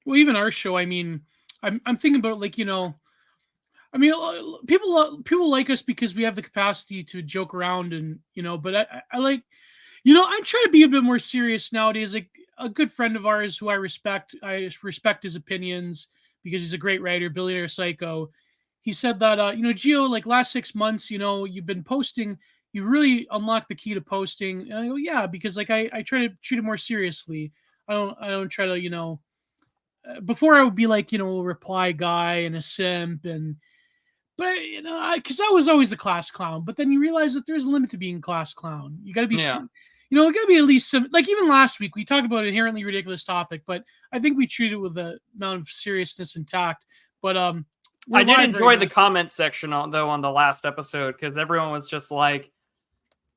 Well, even our show, I mean, I'm thinking about like, I mean, people like us because we have the capacity to joke around and, but I like, I'm trying to be a bit more serious nowadays. Like a good friend of ours who I respect his opinions because he's a great writer, Billionaire Psycho. He said that, Gio, like last 6 months, you've been posting, you really unlocked the key to posting. And I go, yeah, because like I try to treat it more seriously. I don't try to, before I would be like, a reply guy and a simp but because I was always a class clown. But then you realize that there's a limit to being a class clown. You got to be, Yeah. it got to be at least some. Like even last week, we talked about an inherently ridiculous topic, but I think we treated it with a amount of seriousness and tact. But I did enjoy the comment section on the last episode because everyone was just like,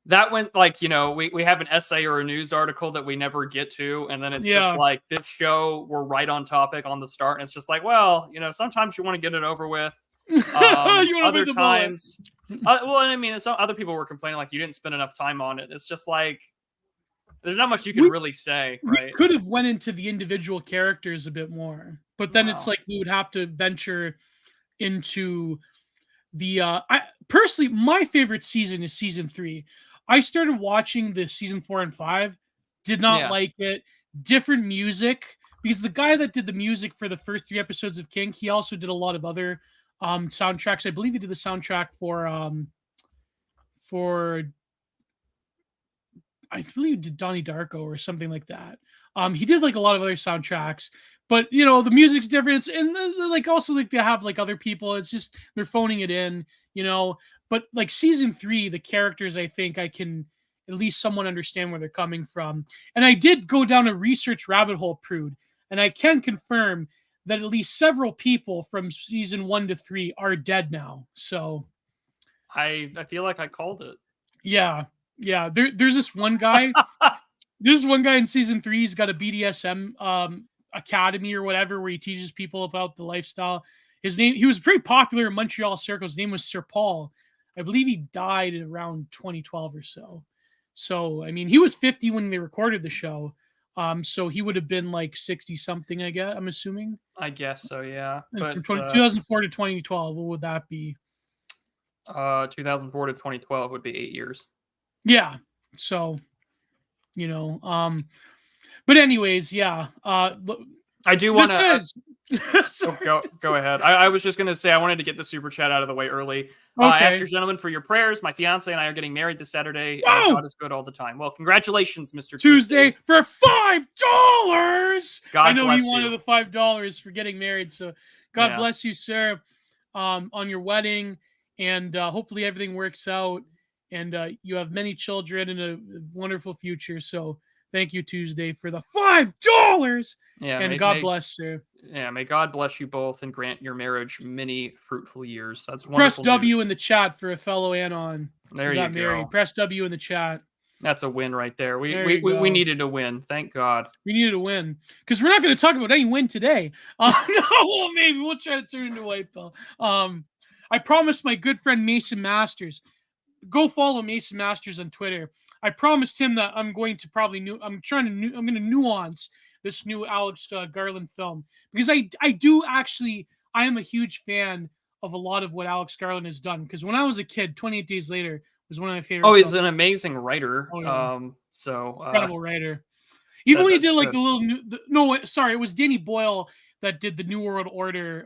that went like, we have an essay or a news article that we never get to, and then it's just like this show, we're right on topic on the start, and it's just like, well, sometimes you want to get it over with. Other times, well, I mean, some other people were complaining like you didn't spend enough time on it. It's just like there's not much you can really say, right? We could have went into the individual characters a bit more, but then it's like we would have to venture into the. I personally, my favorite season is season 3. I started watching the season 4 and 5, did not like it. Different music because the guy that did the music for the first 3 episodes of King, he also did a lot of other soundtracks. I believe he did the soundtrack for I believe he did Donnie Darko or something like that. He did like a lot of other soundtracks, but the music's different. And like also like they have like other people. It's just they're phoning it in, But like season 3, the characters, I think I can at least somewhat understand where they're coming from. And I did go down a research rabbit hole, Prude, and I can confirm that at least several people from season 1 to 3 are dead now. So I feel like I called it. Yeah. There's this one guy. There's one guy in season 3. He's got a BDSM academy or whatever where he teaches people about the lifestyle. He was pretty popular in Montreal circles. His name was Sir Paul. I believe he died around 2012 or so. So, I mean, he was 50 when they recorded the show. So he would have been like 60 something, I guess, I'm assuming. I guess so, yeah. But from 2004 to 2012, what would that be? 2004 to 2012 would be 8 years. Yeah. So, but anyways, yeah. I do want to go ahead. I was just going to say I wanted to get the super chat out of the way early. I asked your gentlemen for your prayers. My fiance and I are getting married this Saturday. God is good all the time. Well, congratulations, Mr. Tuesday for $5. I know you wanted the $5 for getting married, so God bless you, sir, on your wedding, and hopefully everything works out, and you have many children and a wonderful future. So thank you, Tuesday, for the $5. Yeah, and God bless, sir. Yeah, may God bless you both and grant your marriage many fruitful years. That's wonderful. Press W in the chat for a fellow Anon. There you go. Press W in the chat. That's a win right there. We needed a win. Thank God. We needed a win because we're not going to talk about any win today. No, well, maybe we'll try to turn into a white pill. I promised my good friend Mason Masters. Go follow Mason Masters on Twitter. I promised him that I'm going to I'm going to nuance this new Alex Garland film because I am a huge fan of a lot of what Alex Garland has done. Because when I was a kid, 28 Days Later was one of my favorite. Oh, he's an amazing writer. Oh, yeah. So incredible writer. Even when he did like it was Danny Boyle that did the New World Order.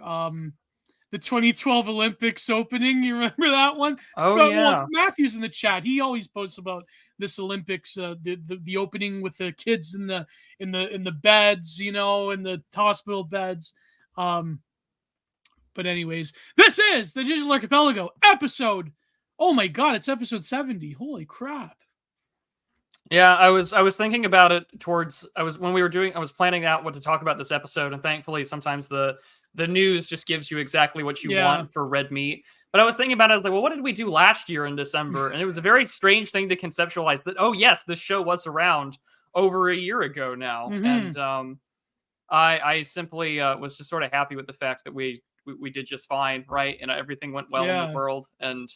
The 2012 Olympics opening. You remember that one? Oh, yeah. Well, Matthew's in the chat. He always posts about this Olympics, the opening with the kids in the beds, in the hospital beds. But anyways, this is the Digital Archipelago episode. Oh my God, it's episode 70. Holy crap. Yeah, I was thinking about it I was planning out what to talk about this episode, and thankfully sometimes the news just gives you exactly what you want for red meat. But I was thinking about it, I was like, well, what did we do last year in December? And it was a very strange thing to conceptualize that, oh, yes, this show was around over a year ago now. Mm-hmm. And I simply was just sort of happy with the fact that we did just fine, right? And everything went well in the world. And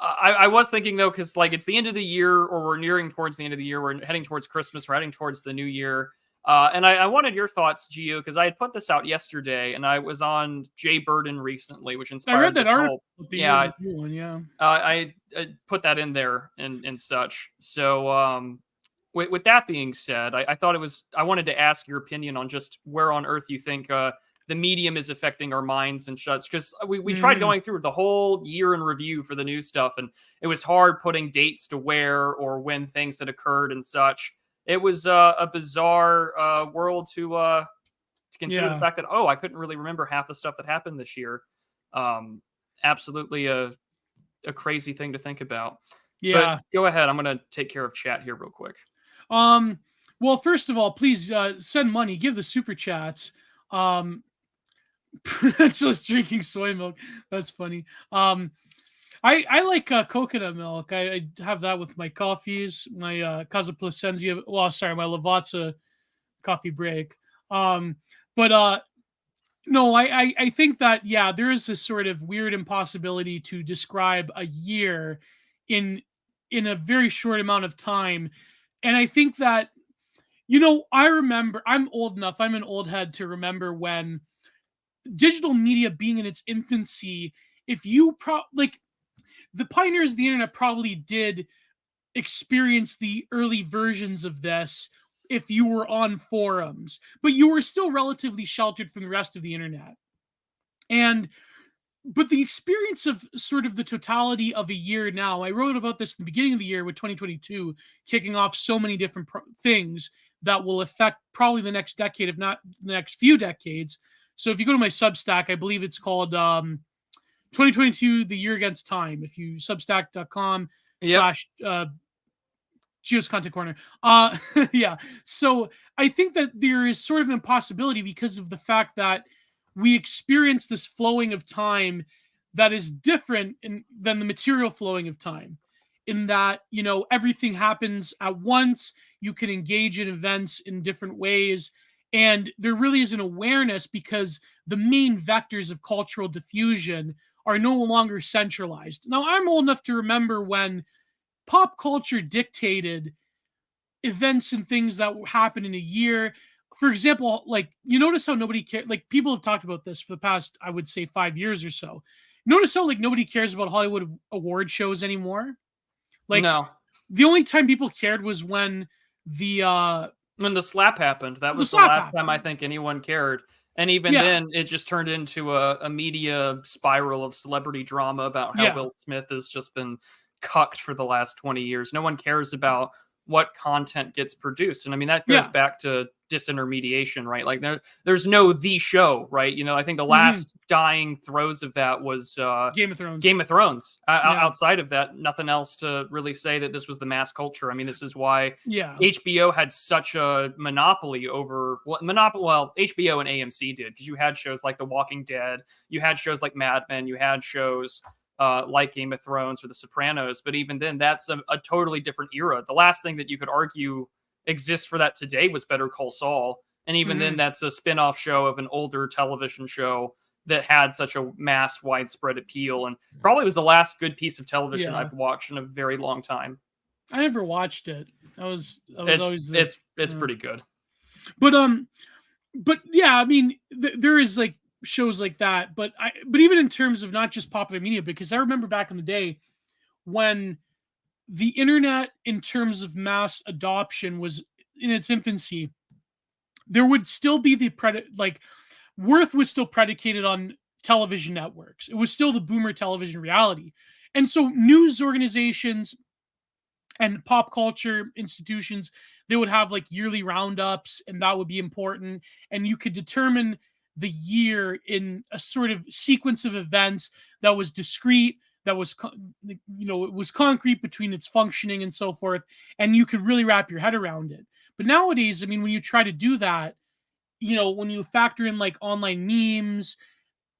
I was thinking, though, because like it's the end of the year, or we're nearing towards the end of the year. We're heading towards Christmas. We're heading towards the new year. And I wanted your thoughts, Gio, because I had put this out yesterday, and I was on Jay Burden recently, which I inspired read that this article whole. with the year Yeah, review one. Yeah. I put that in there and such. So with that being said, I thought I wanted to ask your opinion on just where on earth you think the medium is affecting our minds and such, because we tried going through the whole year in review for the new stuff, and it was hard putting dates to where or when things had occurred and such. It was a bizarre world to consider the fact that, oh, I couldn't really remember half the stuff that happened this year. Absolutely a crazy thing to think about. Yeah. But go ahead. I'm going to take care of chat here real quick. Well, first of all, please send money. Give the super chats. Just drinking soy milk. That's funny. I like coconut milk. I have that with my coffees, my Casa Placencia. Well, sorry, my Lavazza coffee break. But no, I think that, yeah, there is this sort of weird impossibility to describe a year in a very short amount of time. And I think that, I remember, I'm old enough, I'm an old head to remember when digital media being in its infancy, if you the pioneers of the internet probably did experience the early versions of this if you were on forums, but you were still relatively sheltered from the rest of the internet. But the experience of sort of the totality of a year now, I wrote about this in the beginning of the year with 2022 kicking off so many different things that will affect probably the next decade, if not the next few decades. So if you go to my Substack, I believe it's called 2022, The Year Against Time. If you substack.com Gio's Content Corner. Yeah. So I think that there is sort of an impossibility because of the fact that we experience this flowing of time that is different than the material flowing of time, in that, everything happens at once. You can engage in events in different ways. And there really is an awareness because the main vectors of cultural diffusion are no longer centralized. Now, I'm old enough to remember when pop culture dictated events and things that happen in a year. For example, like, you notice how nobody cares, like, people have talked about this for the past, I would say, 5 years or so. Notice how, like, nobody cares about Hollywood award shows anymore. Like, no. The only time people cared was when the slap happened. That was the last time I think anyone cared. And even then, it just turned into a media spiral of celebrity drama about how Will Smith has just been cucked for the last 20 years. No one cares about what content gets produced. And I mean, that goes back to disintermediation, right? Like there's no the show, right? I think the last dying throes of that was Game of Thrones. Outside of that, nothing else to really say that this was the mass culture. I mean, this is why HBO had such a monopoly over HBO and AMC did, because you had shows like The Walking Dead, you had shows like Mad Men, you had shows like Game of Thrones or The Sopranos. But even then, that's a totally different era. The last thing that you could argue exists for that today was Better Call Saul. And even then, that's a spin-off show of an older television show that had such a mass, widespread appeal, and probably was the last good piece of television I've watched in a very long time. I never watched it. It's pretty good. But yeah, I mean, there is like shows like that, but even in terms of not just popular media, because I remember back in the day when the internet, in terms of mass adoption, was in its infancy, there would still be worth was still predicated on television networks. It was still the boomer television reality. And so news organizations and pop culture institutions, they would have like yearly roundups, and that would be important. And you could determine the year in a sort of sequence of events that was discrete, that was, it was concrete between its functioning and so forth. And you could really wrap your head around it. But nowadays, I mean, when you try to do that, when you factor in like online memes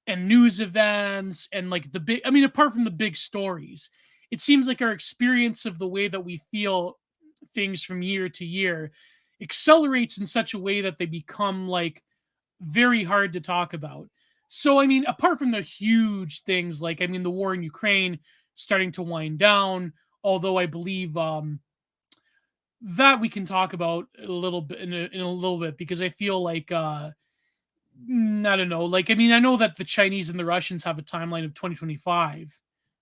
and news events and like apart from the big stories, it seems like our experience of the way that we feel things from year to year accelerates in such a way that they become like very hard to talk about. So, I mean, apart from the huge things, like, I mean, the war in Ukraine starting to wind down, although I believe that we can talk about a little bit in a little bit, because I feel like I don't know. Like, I mean, I know that the Chinese and the Russians have a timeline of 2025,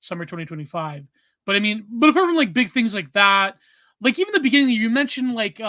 summer 2025. But I mean, but apart from like big things like that, like even the beginning, you mentioned like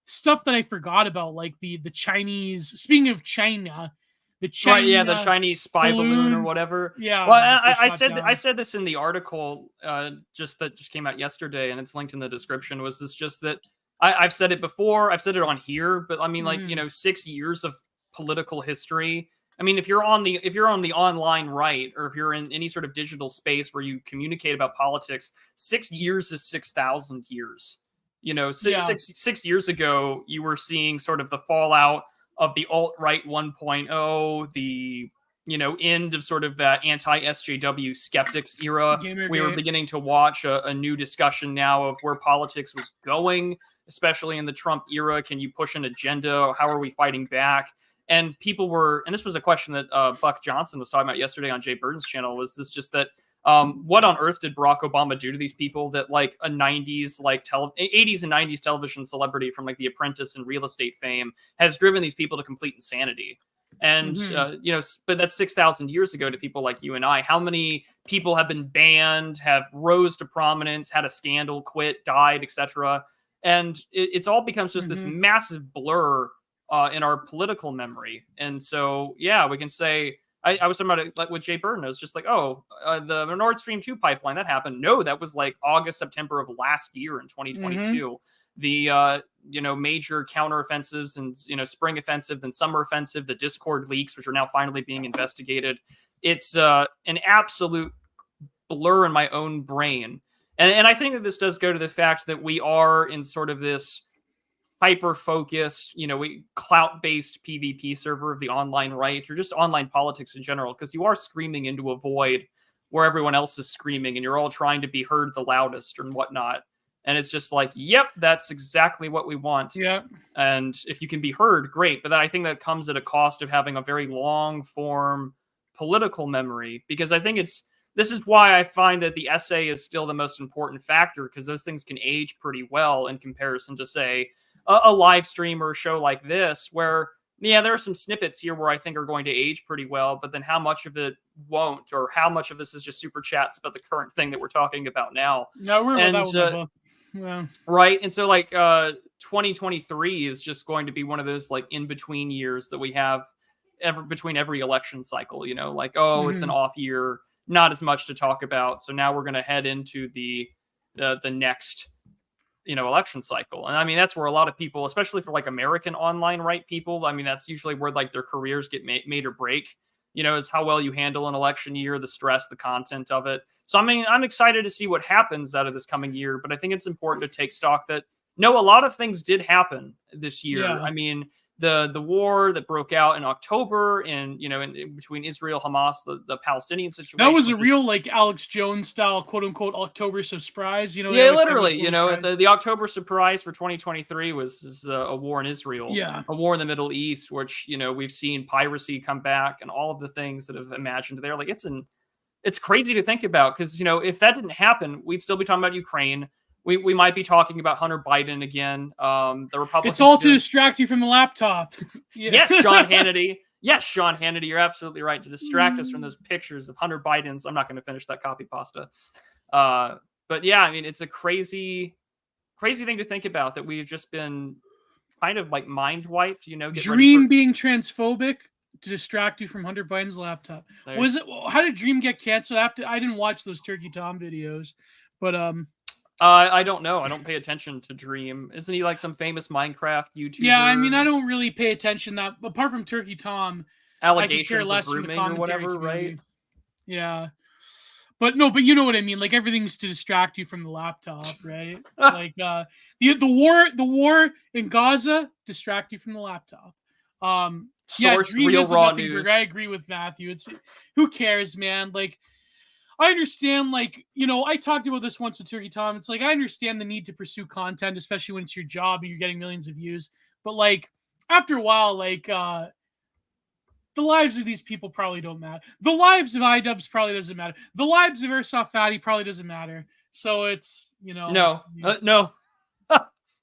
stuff that I forgot about, like the Chinese. Speaking of China, the Right, yeah, the China Chinese spy balloon or whatever. yeah, Well, that they I shot said I down. said this in the article that just came out yesterday, and it's linked in the description. Was this just that I've said it before, I've said it on here, but I mean, like, you know, 6 years of political history. I mean, if you're on the online right, or if you're in any sort of digital space where you communicate about politics, 6 years is 6,000 years. You know, Yeah, 6 years ago, you were seeing sort of the fallout of the alt-right 1.0, the, you know, end of sort of that anti-SJW skeptics era. We were Gamergate. beginning to watch a new discussion now of where politics was going, especially in the Trump era. Can you push an agenda? How are we fighting back? And people were, and this was a question that Buck Johnson was talking about yesterday on Jay Burton's channel, was this just that what on earth did Barack Obama do to these people that like a 90s, like 80s and 90s television celebrity from like The Apprentice and real estate fame has driven these people to complete insanity? And, you know, but that's 6,000 years ago to people like you and I. How many people have been banned, have rose to prominence, had a scandal, quit, died, etc.? And it's all becomes just this massive blur in our political memory. And so, yeah, we can say, I was talking about it like with Jay Burton. It was just like, oh, the Nord Stream 2 pipeline, that happened. No, that was like August, September of last year in 2022. The, you know, major counteroffensives and, you know, spring offensive, then summer offensive, the Discord leaks, which are now finally being investigated. It's an absolute blur in my own brain. And I think that this does go to the fact that we are in sort of this hyper-focused, you know, clout-based PvP server of the online right, or just online politics in general, because you are screaming into a void where everyone else is screaming, and you're all trying to be heard the loudest and whatnot. And it's just like, yep, that's exactly what we want. Yeah. And if you can be heard, great. But I think that comes at a cost of having a very long-form political memory, because I think this is why I find that the essay is still the most important factor, because those things can age pretty well in comparison to, say, a live stream or a show like this, where, yeah, there are some snippets here where I think are going to age pretty well, but then how much of it won't, or how much of this is just super chats about the current thing that we're talking about now. No, we're about that with my book. Yeah. Right. And so like 2023 is just going to be one of those like in-between years that we have between every election cycle, you know, like, oh, it's an off year, not as much to talk about. So now we're going to head into the next, you know, election cycle. And I mean, that's where a lot of people, especially for like American online right people, I mean, that's usually where like their careers get made or break, you know, is how well you handle an election year, the stress, the content of it. So I mean, I'm excited to see what happens out of this coming year, but I think it's important to take stock that no, a lot of things did happen this year. Yeah. I mean, the war that broke out in October, and, you know, in between Israel, Hamas, the Palestinian situation. That was a real like Alex Jones style, quote unquote, October surprise. You know, yeah, literally. You know, the October surprise for 2023 was a war in Israel, yeah, a war in the Middle East, which, you know, we've seen piracy come back and all of the things that have imagined there. Like, it's crazy to think about, because, you know, if that didn't happen, we'd still be talking about Ukraine. We might be talking about Hunter Biden again. The Republicans. It's all to distract you from the laptop. Yeah. Yes, Sean Hannity. Yes, Sean Hannity, you're absolutely right, to distract us from those pictures of Hunter Biden's. I'm not going to finish that copy pasta. But yeah, I mean, it's a crazy thing to think about, that we've just been kind of like mind wiped, you know. Dream being transphobic to distract you from Hunter Biden's laptop. Was it? How did Dream get canceled? I didn't watch those Turkey Tom videos, but I don't know. I don't pay attention to Dream. Isn't he like some famous Minecraft YouTuber? Yeah, I mean, I don't really pay attention that. Apart from Turkey Tom, allegations of grooming or whatever, right? Yeah, but you know what I mean. Like, everything's to distract you from the laptop, right? Like the war in Gaza, distract you from the laptop. Sourced real raw news. I agree with Matthew. It's, who cares, man? Like, I understand, like, you know, I talked about this once with Turkey Tom. It's like, I understand the need to pursue content, especially when it's your job and you're getting millions of views. But like, after a while, like, the lives of these people probably don't matter. The lives of iDubbbz probably doesn't matter. The lives of Airsoft Fatty probably doesn't matter. So it's, you know. No.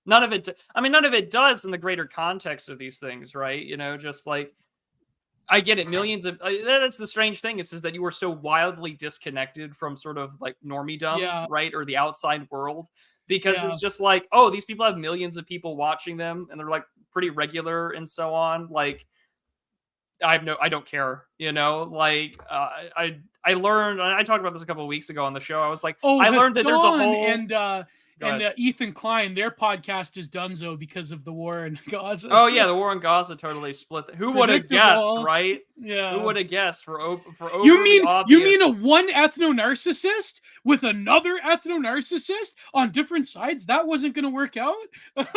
none of it does in the greater context of these things, right? Just like, I get it. Millions of that's the strange thing is that you were so wildly disconnected from sort of like normiedom, right, or the outside world, because it's just like, oh, these people have millions of people watching them, and they're like pretty regular and so on. Like, I don't care, Like, I learned. I talked about this a couple of weeks ago on the show. I was like, I learned that there's a whole and Ethan Klein, their podcast is donezo because of the war in Gaza. Oh yeah, the war in Gaza totally split. Who would have guessed, right? Yeah. Who would have guessed for you mean a one ethno-narcissist with another ethno-narcissist on different sides? That wasn't going to work out. Turkey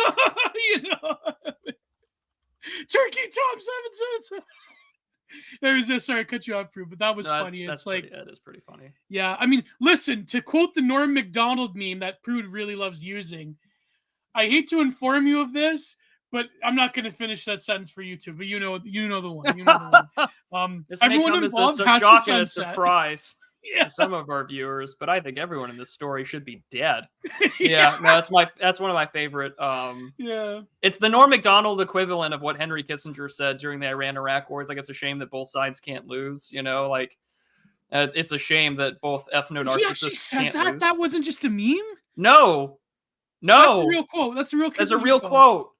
Tom 777. Sorry, I cut you off, Prue, but that was funny. That is pretty funny. Yeah, I mean, listen, to quote the Norm Macdonald meme that Prue really loves using, I hate to inform you of this, but I'm not going to finish that sentence for you two. But you know the one. This everyone involved has to sunset. A surprise to some of our viewers, but I think everyone in this story should be dead. No, that's one of my favorite. It's the Norm Macdonald equivalent of what Henry Kissinger said during the Iran-Iraq war. It's like, it's a shame that both sides can't lose. Like, it's a shame that both ethno-narcissists he actually said can't lose. That wasn't just a meme. No, that's a real quote. That's a real quote.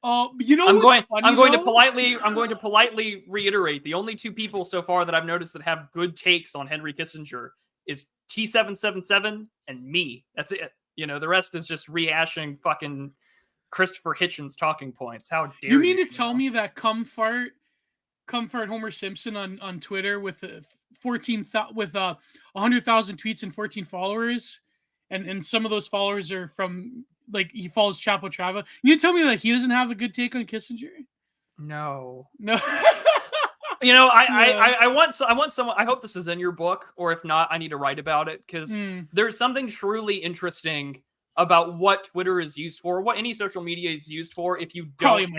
I'm going to politely reiterate, the only two people so far that I've noticed that have good takes on Henry Kissinger is T777 and me. That's it. The rest is just rehashing fucking Christopher Hitchens talking points. How dare you? You mean to tell me that Comfort Homer Simpson on Twitter with 100,000 tweets and 14 followers, and some of those followers are from, like, he follows Chapo Trava. You tell me that he doesn't have a good take on Kissinger? No. I want someone. I hope this is in your book, or if not, I need to write about it, because there's something truly interesting about what Twitter is used for, what any social media is used for. If you don't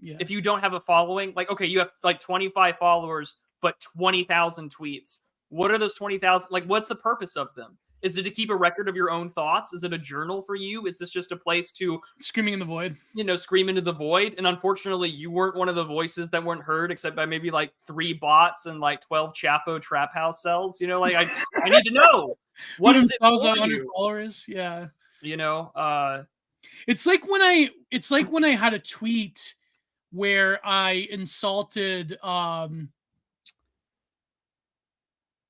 if you don't have a following, like, okay, you have like 25 followers, but 20,000 tweets. What are those 20,000? Like, what's the purpose of them? Is it to keep a record of your own thoughts? Is it a journal for you? Is this just a place to screaming in the void? Scream into the void. And unfortunately, you weren't one of the voices that weren't heard, except by maybe like 3 bots and like 12 Chapo trap house cells. Like, I need to know, what is it for 100 followers? Yeah. It's like when I had a tweet where I insulted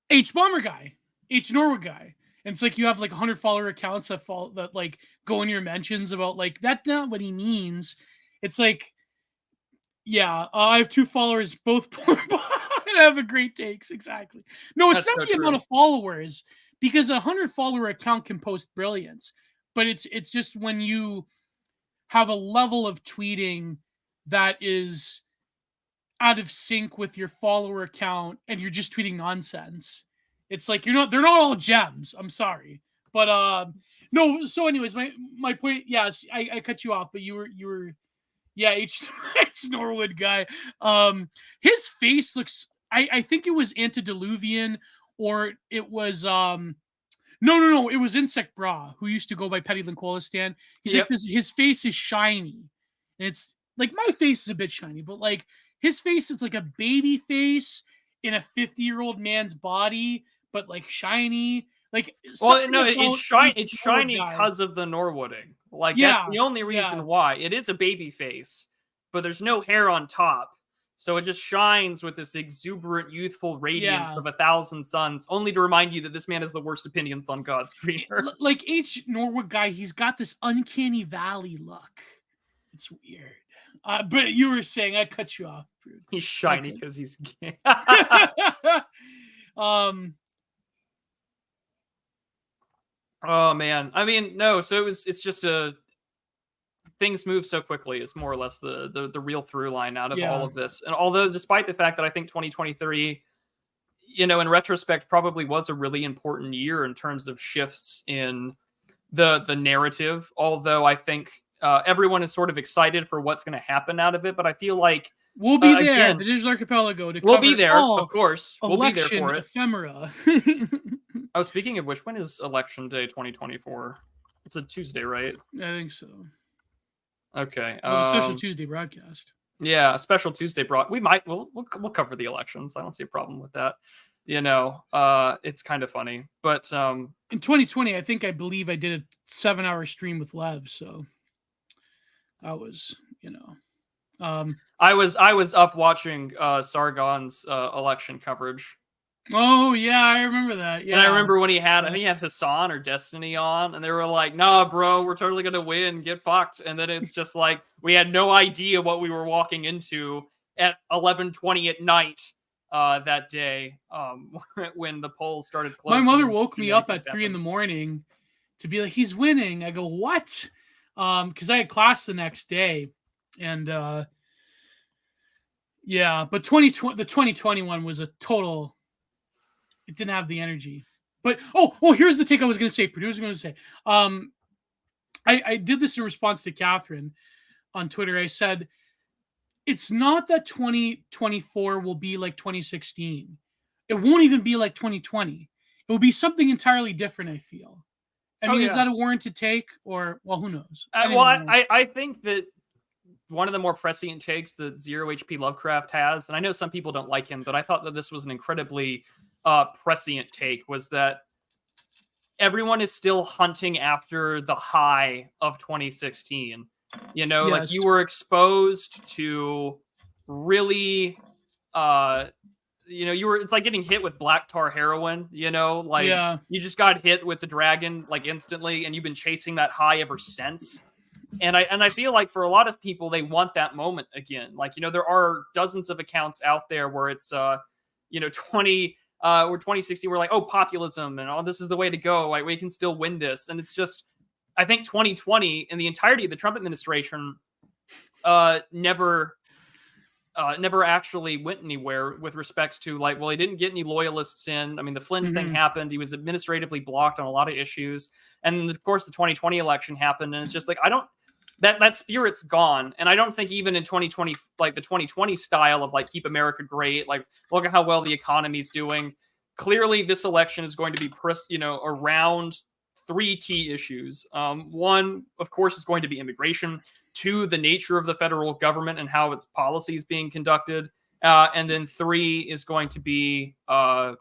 H Bomber guy, H Norwood guy. And it's like, you have like 100 follower accounts that like go in your mentions about, like, that's not what he means. It's like, I have 2 followers, both porn and I have a great takes. Exactly. No, it's not the amount of followers, because a 100 follower account can post brilliance, but it's just when you have a level of tweeting that is out of sync with your follower account and you're just tweeting nonsense. It's like, they're not all gems. I'm sorry. But no, so anyways, my point, yes, I cut you off, but you were H Norwood guy. His face looks, I think it was antediluvian, or it was no, it was Insect Bra, who used to go by Petty Linquolistan. He's like this, his face is shiny. And it's like, my face is a bit shiny, but like, his face is like a baby face in a 50-year-old man's body, but like shiny. Like, it's shiny because of the Norwooding. Like, that's the only reason why. It is a baby face, but there's no hair on top. So it just shines with this exuberant, youthful radiance of 1,000 suns, only to remind you that this man has the worst opinions on God's creator. Like H. Norwood guy, he's got this uncanny valley look. It's weird. But you were saying, I cut you off. He's shiny because he's gay. Oh man, I mean, no. So it's just things move so quickly. Is more or less the real through line out of all of this. And although, despite the fact that I think 2023, in retrospect, probably was a really important year in terms of shifts in the narrative. Although I think everyone is sort of excited for what's going to happen out of it, but I feel like we'll be there. Again, the Digital Archipelago. We'll be there, of course. We'll be there for it. Ephemera. Oh, speaking of which, when is Election Day 2024? It's a Tuesday, right? I think so. Okay. Well, the special Tuesday broadcast. Yeah, a special Tuesday we'll cover the elections. I don't see a problem with that. It's kind of funny. But in 2020, I believe I did a 7-hour stream with Lev, so I was, I was up watching Sargon's election coverage. Oh yeah, I remember that. Yeah, and I remember when I think he had Hassan or Destiny on, and they were like, "Nah, bro, we're totally gonna win. Get fucked." And then it's just like we had no idea what we were walking into at 11:20 at night that day when the polls started closing. My mother woke me up at 3 a.m. to be like, "He's winning." I go, "What?" Because I had class the next day, and yeah, but the 2021 was a total. It didn't have the energy. But here's the take I was going to say. Producer going to say. I did this in response to Catherine on Twitter. I said, it's not that 2024 will be like 2016. It won't even be like 2020. It will be something entirely different, I feel. I mean, is that a warranted take? Or, well, who knows? I think that one of the more prescient takes that Zero HP Lovecraft has, and I know some people don't like him, but I thought that this was an incredibly prescient take, was that everyone is still hunting after the high of 2016. Yes. Like you were exposed to really, it's like getting hit with black tar heroin, you just got hit with the dragon like instantly, and you've been chasing that high ever since. And I feel like for a lot of people, they want that moment again. Like, there are dozens of accounts out there where it's, 2060, we're like, oh, populism and this is the way to go. Like, we can still win this. And it's just, I think 2020 and the entirety of the Trump administration never actually went anywhere with respects to like, well, he didn't get any loyalists in. I mean, the Flynn thing happened. He was administratively blocked on a lot of issues. And of course, the 2020 election happened. And it's just like, that spirit's gone. And I don't think even in 2020, like the 2020 style of like, keep America great, like, look at how well the economy's doing. Clearly, this election is going to be, around 3 key issues. One, of course, is going to be immigration. 2, the nature of the federal government and how its policy is being conducted. And then 3 is going to be the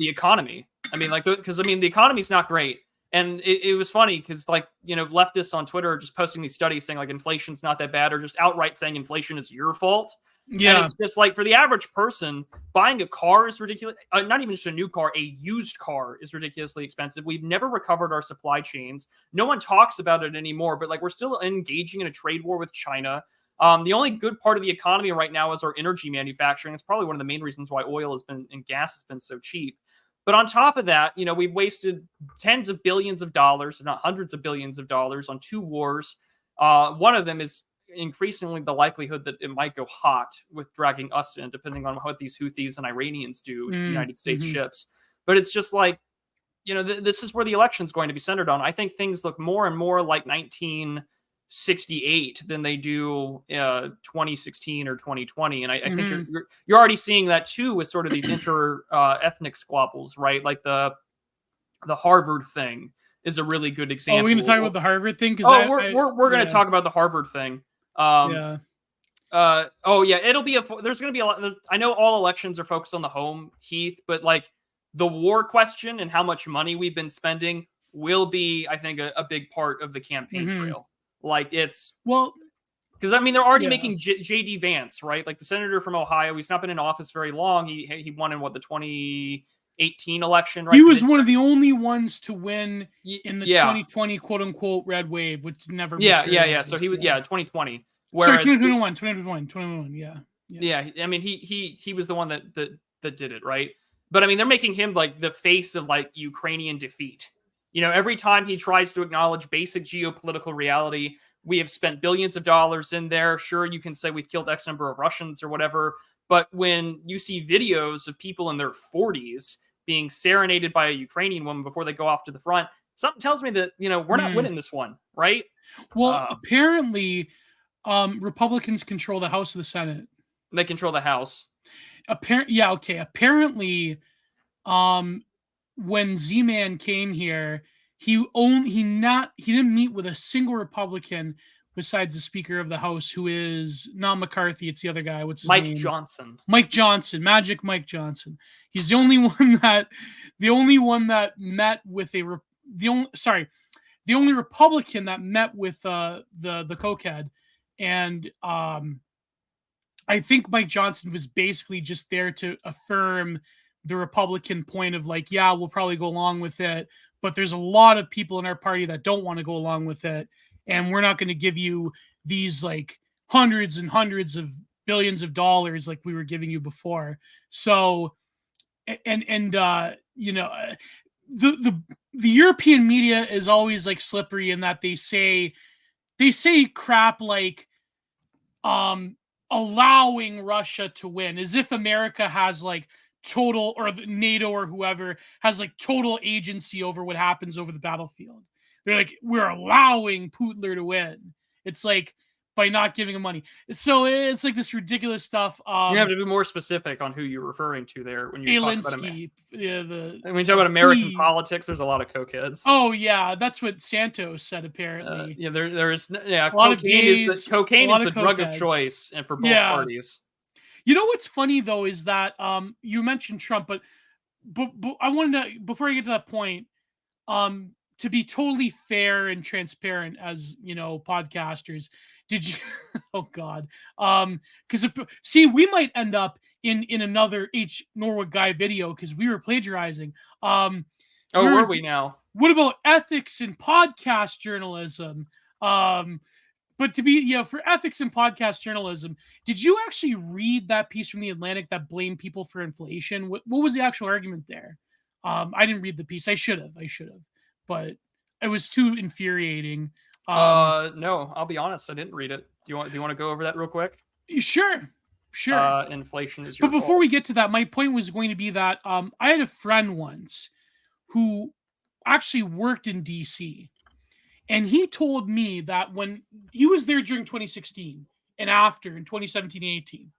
economy. I mean, the economy's not great. And it was funny because, leftists on Twitter are just posting these studies saying, like, inflation's not that bad, or just outright saying inflation is your fault. Yeah. And it's just like, for the average person, buying a car is ridiculous. Not even just a new car, a used car is ridiculously expensive. We've never recovered our supply chains. No one talks about it anymore, but we're still engaging in a trade war with China. The only good part of the economy right now is our energy manufacturing. It's probably one of the main reasons why oil and gas has been so cheap. But on top of that, we've wasted tens of billions of dollars, if not hundreds of billions of dollars, on 2 wars. One of them is increasingly the likelihood that it might go hot with dragging us in, depending on what these Houthis and Iranians do to the United States ships. But it's just like, this is where the election's going to be centered on. I think things look more and more like 1968 than they do 2016 or 2020. And I think you're already seeing that too with sort of these ethnic squabbles, right? Like the Harvard thing is a really good example. Are we going to talk about the Harvard thing? We're going to talk about the Harvard thing. It'll be there's going to be a lot. I know all elections are focused on the home, Heath, but like the war question and how much money we've been spending will be, I think, a big part of the campaign trail. Like because they're already making JD Vance, right? Like the senator from Ohio. He's not been in office very long. He won in the 2018 election, right? He was one of the only ones to win in the 2020 quote unquote red wave, which never. So he was 2020. Whereas 2021. Yeah. I mean, he was the one that did it, right? But I mean, they're making him like the face of like Ukrainian defeat. Every time he tries to acknowledge basic geopolitical reality, we have spent billions of dollars in there. Sure, you can say we've killed X number of Russians or whatever. But when you see videos of people in their 40s being serenaded by a Ukrainian woman before they go off to the front, something tells me that, we're not winning this one, right? Well, apparently, Republicans control the House of the Senate. They control the House. Apparently, when Z-Man came here, he didn't meet with a single Republican besides the Speaker of the House, who is not McCarthy. It's the other guy. What's his name? Mike Johnson, Magic Mike Johnson. He's the only one that met with the only Republican that met with the cokehead, and I think Mike Johnson was basically just there to affirm the Republican point of like, yeah, we'll probably go along with it, but there's a lot of people in our party that don't want to go along with it, and we're not going to give you these like hundreds and hundreds of billions of dollars like we were giving you before. So, the European media is always like slippery in that they say crap like allowing Russia to win, as if America has like total, or NATO or whoever has like total agency over what happens over the battlefield. They're like, we're allowing Putler to win. It's like by not giving him money. So it's like this ridiculous stuff. You have to be more specific on who you're referring to there when you talk about when you talk about American politics. There's a lot of cokeheads. Oh yeah, that's what Santos said apparently. Cocaine is the drug of choice, and for both parties. You know what's funny though is that you mentioned Trump, but I wanted to, before I get to that point, to be totally fair and transparent as, podcasters, did you oh god, because we might end up in another H. Norwood guy video because we were plagiarizing. Were we now? What about ethics in podcast journalism? But to be, for ethics in podcast journalism, did you actually read that piece from The Atlantic that blamed people for inflation? What was the actual argument there? I didn't read the piece. I should have, but it was too infuriating. No, I'll be honest. I didn't read it. Do you want to go over that real quick? Sure. Inflation is your But before we get to that, my point was going to be that I had a friend once who actually worked in DC. And he told me that when he was there during 2016 and after in 2017 and 18,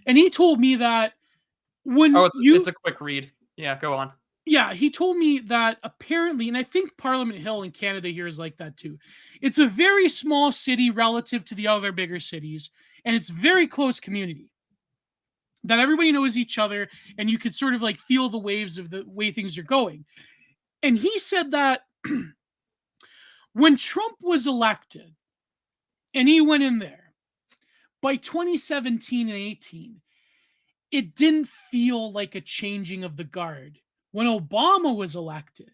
and he told me that when it's a quick read. Yeah, go on. Yeah, he told me that apparently, and I think Parliament Hill in Canada here is like that too. It's a very small city relative to the other bigger cities, and it's very close community. That everybody knows each other, and you could sort of like feel the waves of the way things are going. And he said that when Trump was elected and he went in there, by 2017 and 18, it didn't feel like a changing of the guard. When Obama was elected,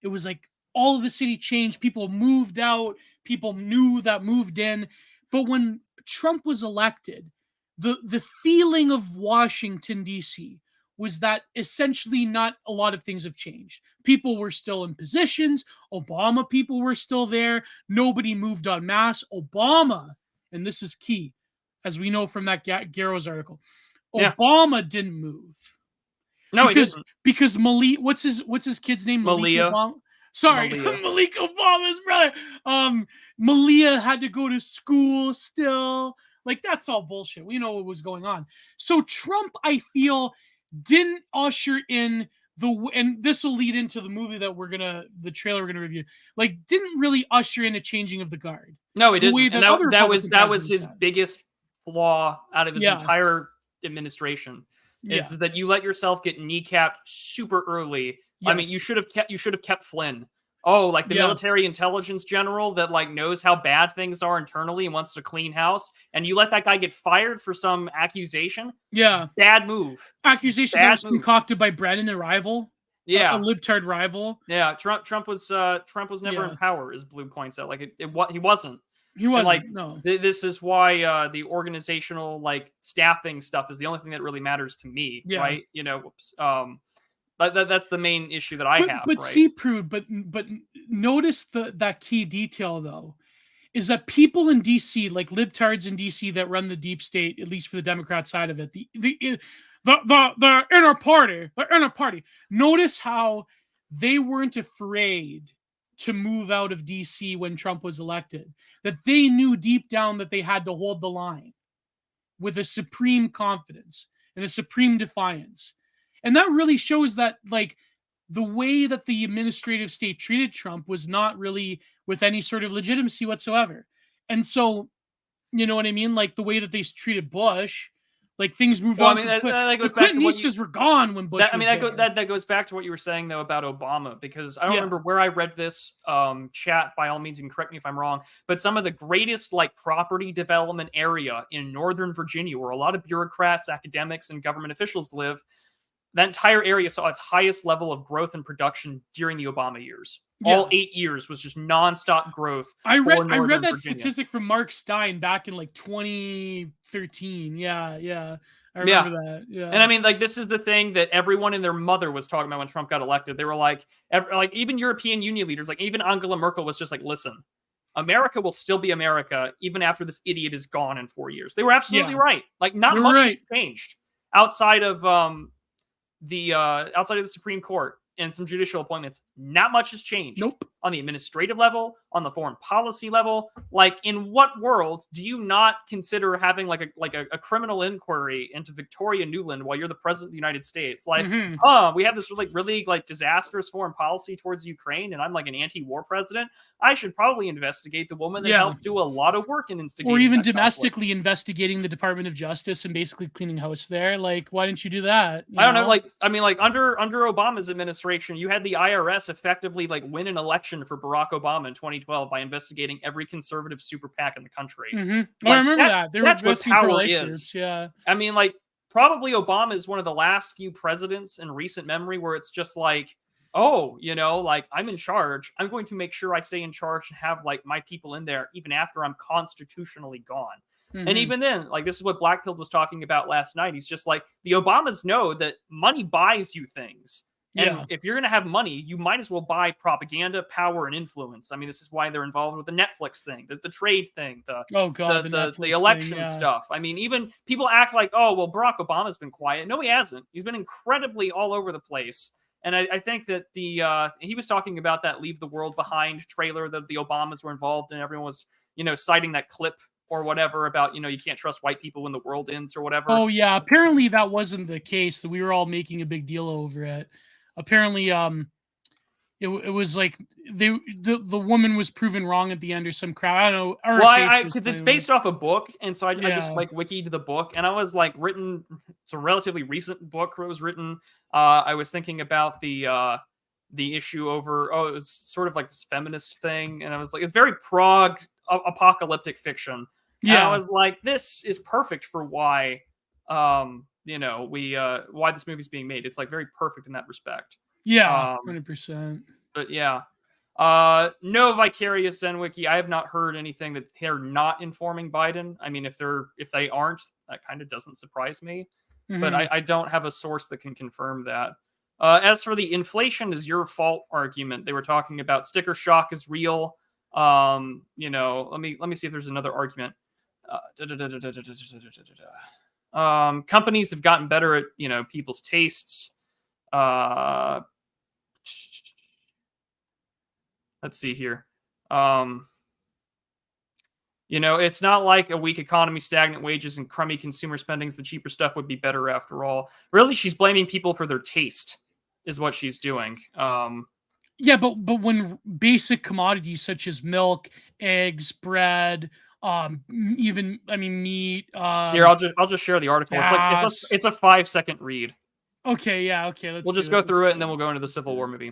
it was like all of the city changed. People moved out. People knew that moved in. But when Trump was elected, the feeling of Washington, D.C., was that essentially not a lot of things have changed. People were still in positions. Obama people were still there. Nobody moved en masse. Obama, and this is key, as we know from that Garrow's article, Obama didn't move. No, he didn't. Because Malik, what's his kid's name? Malia. Malik Obama's brother. Malia had to go to school still. Like, that's all bullshit. We know what was going on. So Trump, I feel, didn't usher in and this will lead into the movie that the trailer we're gonna review. Like, didn't really usher in a changing of the guard. No, he didn't. That was his biggest flaw out of his entire administration. Is that you let yourself get kneecapped super early. Yes. I mean, you should have kept Flynn. Oh, like the military intelligence general that like knows how bad things are internally and wants to clean house, and you let that guy get fired for some accusation. Yeah, bad move. Accusation that was concocted by Brennan, a rival. Yeah, a libtard rival. Yeah, Trump was never in power, as Blue points out. Like he wasn't. He wasn't. Like, no. This is why the organizational like staffing stuff is the only thing that really matters to me. Yeah. Right. That's the main issue that I have. But right? see, Prude, but notice that key detail though, is that people in DC, like libtards in DC that run the deep state, at least for the Democrat side of it, the inner party. Notice how they weren't afraid to move out of DC when Trump was elected. That they knew deep down that they had to hold the line with a supreme confidence and a supreme defiance. And that really shows that, like, the way that the administrative state treated Trump was not really with any sort of legitimacy whatsoever. And so, you know what I mean? Like the way that they treated Bush, like things moved on. That The goes back to what Clintonistas were gone when Bush was there. That goes back to what you were saying though about Obama, because I don't remember where I read this. Chat, by all means, you can correct me if I'm wrong. But some of the greatest like property development area in Northern Virginia, where a lot of bureaucrats, academics, and government officials live, that entire area saw its highest level of growth and production during the Obama years. All 8 years was just nonstop growth. I read that statistic from Mark Stein back in like 2013. Yeah. I remember that. Yeah. And I mean, like, this is the thing that everyone and their mother was talking about when Trump got elected. They were like even European Union leaders, like even Angela Merkel was just like, listen, America will still be America even after this idiot is gone in 4 years. They were absolutely right. Like, not much has changed outside of the Supreme Court and some judicial appointments. Not much has changed. Nope. On the administrative level, on the foreign policy level. Like, in what world do you not consider having like a criminal inquiry into Victoria Nuland while you're the president of the United States? Like, we have this really like disastrous foreign policy towards Ukraine, and I'm like an anti-war president. I should probably investigate the woman that helped do a lot of work in instigating, or even domestically investigating the Department of Justice and basically cleaning house there. Like, why didn't you do that? I don't know. Like, I mean, like under Obama's administration, you had the IRS effectively like win an election for Barack Obama in 2012 by investigating every conservative super PAC in the country. Like, I remember that. That's what power is. Yeah. I mean, like, probably Obama is one of the last few presidents in recent memory where it's just like, oh, you know, like, I'm in charge. I'm going to make sure I stay in charge and have like my people in there even after I'm constitutionally gone. And even then, like, this is what Blackfield was talking about last night. He's just like, the Obamas know that money buys you things. And if you're going to have money, you might as well buy propaganda, power, and influence. I mean, this is why they're involved with the Netflix thing, the trade thing, the election stuff. I mean, even people act like, oh, well, Barack Obama's been quiet. No, he hasn't. He's been incredibly all over the place. And I think that he was talking about that Leave the World Behind trailer that the Obamas were involved in. Everyone was, citing that clip or whatever about, you can't trust white people when the world ends or whatever. Oh, yeah. Apparently that wasn't the case, that we were all making a big deal over it. Apparently, it was like the woman was proven wrong at the end or some crap. I don't know. Well, because it's based off a book, and so I just like wikied the book, and I was like, it's a relatively recent book. It was written. I was thinking about the issue over. Oh, it was sort of like this feminist thing, and I was like, it's very apocalyptic fiction. Yeah, and I was like, this is perfect for why. Why this movie's being made. It's like very perfect in that respect. Yeah, 100%. But yeah, no Vicarious Zenwiki. I have not heard anything that they're not informing Biden. I mean, if they aren't, that kind of doesn't surprise me. But I don't have a source that can confirm that. As for the inflation is your fault argument, they were talking about sticker shock is real. Let me see if there's another argument. Companies have gotten better at people's tastes. Let's see here. It's not like a weak economy, stagnant wages, and crummy consumer spendings. The cheaper stuff would be better after all. Really, she's blaming people for their taste, is what she's doing. Yeah, but when basic commodities such as milk, eggs, bread, even meat. Here, I'll just share the article. It's a 5-second read. Okay, yeah, okay. We'll just go through it and then we'll go into the Civil War movie.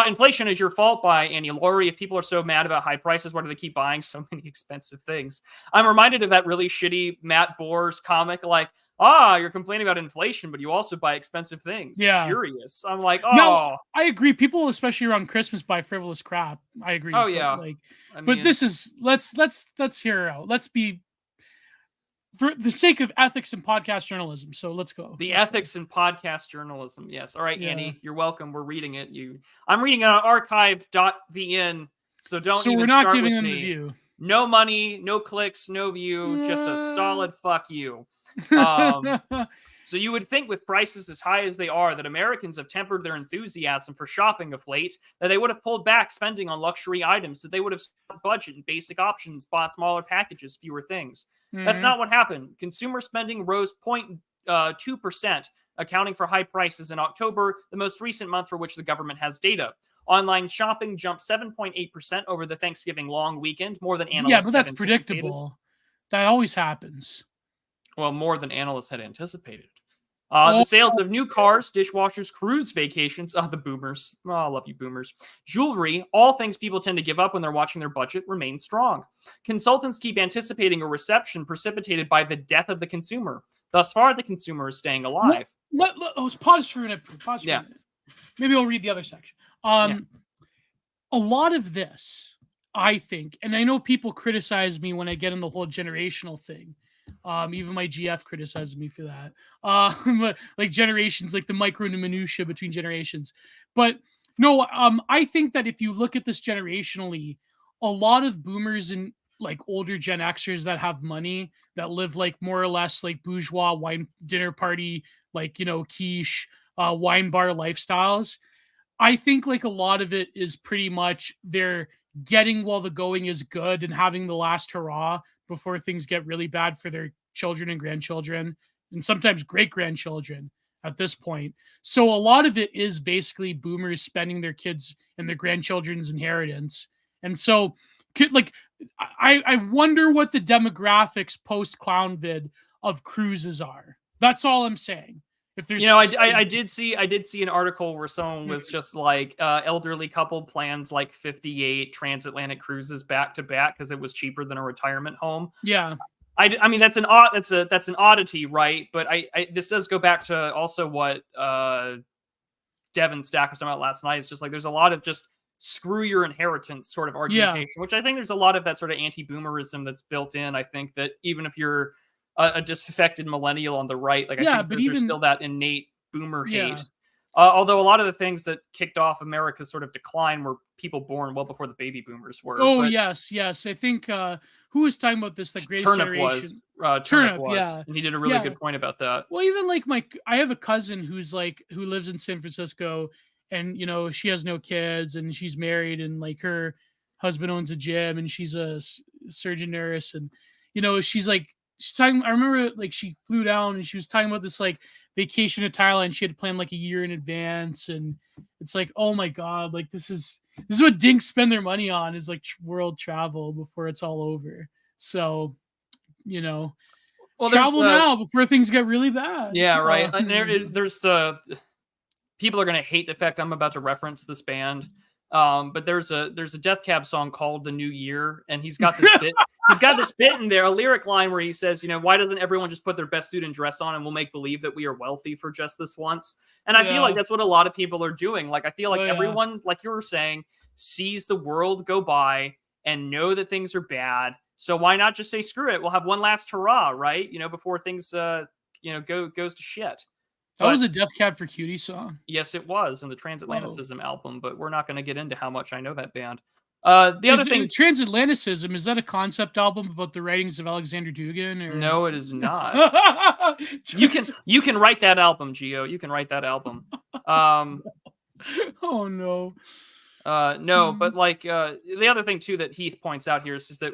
Inflation is your fault by Annie Laurie. If people are so mad about high prices, why do they keep buying so many expensive things? I'm reminded of that really shitty Matt Boers comic, like, you're complaining about inflation, but you also buy expensive things. Yeah. Curious. I'm like, No, I agree. People, especially around Christmas, buy frivolous crap. I agree. Oh, yeah. But this is, let's hear her out. Let's be, for the sake of ethics and podcast journalism. So let's go. Ethics and podcast journalism. Yes. All right, Annie, you're welcome. We're reading it. I'm reading it on archive.vn. So we're not giving them the view. No money, no clicks, no view, just a solid fuck you. So you would think with prices as high as they are that Americans have tempered their enthusiasm for shopping of late, that they would have pulled back spending on luxury items, that they would have budget and basic options, bought smaller packages, fewer things. That's not what happened. Consumer spending rose 0.2% accounting for high prices in October, the most recent month for which the government has data. Online shopping jumped 7.8% over the Thanksgiving long weekend, more than analysts Yeah, but that's had anticipated. predictable. That always happens. Well, more than analysts had anticipated. The sales of new cars, dishwashers, cruise vacations, the boomers, I love you boomers, jewelry, all things people tend to give up when they're watching their budget, remain strong. Consultants keep anticipating a recession precipitated by the death of the consumer. Thus far, the consumer is staying alive. Let's pause for a minute. Pause for a minute. Maybe I'll read the other section. A lot of this, I think, and I know people criticize me when I get in the whole generational thing. Even my GF criticizes me for that. Like generations, like the micro and minutia between generations. But no, I think that if you look at this generationally, a lot of boomers and like older Gen Xers that have money, that live like more or less like bourgeois wine dinner party, like, you know, quiche, wine bar lifestyles. I think like a lot of it is pretty much they're getting while the going is good and having the last hurrah before things get really bad for their children and grandchildren, and sometimes great-grandchildren at this point. So a lot of it is basically boomers spending their kids and their grandchildren's inheritance. And so like I wonder what the demographics post-clown vid of cruises are. That's all I'm saying. If there's, you know, I did see an article where someone was just like, elderly couple plans like 58 transatlantic cruises back to back because it was cheaper than a retirement home. Yeah, I mean that's an oddity, right? But I this does go back to also what Devin Stack was talking about last night. It's just like there's a lot of just screw your inheritance sort of argumentation, which I think there's a lot of that sort of anti-boomerism that's built in. I think that even if you're a disaffected millennial on the right, like I think there's still that innate boomer hate. Although a lot of the things that kicked off America's sort of decline were people born well before the baby boomers were. Oh, yes. I think who was talking about this? The Greatest Generation. Turnip was, and he did a really good point about that. Well, even like I have a cousin who lives in San Francisco, and you know she has no kids, and she's married, and like her husband owns a gym, and she's a surgeon nurse, and you know she's talking. I remember like she flew down and she was talking about this like vacation to Thailand. She had planned like a year in advance, and it's like, oh my god, like this is what dinks spend their money on, is like world travel before it's all over. So, you know, travel now before things get really bad. Yeah, right. There's the people are gonna hate the fact I'm about to reference this band. But there's a Death Cab song called "The New Year," and he's got this bit. He's got this bit in there, a lyric line where he says, you know, why doesn't everyone just put their best suit and dress on and we'll make believe that we are wealthy for just this once? And I feel like that's what a lot of people are doing. Like, I feel like everyone, like you were saying, sees the world go by and know that things are bad. So why not just say, screw it, we'll have one last hurrah, right? You know, before things, goes to shit. That was a Death Cab for Cutie song. Yes, it was in the Transatlanticism album, but we're not going to get into how much I know that band. The other thing, Transatlanticism, is that a concept album about the writings of Alexander Dugin? Or? No, it is not. you can write that album, Gio. You can write that album. Oh no. No, but like the other thing too that Heath points out here is that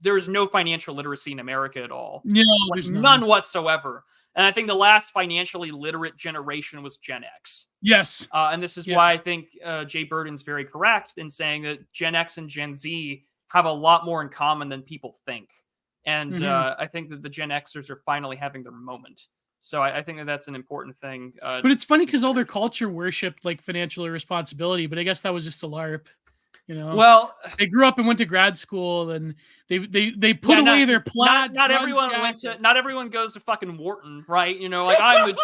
there's no financial literacy in America at all. No, like, none whatsoever. And I think the last financially literate generation was Gen X. Yes. And this is why I think Jay Burden's very correct in saying that Gen X and Gen Z have a lot more in common than people think. And I think that the Gen Xers are finally having their moment. So I think that that's an important thing. But it's funny because all their culture worshipped like financial irresponsibility, but I guess that was just a LARP. You know, well, they grew up and went to grad school, and they put away their plaid. Not everyone goes to fucking Wharton, right? You know, like I'm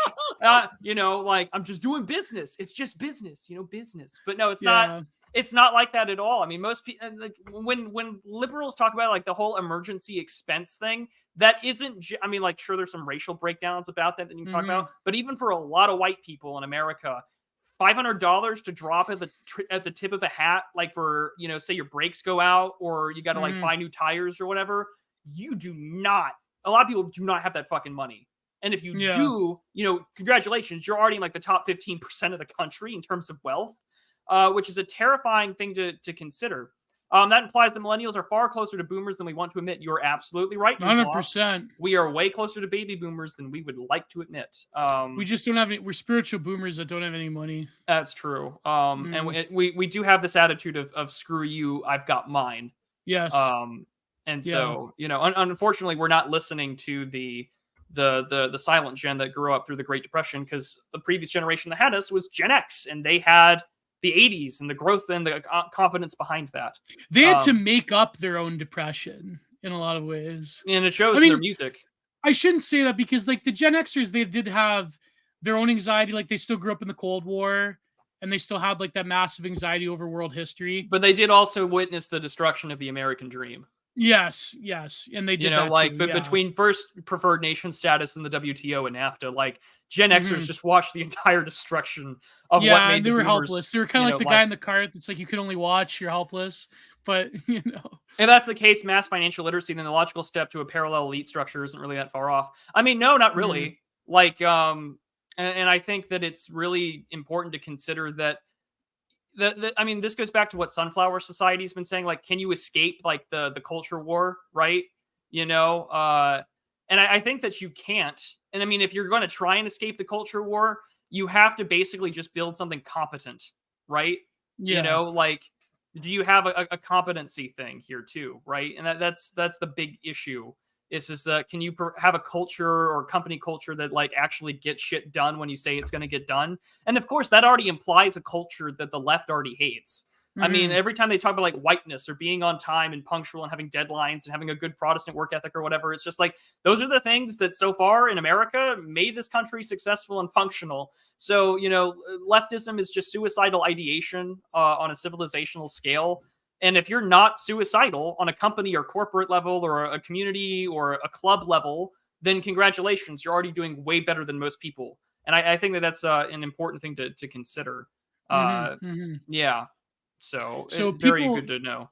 like I'm just doing business. It's just business, business. But no, it's not. It's not like that at all. I mean, most people, like when liberals talk about like the whole emergency expense thing, that isn't. I mean, like sure, there's some racial breakdowns about that you can talk about, but even for a lot of white people in America, $500 to drop at the tip of a hat, like for, say your brakes go out or you got to like buy new tires or whatever. A lot of people do not have that fucking money. And if you do, congratulations, you're already in like the top 15% of the country in terms of wealth, which is a terrifying thing to consider. That implies that millennials are far closer to boomers than we want to admit. You're absolutely right. 100%. We are way closer to baby boomers than we would like to admit. We just don't have any. We're spiritual boomers that don't have any money. That's true. And we do have this attitude of screw you, I've got mine. Yes. And so, unfortunately, we're not listening to the silent gen that grew up through the Great Depression, because the previous generation that had us was Gen X, and they had the 80s and the growth and the confidence behind that. They had to make up their own depression in a lot of ways. And it shows in their music. I shouldn't say that, because like the Gen Xers, they did have their own anxiety. Like they still grew up in the Cold War, and they still had like that massive anxiety over world history. But they did also witness the destruction of the American dream. Yes. And they did between first preferred nation status in the WTO and NAFTA, like Gen Xers just watched the entire destruction of what made they were helpless. They were kind of like the guy in the cart that's like, you can only watch, you're helpless. But, If that's the case, mass financial literacy, then the logical step to a parallel elite structure isn't really that far off. I mean, no, not really. And I think that it's really important to consider that I mean, this goes back to what Sunflower Society's been saying. Like, can you escape like the culture war, right? And I think that you can't. And I mean, if you're going to try and escape the culture war, you have to basically just build something competent, right? Do you have a competency thing here too, right? And that's the big issue. It's just can you have a culture or company culture that like actually gets shit done when you say it's going to get done? And of course, that already implies a culture that the left already hates. I mean, every time they talk about like whiteness or being on time and punctual and having deadlines and having a good Protestant work ethic or whatever, it's just like, those are the things that so far in America made this country successful and functional. So, leftism is just suicidal ideation on a civilizational scale. And if you're not suicidal on a company or corporate level or a community or a club level, then congratulations, you're already doing way better than most people. And I think that that's an important thing to consider. Yeah. So it's very good to know.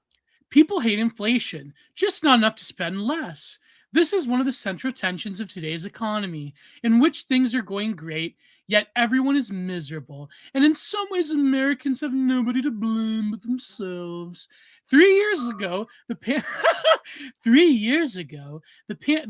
People hate inflation, just not enough to spend less. This is one of the central tensions of today's economy, in which things are going great, yet everyone is miserable. And in some ways, Americans have nobody to blame but themselves. 3 years ago, this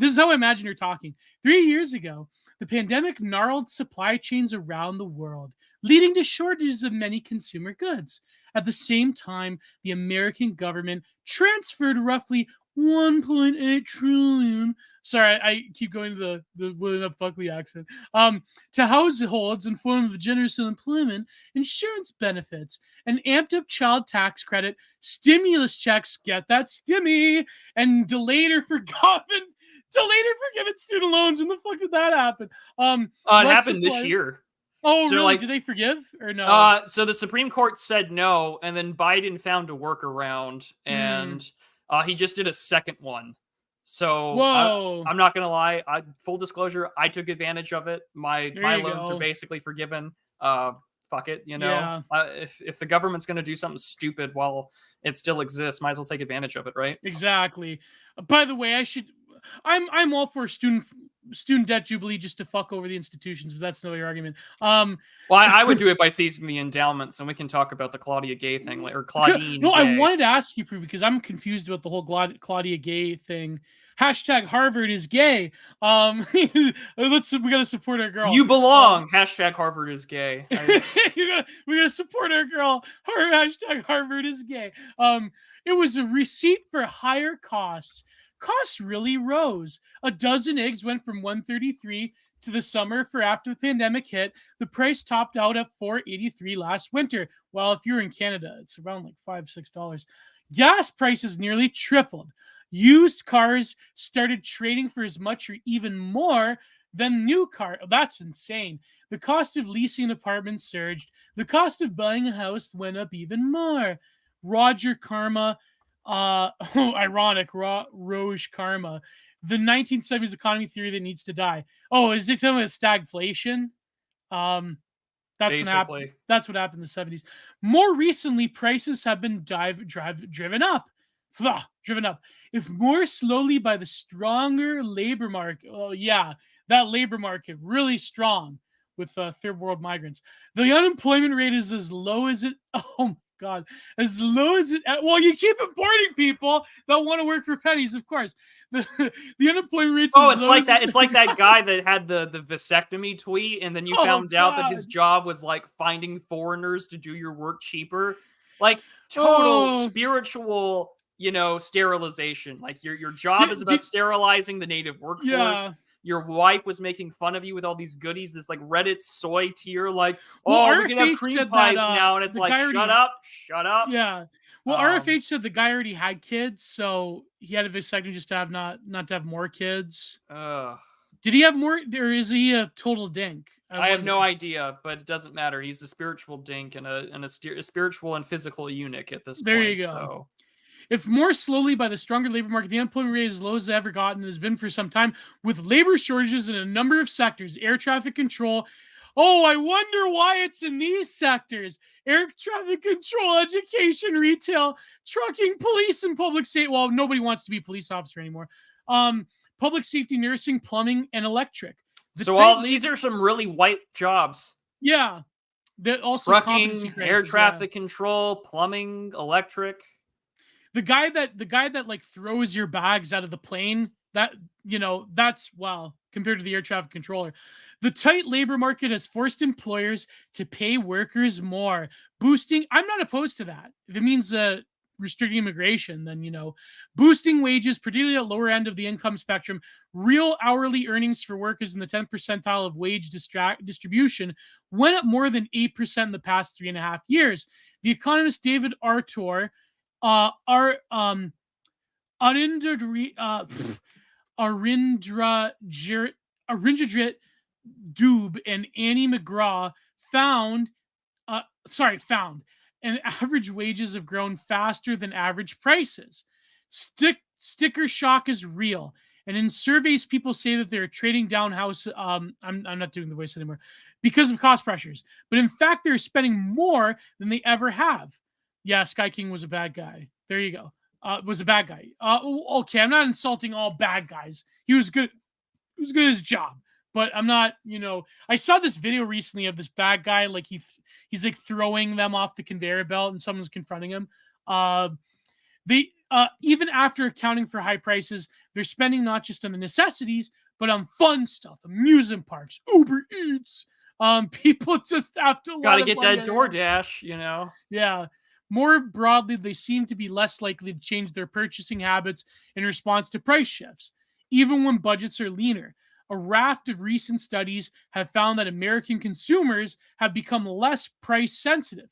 is how I imagine her talking. 3 years ago, the pandemic gnarled supply chains around the world, leading to shortages of many consumer goods. At the same time, the American government transferred roughly 1.8 trillion. Sorry, I keep going to the William F. Buckley accent. To households in form of generous unemployment insurance benefits, an amped up child tax credit, stimulus checks, get that stimmy, and delayed or forgiven student loans. When the fuck did that happen? It happened this year. Oh, so really? Did they forgive or no? So the Supreme Court said no, and then Biden found a workaround, and he just did a second one. So I'm not gonna lie. Full disclosure, I took advantage of it. My loans are basically forgiven. Fuck it, Yeah. If the government's gonna do something stupid while it still exists, might as well take advantage of it, right? Exactly. By the way, I'm all for student debt jubilee just to fuck over the institutions, but that's no your argument. Well, I would do it by seizing the endowments, and we can talk about the Claudia Gay thing later. Claudine. No, Gay. I wanted to ask you, Prue, because I'm confused about the whole Claudia Gay thing. Hashtag Harvard is gay. We gotta support our girl. You belong. Hashtag Harvard is gay. We gotta support our girl. Hashtag Harvard is gay. It was a receipt for higher costs. Costs really rose. A dozen eggs went from $133 to the summer for after the pandemic hit. The price topped out at $4.83 last winter. Well, if you're in Canada, it's around like $5-6. Gas prices nearly tripled. Used cars started trading for as much or even more than new cars. That's insane. The cost of leasing apartments surged. The cost of buying a house went up even more. Roger Karma. Ironic, Roge Karma, the 1970s economy theory that needs to die. Oh, is it talking about stagflation? That's what happened. That's what happened in the 70s. More recently, prices have been driven up. If more slowly by the stronger labor market. Oh yeah, that labor market really strong with third world migrants. The unemployment rate is as low as it. Oh God. As low as it, well, you keep importing people that want to work for pennies, of course. The unemployment rate's it's like that. It's like that guy that had the vasectomy tweet, and then you found out that his job was like finding foreigners to do your work cheaper. Like total spiritual, sterilization. Like your job is about sterilizing the native workforce. Yeah. Your wife was making fun of you with all these goodies, this like Reddit soy tier, like, we can have cream pies now, and it's like, shut up. Yeah. Well, RFH said the guy already had kids, so he had a vasectomy just to have not to have more kids. Did he have more, or is he a total dink? I have no idea, but it doesn't matter. He's a spiritual dink and a spiritual and physical eunuch at this point. There you go. So. If more slowly by the stronger labor market, the unemployment rate is as low as it's ever gotten and has been for some time, with labor shortages in a number of sectors, air traffic control. Oh, I wonder why it's in these sectors. Air traffic control, education, retail, trucking, police, and public safety. Well, nobody wants to be a police officer anymore. Public safety, nursing, plumbing, and electric. All these are some really white jobs. Yeah. Also trucking, air traffic control, plumbing, electric. The guy that like throws your bags out of the plane, that's compared to the air traffic controller. The tight labor market has forced employers to pay workers more, boosting. I'm not opposed to that. If it means restricting immigration, then, boosting wages, particularly at lower end of the income spectrum. Real hourly earnings for workers in the 10th percentile of wage distribution went up more than 8% in the past 3.5 years. The economist David Artur, Arindrajit Doob and Annie McGraw found and average wages have grown faster than average prices. Sticker shock is real. And in surveys, people say that they're trading down house. I'm not doing the voice anymore because of cost pressures. But in fact, they're spending more than they ever have. Yeah, Sky King was a bad guy. There you go. Was a bad guy. Okay, I'm not insulting all bad guys. He was good. He was good at his job. But I'm not, I saw this video recently of this bad guy, like he's like throwing them off the conveyor belt and someone's confronting him. Even after accounting for high prices, they're spending not just on the necessities, but on fun stuff, amusement parks, Uber Eats. People just have to gotta get that DoorDash, Yeah. More broadly, they seem to be less likely to change their purchasing habits in response to price shifts, even when budgets are leaner. A raft of recent studies have found that American consumers have become less price sensitive.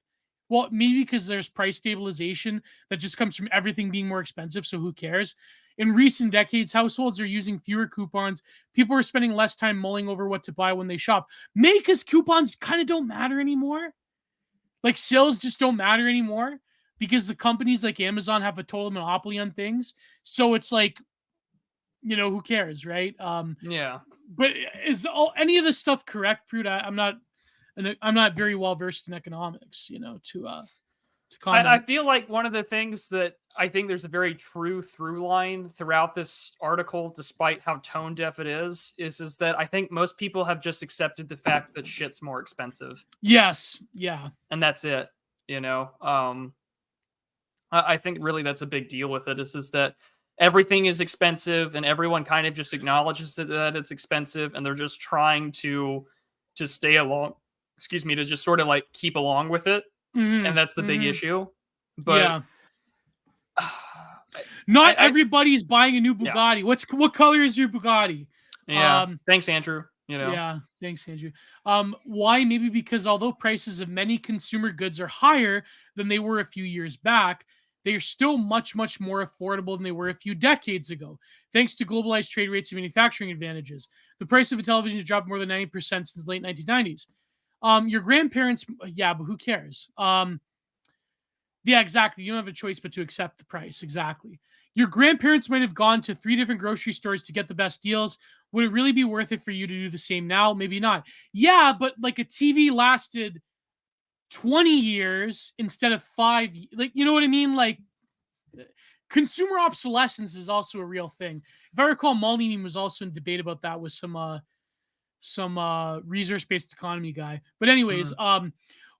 Well, maybe because there's price stabilization that just comes from everything being more expensive, so who cares? In recent decades, households are using fewer coupons. People are spending less time mulling over what to buy when they shop. Maybe because coupons kind of don't matter anymore. Like sales just don't matter anymore because the companies like Amazon have a total monopoly on things. So it's like, who cares, right? Yeah. But is any of this stuff correct, Prude? I'm not very well versed in economics, to comment. I feel like one of the things that I think there's a very true through line throughout this article, despite how tone deaf it is that I think most people have just accepted the fact that shit's more expensive. Yes. Yeah. And that's it. I think really that's a big deal with it is that everything is expensive and everyone kind of just acknowledges that it's expensive and they're just trying to stay along, to just sort of like keep along with it. Mm-hmm. And that's the big issue. But yeah. Not everybody's buying a new Bugatti. Yeah. What color is your Bugatti? Yeah. Thanks, Andrew. Yeah. Thanks, Andrew. Why? Maybe because although prices of many consumer goods are higher than they were a few years back, they are still much, much more affordable than they were a few decades ago, thanks to globalized trade rates and manufacturing advantages. The price of a television has dropped more than 90% since the late 1990s. Your grandparents, yeah, but who cares? Yeah, exactly. You don't have a choice but to accept the price. Exactly. Your grandparents might have gone to 3 different grocery stores to get the best deals. Would it really be worth it for you to do the same now? Maybe not. Yeah, but like a TV lasted 20 years instead of 5. Like, you know what I mean? Like, consumer obsolescence is also a real thing. If I recall, Molyneux was also in debate about that with some resource-based economy guy. But anyways,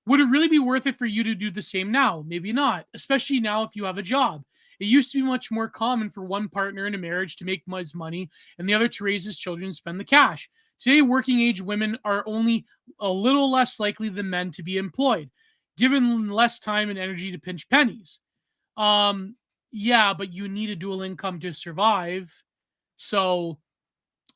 Would it really be worth it for you to do the same now? Maybe not, especially now if you have a job. It used to be much more common for one partner in a marriage to make his money and the other to raise his children and spend the cash. Today, working age women are only a little less likely than men to be employed, given less time and energy to pinch pennies. Yeah, but you need a dual income to survive. So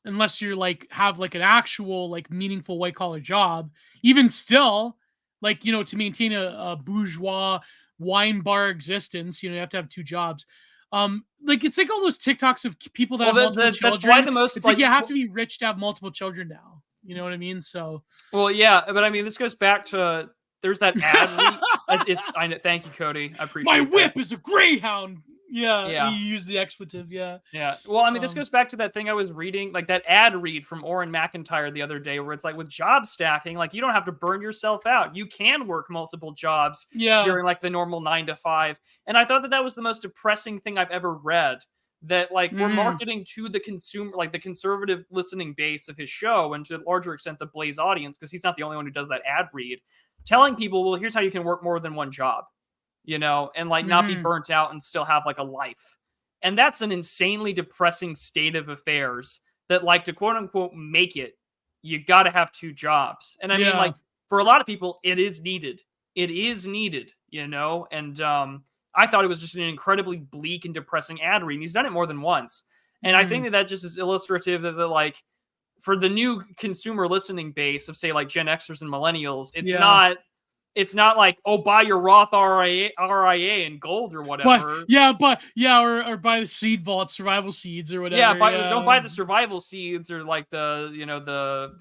unless you're like have like an actual like meaningful white collar job, even still, like, you know, to maintain a bourgeois wine bar existence, you know, you have to have two jobs. Like it's like all those TikToks of people that have multiple children. That's why the most it's like you have to be rich to have multiple children now. You know what I mean? So well, yeah, but I mean, this goes back to there's that ad. I know. Thank you, Cody. I appreciate. My whip is a greyhound. Yeah. You use the expletive. Yeah. Well, I mean, this goes back to that thing I was reading, like that ad read from Orrin McIntyre the other day, where it's like with job stacking, like you don't have to burn yourself out. You can work multiple jobs during like the normal 9 to 5. And I thought that was the most depressing thing I've ever read. That like we're marketing to the consumer, like the conservative listening base of his show, and to a larger extent the Blaze audience, because he's not the only one who does that ad read, telling people, well, here's how you can work more than one job. You know, and like not be burnt out and still have like a life. And that's an insanely depressing state of affairs that, like, to quote unquote make it, you got to have two jobs. And I mean, like, for a lot of people, it is needed. It is needed, you know? And I thought it was just an incredibly bleak and depressing ad read. And he's done it more than once. And I think that just is illustrative of the, like, for the new consumer listening base of, say, like Gen Xers and millennials, it's not like, oh, buy your Roth RIA in gold or whatever. Or buy the seed vault survival seeds or whatever. Don't buy the survival seeds or like the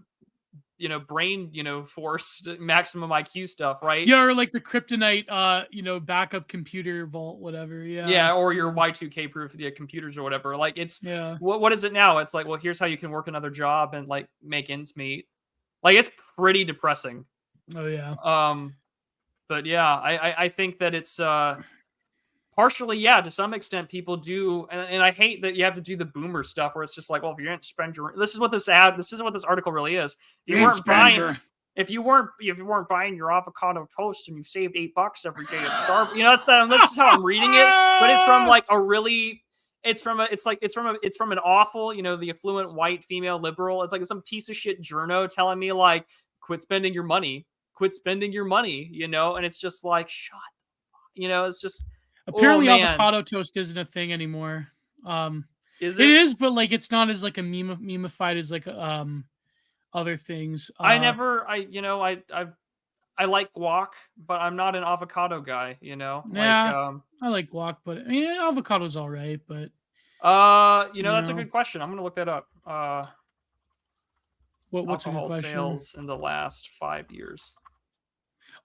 brain, force maximum IQ stuff, right? Yeah, or like the kryptonite, backup computer vault, whatever. Yeah, or your Y2K proof computers or whatever. Like it's what is it now? It's like, well, here's how you can work another job and like make ends meet. Like it's pretty depressing. Oh yeah. But yeah, I think that it's partially, to some extent people do, and I hate that you have to do the boomer stuff where it's just like, well, if you didn't spend your, this is what this article really is. If you weren't buying your avocado toast and you saved $8 every day at Starbucks, this is how I'm reading it, but it's from like it's from an awful, the affluent white female liberal. It's like some piece of shit journo telling me like, quit spending your money, and it's just like, shut, it's just apparently avocado toast isn't a thing anymore. Is it? It is, but like it's not as like a memeified as like other things. I like guac, but I'm not an avocado guy, Yeah, I like guac, but I mean avocado's all right, but that's a good question. I'm gonna look that up. What's a good question? Sales in the last 5 years.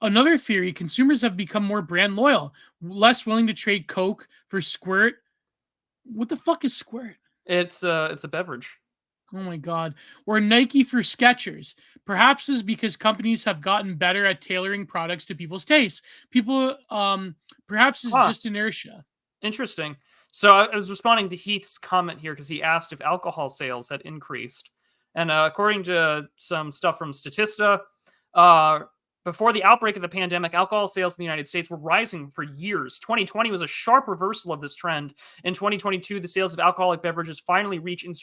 Another theory, consumers have become more brand loyal, less willing to trade Coke for Squirt. What the fuck is Squirt? It's a beverage. Oh my God. Or Nike for Skechers. Perhaps is because companies have gotten better at tailoring products to people's tastes. Perhaps it's just inertia. Interesting. So I was responding to Heath's comment here because he asked if alcohol sales had increased. And according to some stuff from Statista, before the outbreak of the pandemic, alcohol sales in the United States were rising for years. 2020 was a sharp reversal of this trend. In 2022, the sales of alcoholic beverages finally reached and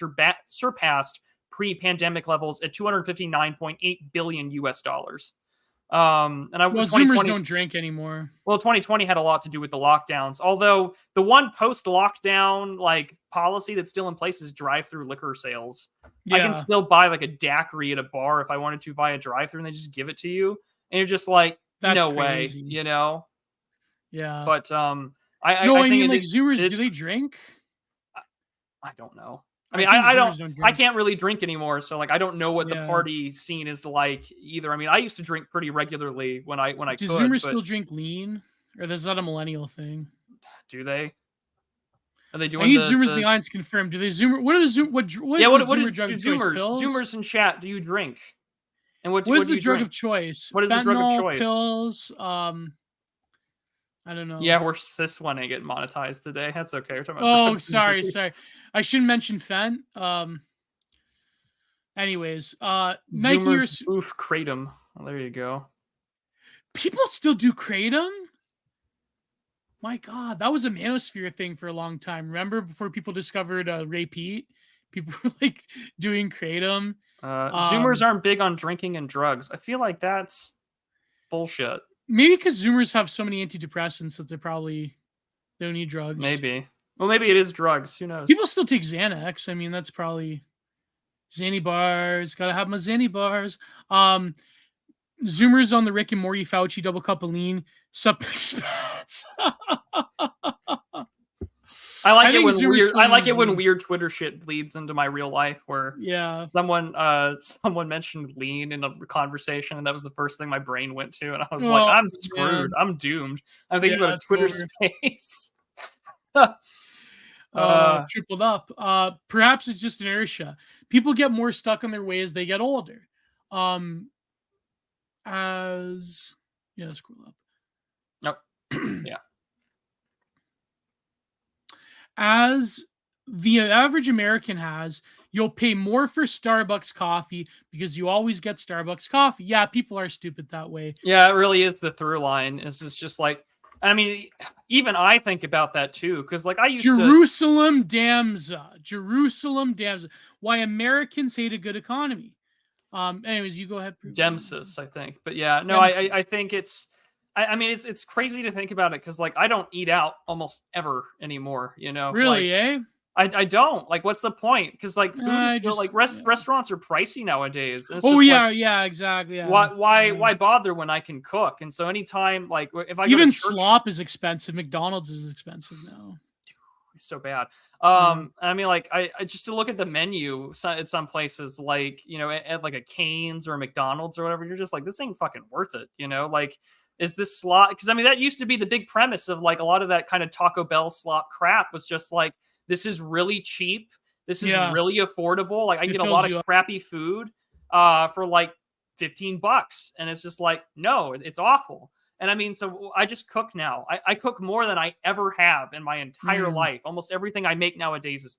surpassed pre-pandemic levels at $259.8 billion US dollars. Zoomers don't drink anymore. Well, 2020 had a lot to do with the lockdowns. Although the one post-lockdown like policy that's still in place is drive-through liquor sales. Yeah. I can still buy like a daiquiri at a bar if I wanted to via drive-through, and they just give it to you. And you're just like, that's no crazy. Way, Yeah. But I mean, like Zoomers, do they drink? I don't know. I mean, I can't really drink anymore, so like I don't know what the party scene is like either. I mean, I used to drink pretty regularly when I could. Do Zoomers still drink lean, or is that a millennial thing? Do they? Are they doing? I need Zoomers in the audience confirm. Do they Zoomer? What are the Zoom? What is the Zoomer drug of choice? Pills? Zoomers in chat. Do you drink? And what is the drug drink? Of choice? What is the drug of choice? Pills. I don't know. Yeah, this one ain't getting monetized today. That's okay. We're talking about sorry. I shouldn't mention Fent. Anyways, Zoomers Oof Kratom. Well, there you go. People still do kratom. My God, that was a manosphere thing for a long time. Remember before people discovered Ray Pete? People were like doing kratom. Zoomers aren't big on drinking and drugs. I feel like that's bullshit. Maybe because Zoomers have so many antidepressants that they don't need drugs. Maybe. Well, maybe it is drugs. Who knows? People still take Xanax. I mean, that's probably Xanny bars. Gotta have my Xanny bars. Zoomers on the Rick and Morty Fauci double cup of lean. Something spats. I like it when weird Twitter shit bleeds into my real life. Where someone mentioned lean in a conversation, and that was the first thing my brain went to, and I was like, I'm screwed. I'm doomed. I'm thinking about a Twitter space. Tripled up. Perhaps it's just inertia. People get more stuck on their way as they get older. Scroll up. Nope. Yeah. As the average American has, you'll pay more for Starbucks coffee because you always get Starbucks coffee. Yeah, people are stupid that way. Yeah, it really is the through line. It's just like, I mean, even I think about that too, because like I used Jerusalem Damsa. Why Americans hate a good economy. Anyways, you go ahead. Demsis, I think. But yeah, no, I think it's, I mean, it's crazy to think about it because like I don't eat out almost ever anymore, you know? Really, I don't. Like, what's the point? Because like food is still like restaurants are pricey nowadays. And it's exactly. Yeah. Why bother when I can cook? And so anytime like if I even slop is expensive, McDonald's is expensive now. So bad. I mean, like I just to look at the menu at some places, like you know, at like a Cane's or a McDonald's or whatever, you're just like, this ain't fucking worth it, you know? Like, is this slop? Because I mean, that used to be the big premise of like a lot of that kind of Taco Bell slop crap was just like, this is really cheap, this is really affordable. Like I get a lot of crappy food for like $15, and it's just like, no, it's awful. And I mean, so I just cook now. I cook more than I ever have in my entire life. Almost everything I make nowadays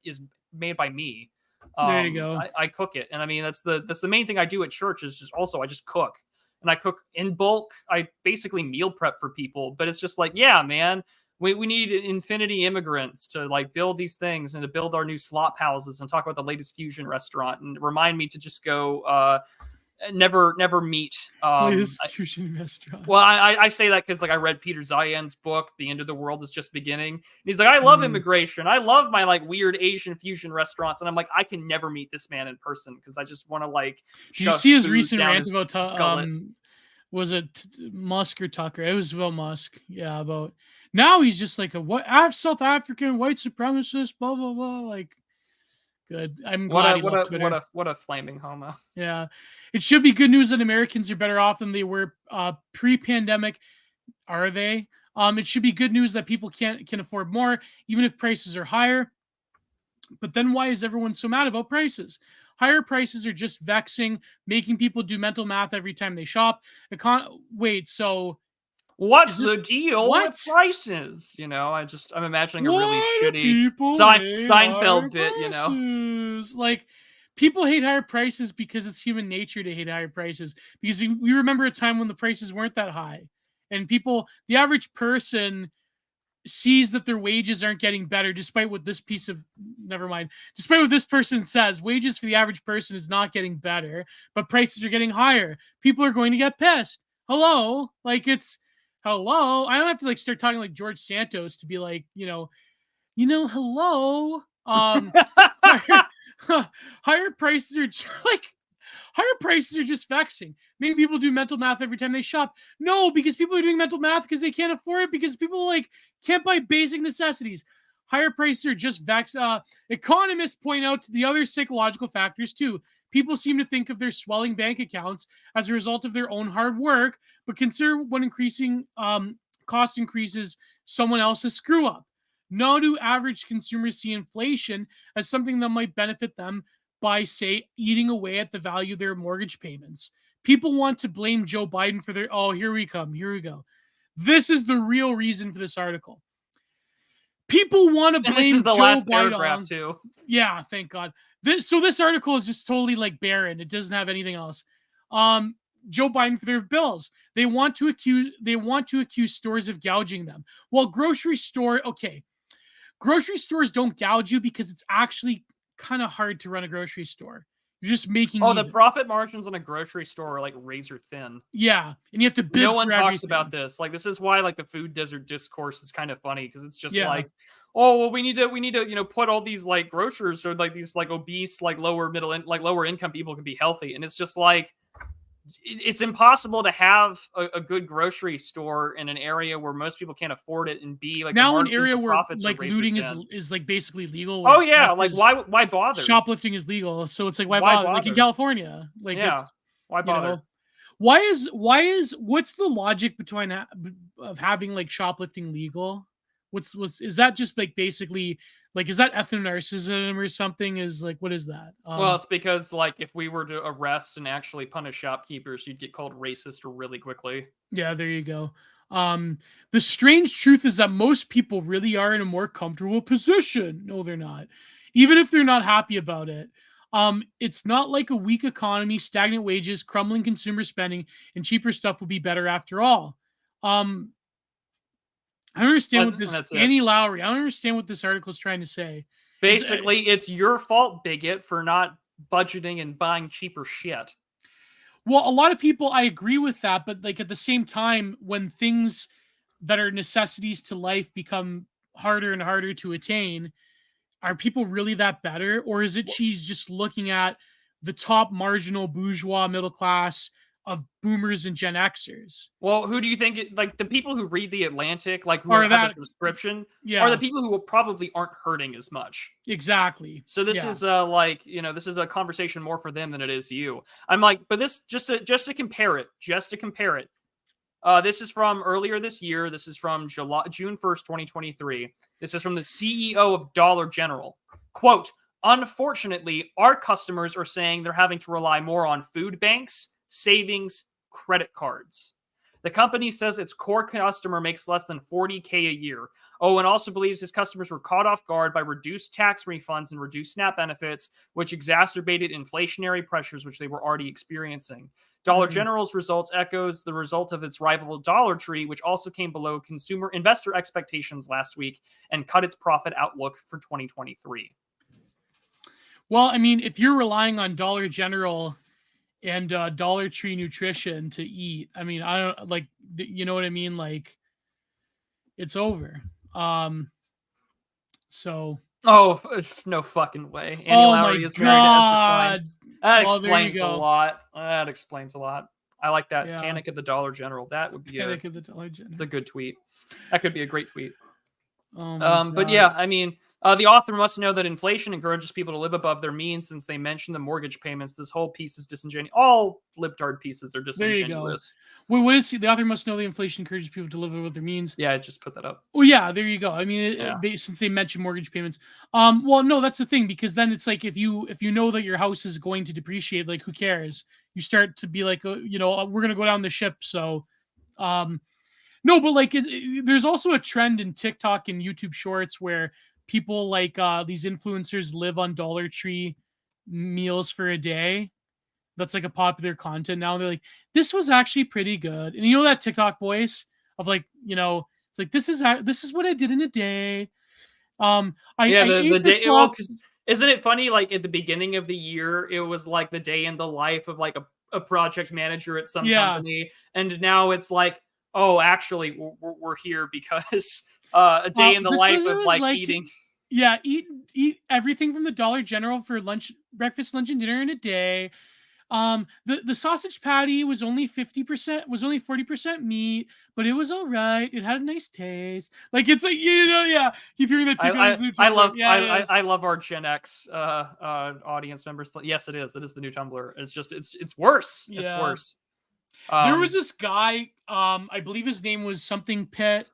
is made by me. There you go. I cook it, and I mean that's the main thing I do at church is just also I just cook, and I cook in bulk. I basically meal prep for people, but it's just like, yeah, man, we need infinity immigrants to like build these things and to build our new slop houses and talk about the latest fusion restaurant and remind me to just go. Never meet fusion restaurant. Well, I say that because like I read Peter Zayan's book, The End of the World is Just Beginning. And he's like, I love immigration. I love my like weird Asian fusion restaurants. And I'm like, I can never meet this man in person because I just want to like. Did you see his recent rant about was it Musk or Tucker? It was about Musk. Yeah, about now he's just like a South African white supremacist, blah blah blah. Like, good. I'm glad what a flaming homo. Yeah, it should be good news that Americans are better off than they were pre-pandemic. Are they? It should be good news that people can afford more, even if prices are higher. But then why is everyone so mad about prices? Higher prices are just vexing, making people do mental math every time they shop. So what's the deal with prices? You know, I'm imagining a really shitty Seinfeld bit, you know. Like, people hate higher prices because it's human nature to hate higher prices. Because we remember a time when the prices weren't that high. And the average person sees that their wages aren't getting better, despite what this person says. Wages for the average person is not getting better, but prices are getting higher. People are going to get pissed. Hello? Like, hello? I don't have to like start talking like George Santos to be like, hello. Higher prices are just vexing. Maybe people do mental math every time they shop. No, because people are doing mental math because they can't afford it, because people like can't buy basic necessities. Higher prices are just vex. Economists point out the other psychological factors too. People seem to think of their swelling bank accounts as a result of their own hard work, but consider when increasing cost increases someone else's screw up. Nor do average consumers see inflation as something that might benefit them by, say, eating away at the value of their mortgage payments. People want to blame Joe Biden for their... Oh, here we go. This is the real reason for this article. People want to blame Joe Biden. This is the last paragraph, too. Yeah, thank God. This article is just totally, like, barren. It doesn't have anything else. Joe Biden for their bills. They want to accuse stores of gouging them. Well, grocery stores don't gouge you because it's actually kind of hard to run a grocery store. You're just making the profit margins on a grocery store are like razor thin. Yeah, and you have to bid no one for talks everything. about this. Like, this is why like the food desert discourse is kind of funny, because it's just like, oh well, we need to put all these like grocers or like these like obese like lower income people can be healthy, and it's just like, it's impossible to have a good grocery store in an area where most people can't afford it, and be like now an area where like looting is like basically legal. Oh yeah, like why bother? Shoplifting is legal, so it's like why bother? Like in California, like why bother? What's the logic between of having like shoplifting legal? Is that just like basically like, is that ethno-narcissism or something? Is like, what is that? Well, it's because like if we were to arrest and actually punish shopkeepers, you'd get called racist really quickly. Yeah, there you go. The strange truth is that most people really are in a more comfortable position. No, they're not. Even if they're not happy about it. It's not like a weak economy, stagnant wages, crumbling consumer spending, and cheaper stuff will be better after all. I don't understand what this Annie Lowry. I don't understand what this article is trying to say. Basically, it's your fault, bigot, for not budgeting and buying cheaper shit. Well, a lot of people, I agree with that, but like at the same time, when things that are necessities to life become harder and harder to attain, are people really that better? Or is it she's just looking at the top marginal bourgeois middle class of boomers and Gen Xers? Well, who do you think, like the people who read The Atlantic, like who have a subscription, are the people who probably aren't hurting as much. Exactly. So this is like, this is a conversation more for them than it is you. I'm like, but this just to compare it. This is from earlier this year. This is from June 1st, 2023. This is from the CEO of Dollar General. Quote, "Unfortunately, our customers are saying they're having to rely more on food banks, savings, credit cards. The company says its core customer makes less than $40K a year. Oh, and also believes his customers were caught off guard by reduced tax refunds and reduced SNAP benefits, which exacerbated inflationary pressures which they were already experiencing. Dollar General's results echoes the result of its rival Dollar Tree, which also came below consumer investor expectations last week and cut its profit outlook for 2023. Well, I mean, if you're relying on Dollar General and Dollar Tree nutrition to eat, I mean, I don't like, you know what I mean? Like, it's over. So. Oh, no fucking way. Annie Lowry is married to Esther Fine. That explains a lot. That explains a lot. I like that. Yeah. Panic at the Dollar General. That would be Panic at the Dollar General. It's a good tweet. That could be a great tweet. But yeah, I mean, the author must know that inflation encourages people to live above their means, since they mention the mortgage payments. This whole piece is disingenuous. All libtard pieces are disingenuous. There you go. Wait, what is the author must know the inflation encourages people to live above their means? Yeah, I just put that up. Oh yeah, there you go. I mean, since they mentioned mortgage payments. Well, no, that's the thing, because then it's like if you know that your house is going to depreciate, like who cares? You start to be like, we're gonna go down the ship. So, no, but like there's also a trend in TikTok and YouTube Shorts where people like these influencers live on Dollar Tree meals for a day. That's like a popular content now. They're like, this was actually pretty good. And you know that TikTok voice of like, it's like, this is what I did in a day. The day. Well, isn't it funny? Like at the beginning of the year, it was like the day in the life of like a project manager at some company. And now it's like, oh, actually we're here because a day in the life of like eating. Eat everything from the Dollar General for lunch, breakfast, lunch, and dinner in a day. The sausage patty was only 50%, was only 40% meat, but it was all right. It had a nice taste. Like it's like, keep hearing that. I love our Gen X audience members. Yes, it is the new Tumblr. It's just it's worse. It's worse. There was this guy, I believe his name was something Pitt.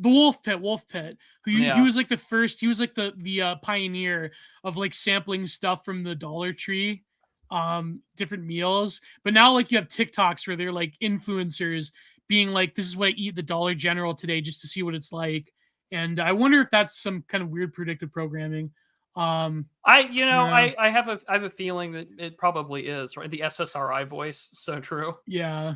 The Wolf Pit, who he was like the first, he was like the pioneer of like sampling stuff from the Dollar Tree, different meals. But now like you have TikToks where they're like influencers being like, this is what I eat at the Dollar General today just to see what it's like. And I wonder if that's some kind of weird predictive programming. I have a feeling that it probably is, right? The SSRI voice, so true. Yeah.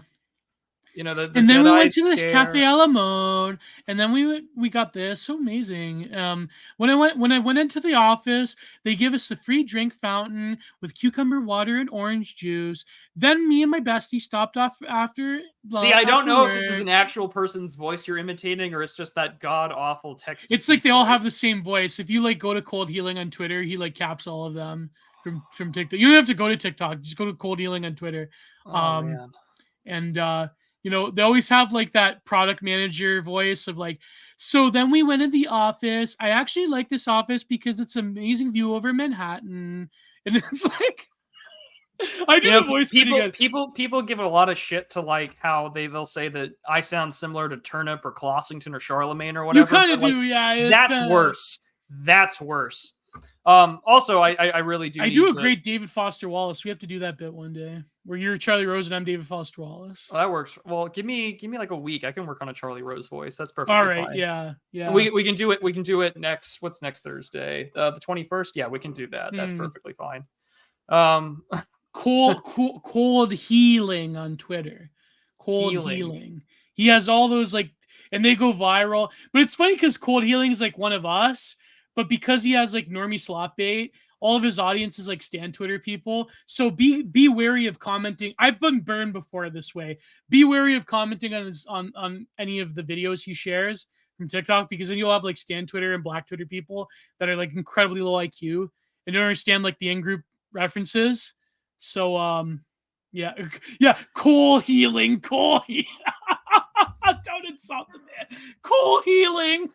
The And then we dead-eyed went to this stare. Cafe a la Mode, and then we got this. So amazing. When I went into the office, they give us a free drink fountain with cucumber water and orange juice. Then me and my bestie stopped off after. See, I don't know if this is work. an actual person's voice you're imitating, or it's just that god-awful text. It's like they all have the same voice. If you like go to Cold Healing on Twitter, he like caps all of them from TikTok. You don't have to go to TikTok. Just go to Cold Healing on Twitter. Oh man. And they always have like that product manager voice of like, so then we went to the office. I actually like this office because it's an amazing view over Manhattan. And it's like, I do the voice pretty good. People give a lot of shit to like how they'll say that I sound similar to Turnip or Clossington or Charlemagne or whatever. You kind of do, yeah. That's worse. That's worse. Also, I really do. I do a great David Foster Wallace. We have to do that bit one day where you're Charlie Rose and I'm David Foster Wallace. Well, that works. Well, give me like a week. I can work on a Charlie Rose voice. That's perfectly all right. fine. Yeah. We can do it. We can do it next. What's next Thursday? The 21st. Yeah, we can do that. That's perfectly fine. Cold Healing on Twitter. Cold Healing. He has all those like, and they go viral. But it's funny because Cold Healing is like one of us. But because he has like normie slop bait, all of his audience is like stan Twitter people. So be wary of commenting. I've been burned before this way. Be wary of commenting on any of the videos he shares from TikTok, because then you'll have like stan Twitter and black Twitter people that are like incredibly low IQ and don't understand like the in-group references. So yeah. Cold Healing. Don't insult the man. Cold Healing.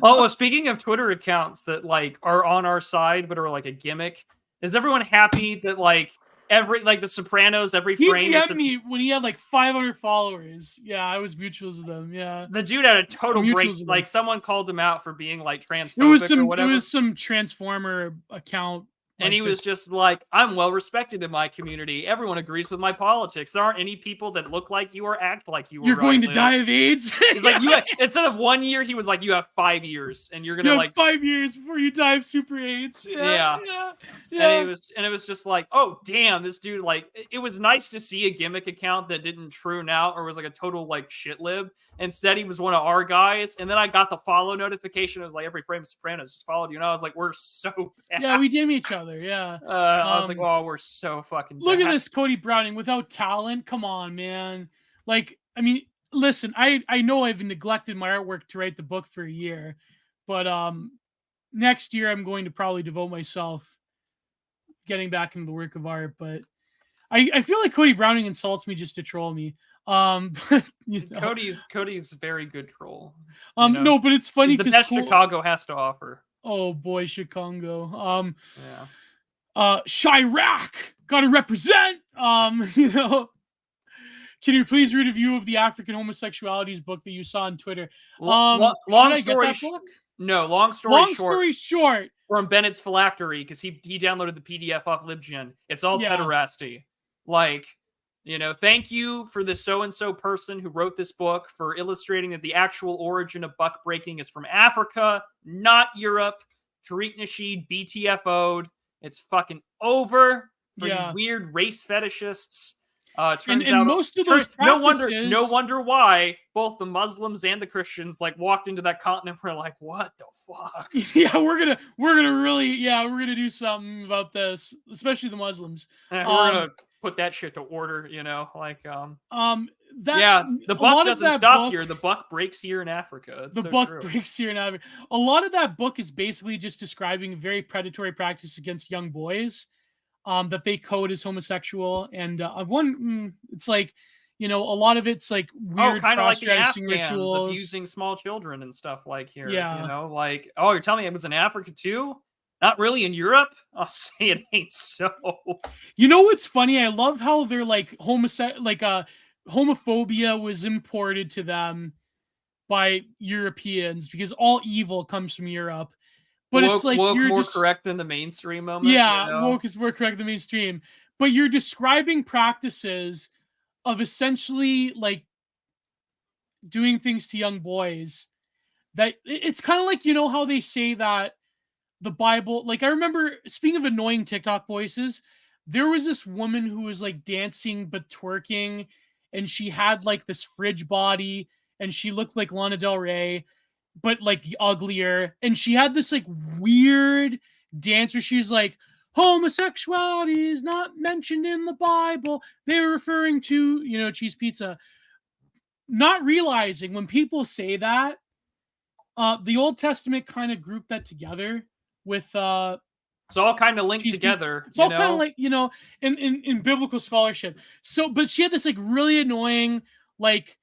Oh, well, speaking of Twitter accounts that like are on our side but are like a gimmick, is everyone happy that like the Sopranos every frame? He DM'd me when he had like 500 followers. Yeah, I was mutuals with them. Yeah, the dude had a total break. Like someone called him out for being like transphobic or whatever. It was some Transformer account. And he was just like, I'm well respected in my community. Everyone agrees with my politics. There aren't any people that look like you or act like you. You're going to die of AIDS. He's like, instead of 1 year, he was like, you have 5 years, and you're gonna like 5 years before you die of super AIDS. Yeah. And it was just like, oh damn, this dude, like, it was nice to see a gimmick account that didn't true out or was like a total like shit lib. Instead, he was one of our guys, and then I got the follow notification. It was like every frame of Sopranos just followed you, and I was like, we're so bad. Yeah, we DM each other. Yeah. I was like, oh, we're so fucking look bad. at this Cody Browning without talent. Come on, man. Like, I mean, listen, I know I've neglected my artwork to write the book for a year, but next year I'm going to probably devote myself getting back into the work of art. But I feel like Cody Browning insults me just to troll me. But, Cody's very good troll. No, but it's funny because the best Chicago has to offer. Oh boy, Chicago. Chirac, gotta represent. Can you please read a review of the African Homosexualities book that you saw on Twitter? Long story short. Long story short. From Bennett's phylactery, because he downloaded the PDF off LibGen. It's all pederasty. Like, thank you for the so-and-so person who wrote this book for illustrating that the actual origin of buck breaking is from Africa, not Europe. Tariq Nasheed BTFO'd. It's fucking over for you weird race fetishists. Turns out most of those practices, no wonder why both the Muslims and the Christians like walked into that continent and were like, what the fuck? Yeah, we're gonna do something about this, especially the Muslims. We're gonna put that shit to order, the buck doesn't stop here. The buck breaks here in Africa. Breaks here in Africa. A lot of that book is basically just describing very predatory practice against young boys. That they code as homosexual, and it's like, a lot of it's like weird cross-dressing rituals, abusing small children and stuff like here. Yeah. You're telling me it was in Africa too? Not really in Europe? I'll say it ain't so. You know what's funny? I love how they're like homophobia was imported to them by Europeans because all evil comes from Europe. But it's like woke you're more correct than the mainstream moment. Yeah, woke is more correct than mainstream. But you're describing practices of essentially like doing things to young boys that it's kind of like, how they say that the Bible. Like, I remember, speaking of annoying TikTok voices, there was this woman who was like dancing but twerking, and she had like this fridge body, and she looked like Lana Del Rey, but like uglier. And she had this like weird dance where she was like, homosexuality is not mentioned in the Bible. They were referring to, you know, cheese pizza. Not realizing when people say that, the Old Testament kind of grouped that together with it's all kind of linked together. It's all kind of like, you know, in biblical scholarship. So, but she had this like really annoying like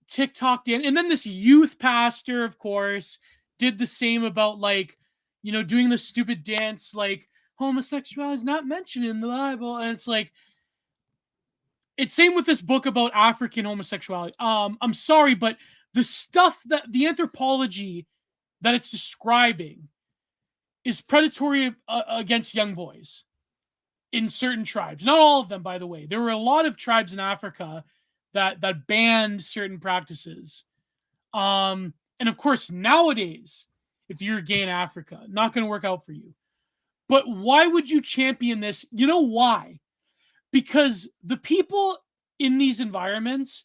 TikTok dance, and then this youth pastor, of course, did the same about like, you know, doing the stupid dance like homosexuality is not mentioned in the Bible, and it's like, it's same with this book about African homosexuality. I'm sorry, but the stuff that the anthropology that it's describing is predatory against young boys in certain tribes. Not all of them, by the way. There were a lot of tribes in Africa that banned certain practices. And of course, nowadays, if you're gay in Africa, not going to work out for you. But why would you champion this? You know why? Because the people in these environments,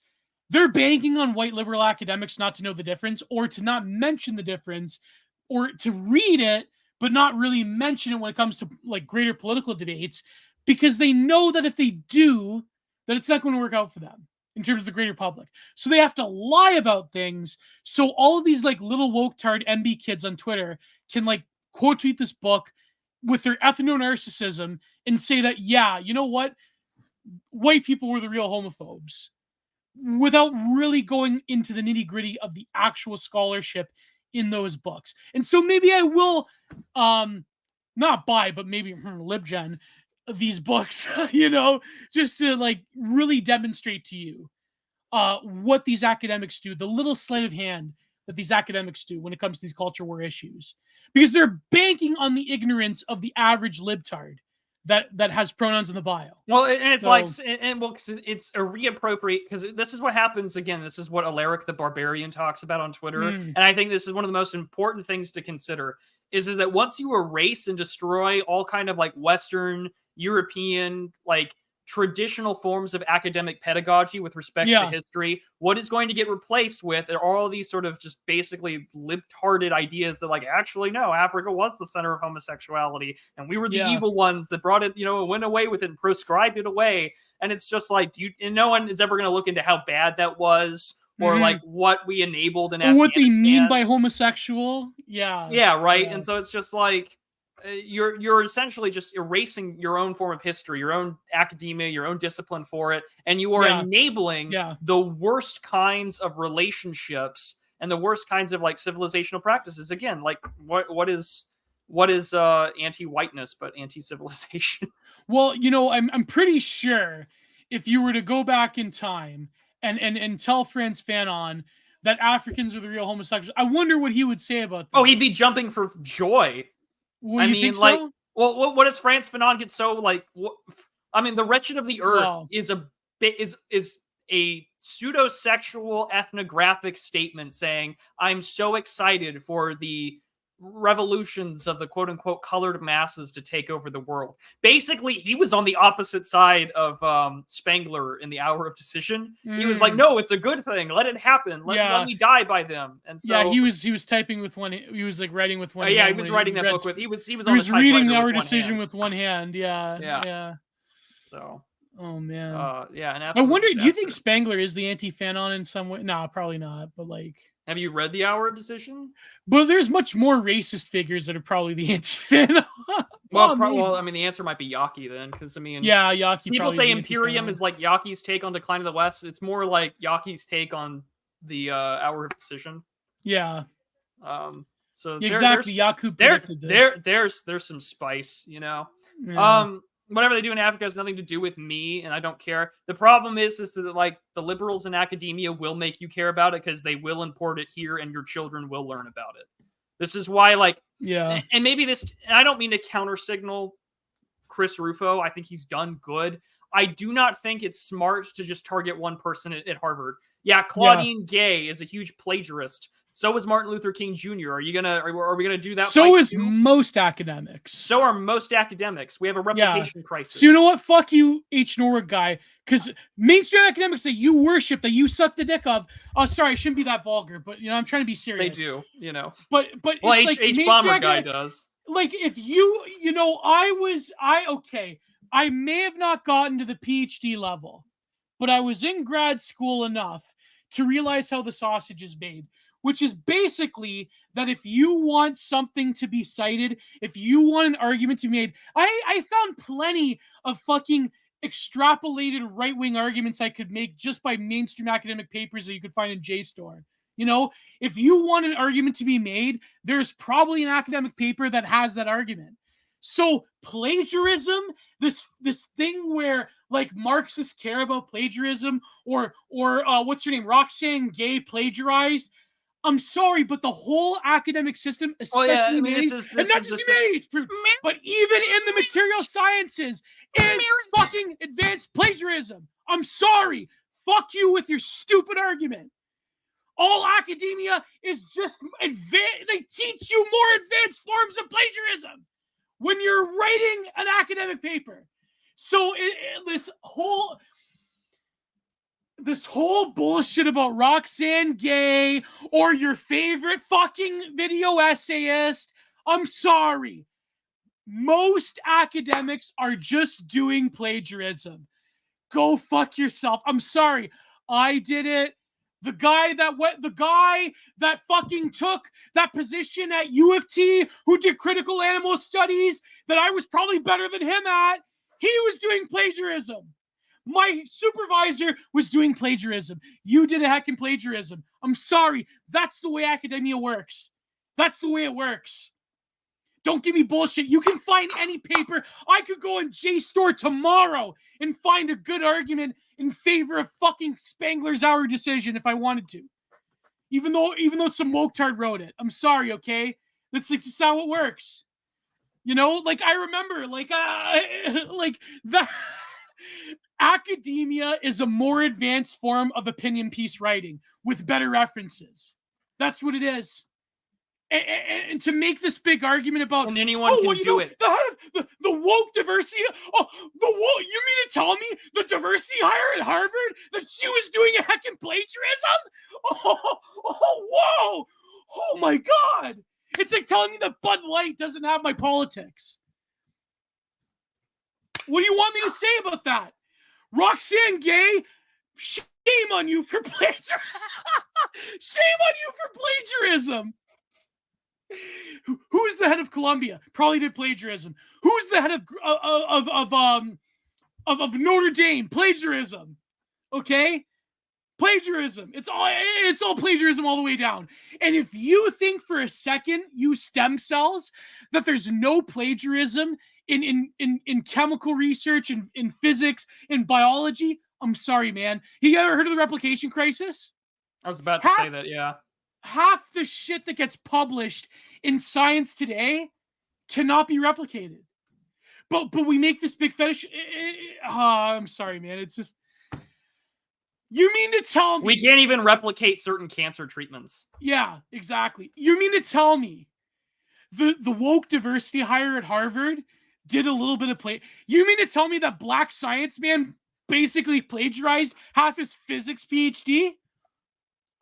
they're banking on white liberal academics not to know the difference, or to not mention the difference, or to read it but not really mention it when it comes to like greater political debates, because they know that if they do, that it's not going to work out for them in terms of the greater public. So they have to lie about things. So all of these like little woke tard MB kids on Twitter can like quote tweet this book with their ethno-narcissism and say that, yeah, you know what? White people were the real homophobes, without really going into the nitty gritty of the actual scholarship in those books. And so maybe I will not buy, but maybe libgen these books, you know, just to like really demonstrate to you what these academics do, the little sleight of hand that these academics do when it comes to these culture war issues, because they're banking on the ignorance of the average libtard that has pronouns in the bio. Well, and it's so, like, and well, cause it's a reappropriate, because this is what happens again. This is what Alaric the Barbarian talks about on Twitter, and I think this is one of the most important things to consider. Is that once you erase and destroy all kind of like Western European like traditional forms of academic pedagogy with respect to history, what is going to get replaced with are all these sort of just basically libtarded ideas that like, actually, no, Africa was the center of homosexuality and we were the evil ones that brought it, you know, went away with it and proscribed it away. And it's just like, and no one is ever going to look into how bad that was, or like what we enabled in Afghanistan. What they mean by homosexual. Yeah, right. And so it's just like, you're essentially just erasing your own form of history, your own academia, your own discipline for it, and you are enabling the worst kinds of relationships and the worst kinds of like civilizational practices. Again, like what is anti-whiteness but anti-civilization? Well, you know, I'm pretty sure if you were to go back in time and tell Frantz Fanon that Africans are the real homosexuals, I wonder what he would say about that. Oh, he'd be jumping for joy. Well, I mean, like, so? Well, what does Frantz Fanon get so like? I mean, the wretched of the earth is a pseudo-sexual ethnographic statement saying, "I'm so excited for the revolutions of the quote-unquote colored masses to take over the world." Basically, he was on the opposite side of Spengler in The Hour of Decision. He was like, "No, it's a good thing. Let it happen. Let me die by them." And so he was typing with one. He was like writing with one. Yeah, he was writing that book with. He was reading The Hour of Decision with one hand. Yeah. So. Oh man. Yeah. I wonder. Do you think Spengler is the anti-Fanon in some way? No, probably not. But like. Have you read The Hour of Decision? But there's much more racist figures that are probably the anti-Fanon. Well, I mean, the answer might be Yaki then, because I mean, Yaki. People say Imperium is like Yaki's take on Decline of the West. It's more like Yaki's take on the Hour of Decision. Yeah. So exactly, Yaku predicted this. There's some spice, you know. Yeah. Whatever they do in Africa has nothing to do with me, and I don't care. The problem is that like the liberals in academia will make you care about it because they will import it here, and your children will learn about it. This is why, like, and maybe this. And I don't mean to counter signal Chris Rufo. I think he's done good. I do not think it's smart to just target one person at Harvard. Yeah, Claudine Gay is a huge plagiarist, So is Martin Luther King Jr. Are we gonna do that? So is most academics. So are most academics. We have a replication crisis. So you know what? Fuck you, H. Norwood guy. Because mainstream academics that you worship, that you suck the dick of. Oh, sorry, I shouldn't be that vulgar, but I'm trying to be serious. They do, But well, it's H Bomber guy does. Like if I may have not gotten to the PhD level, but I was in grad school enough to realize how the sausage is made, which is basically that if you want something to be cited, if you want an argument to be made, I found plenty of fucking extrapolated right-wing arguments I could make just by mainstream academic papers that you could find in JSTOR. If you want an argument to be made, there's probably an academic paper that has that argument. So plagiarism, this thing where like Marxists care about plagiarism, or what's her name, Roxane Gay plagiarized. I'm sorry, but the whole academic system, especially humanities, and not just humanities, but even in the material sciences, is fucking advanced plagiarism. I'm sorry. Fuck you with your stupid argument. All academia is just advanced. They teach you more advanced forms of plagiarism when you're writing an academic paper. So this whole bullshit about Roxane Gay or your favorite fucking video essayist, I'm sorry. Most academics are just doing plagiarism. Go fuck yourself. I'm sorry. I did it. The guy that fucking took that position at U of T, who did critical animal studies that I was probably better than him at, he was doing plagiarism. My supervisor was doing plagiarism. You did a heckin' plagiarism. I'm sorry. That's the way academia works. That's the way it works. Don't give me bullshit. You can find any paper. I could go on JSTOR tomorrow and find a good argument in favor of fucking Spangler's Hour decision if I wanted to. Even though some Mokhtar wrote it. I'm sorry, okay? That's just how it works. I remember, that academia is a more advanced form of opinion piece writing with better references. That's what it is. And to make this big argument about anyone can do it. The woke diversity. You mean to tell me the diversity hire at Harvard that she was doing a heckin' plagiarism? Whoa! Oh my God! It's like telling me that Bud Light doesn't have my politics. What do you want me to say about that? Roxane Gay, shame on you for plagiarism. Shame on you for plagiarism. Who's the head of Columbia? Probably did plagiarism. Who's the head of Notre Dame? Plagiarism. Okay? Plagiarism. It's all plagiarism all the way down. And if you think for a second, you stem cells, that there's no plagiarism in chemical research, in physics, in biology, I'm sorry, man. You ever heard of the replication crisis? I was about to say that, yeah. Half the shit that gets published in science today cannot be replicated. But we make this big fetish. I'm sorry, man. It's just... You mean to tell me... We can't even replicate certain cancer treatments. Yeah, exactly. You mean to tell me the woke diversity hire at Harvard did a little bit of You mean to tell me that Black Science Man basically plagiarized half his physics PhD?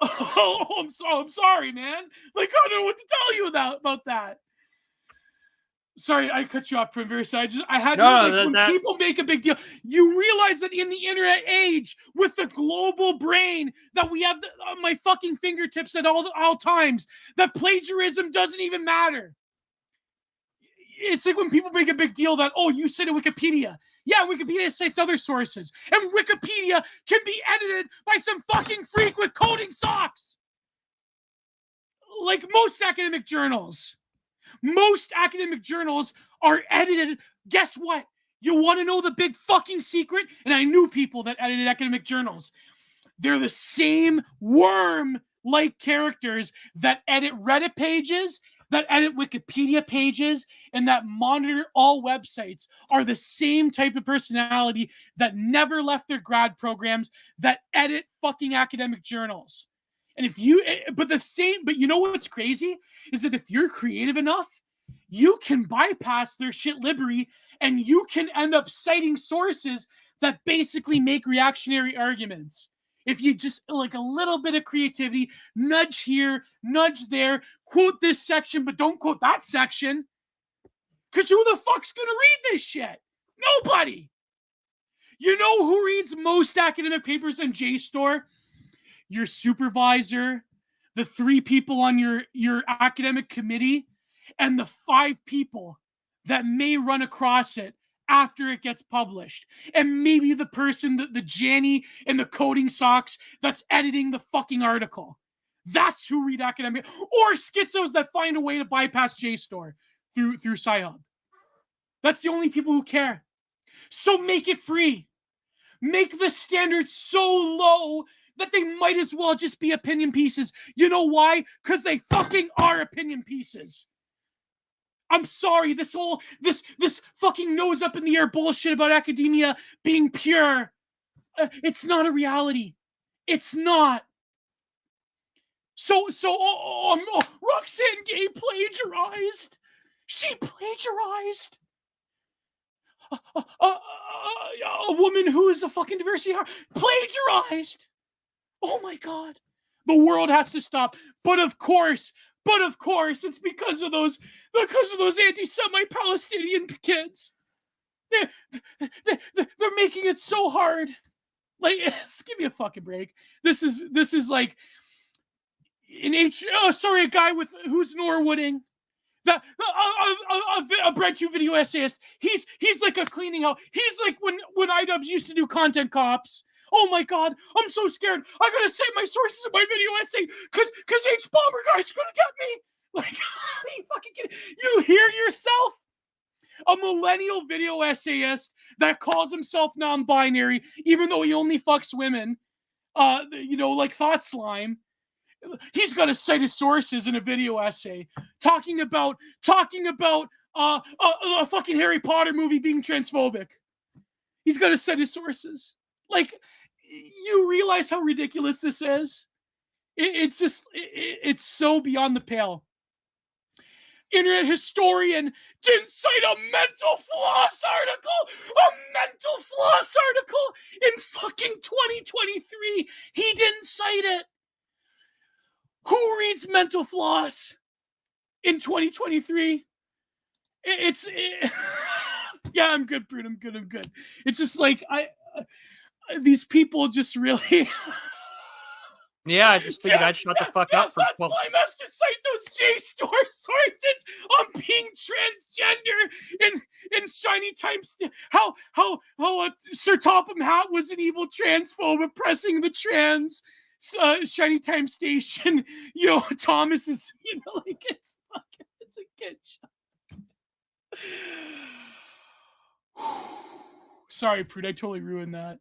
Oh, I'm sorry, man. I don't know what to tell you about that. Sorry, I cut you off, Primverse. When people make a big deal, you realize that in the internet age, with the global brain that we have on my fucking fingertips at all times, that plagiarism doesn't even matter. It's like when people make a big deal that, you cited Wikipedia. Yeah, Wikipedia cites other sources. And Wikipedia can be edited by some fucking freak with coding socks. Like most academic journals. Most academic journals are edited. Guess what? You want to know the big fucking secret? And I knew people that edited academic journals. They're the same worm-like characters that edit Reddit pages, that edit Wikipedia pages, and that monitor all websites, are the same type of personality that never left their grad programs, that edit fucking academic journals. And but you know what's crazy is that if you're creative enough, you can bypass their shit library and you can end up citing sources that basically make reactionary arguments. If you just like a little bit of creativity, nudge here, nudge there, quote this section, but don't quote that section. Because who the fuck's going to read this shit? Nobody. You know who reads most academic papers in JSTOR? Your supervisor, the 3 people on your academic committee, and the 5 people that may run across it after it gets published. And maybe the person, the Janny in the coding socks that's editing the fucking article. That's who read academic. Or schizos that find a way to bypass JSTOR through Sci-Hub. That's the only people who care. So make it free. Make the standards so low that they might as well just be opinion pieces. You know why? Because they fucking are opinion pieces. I'm sorry, this fucking nose up in the air bullshit about academia being pure. It's not a reality. It's not. So Roxane Gay plagiarized. She plagiarized. A woman who is a fucking diversity plagiarized. Oh my God. The world has to stop. But of course, it's because of those anti-Semite Palestinian kids. They're making it so hard. Like, give me a fucking break. This is like a guy who's Norwooding. A BreadTube video essayist. He's like a cleaning out. He's like when iDubbbz used to do content cops. Oh my God, I'm so scared. I gotta cite my sources in my video essay because H Bomber guy's gonna get me. Like, you fucking kidding? You hear yourself? A millennial video essayist that calls himself non-binary, even though he only fucks women. Like Thought Slime. He's got to cite his sources in a video essay talking about a fucking Harry Potter movie being transphobic. He's got to cite his sources. Like, you realize how ridiculous this is? It's so beyond the pale. Internet historian didn't cite a mental floss article in fucking 2023. He didn't cite it. Who reads mental floss in 2023? Yeah, I'm good, Prude. I'm good. It's just like these people just really. Yeah, I just figured I'd shut the fuck up for. Well, I must to cite those JSTOR sources on being transgender in Shiny Time. How Sir Topham Hatt was an evil transphobe oppressing the trans. Shiny Time Station. Thomas is. Like it's a good shot. Sorry, Prude. I totally ruined that.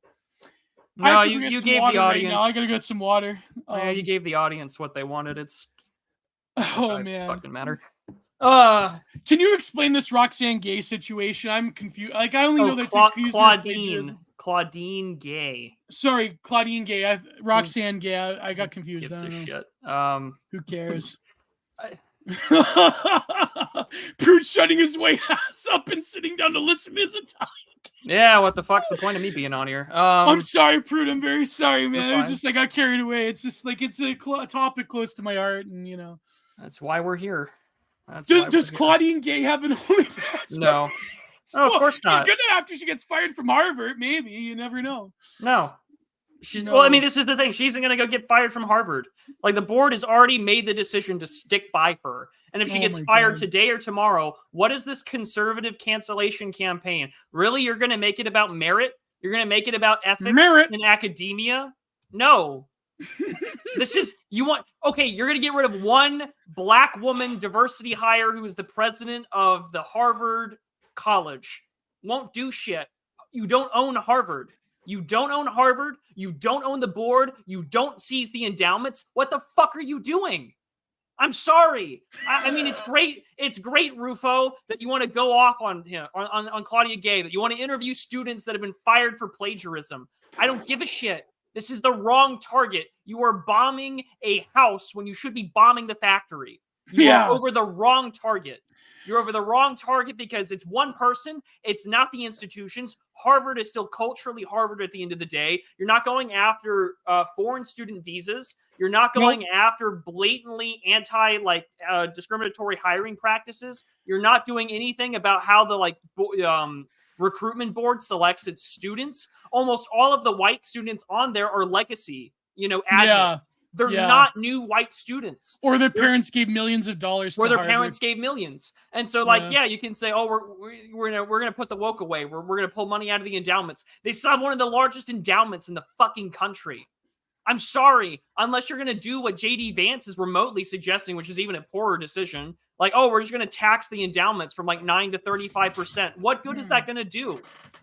No, you gave the audience. Right, I gotta get some water. Yeah, you gave the audience what they wanted. It's. Man, fucking matter. Can you explain this Roxane Gay situation? I'm confused. Like, I only know that Claudine Gay. Sorry, Claudine Gay. Roxane Gay. I got confused. Gives a shit. Who cares? Prude shutting his white ass up and sitting down to listen to his Italian. Yeah, what the fuck's the point of me being on here? I'm sorry, Prude. I'm very sorry, man. It was just like I got carried away. It's just like it's a topic close to my heart, and that's why we're here. Does Claudine Gay have an OnlyFans? No. Oh, of course not. She's gonna after she gets fired from Harvard. Maybe, you never know. No. Well, I mean, this is the thing. She isn't going to go get fired from Harvard. Like, the board has already made the decision to stick by her. And if she gets fired today or tomorrow, what is this conservative cancellation campaign? Really? You're going to make it about merit? You're going to make it about ethics in academia? No. You're going to get rid of one black woman diversity hire who is the president of the Harvard College. Won't do shit. You don't own Harvard. You don't own Harvard. You don't own the board. You don't seize the endowments. What the fuck are you doing? I'm sorry. I mean, it's great. It's great, Rufo, that you want to go off on Claudia Gay, that you want to interview students that have been fired for plagiarism. I don't give a shit. This is the wrong target. You are bombing a house when you should be bombing the factory. You are over the wrong target. You're over the wrong target because it's one person. It's not the institutions. Harvard is still culturally Harvard at the end of the day. You're not going after foreign student visas. You're not going after blatantly discriminatory hiring practices. You're not doing anything about how the recruitment board selects its students. Almost all of the white students on there are legacy, admins. They're not new white students. Or their parents gave millions of dollars to Harvard. Parents gave millions. And so, you can say, oh, we're gonna put the woke away. We're gonna pull money out of the endowments. They still have one of the largest endowments in the fucking country. I'm sorry, unless you're gonna do what JD Vance is remotely suggesting, which is even a poorer decision. We're just gonna tax the endowments from 9 to 35%. What good is that gonna do?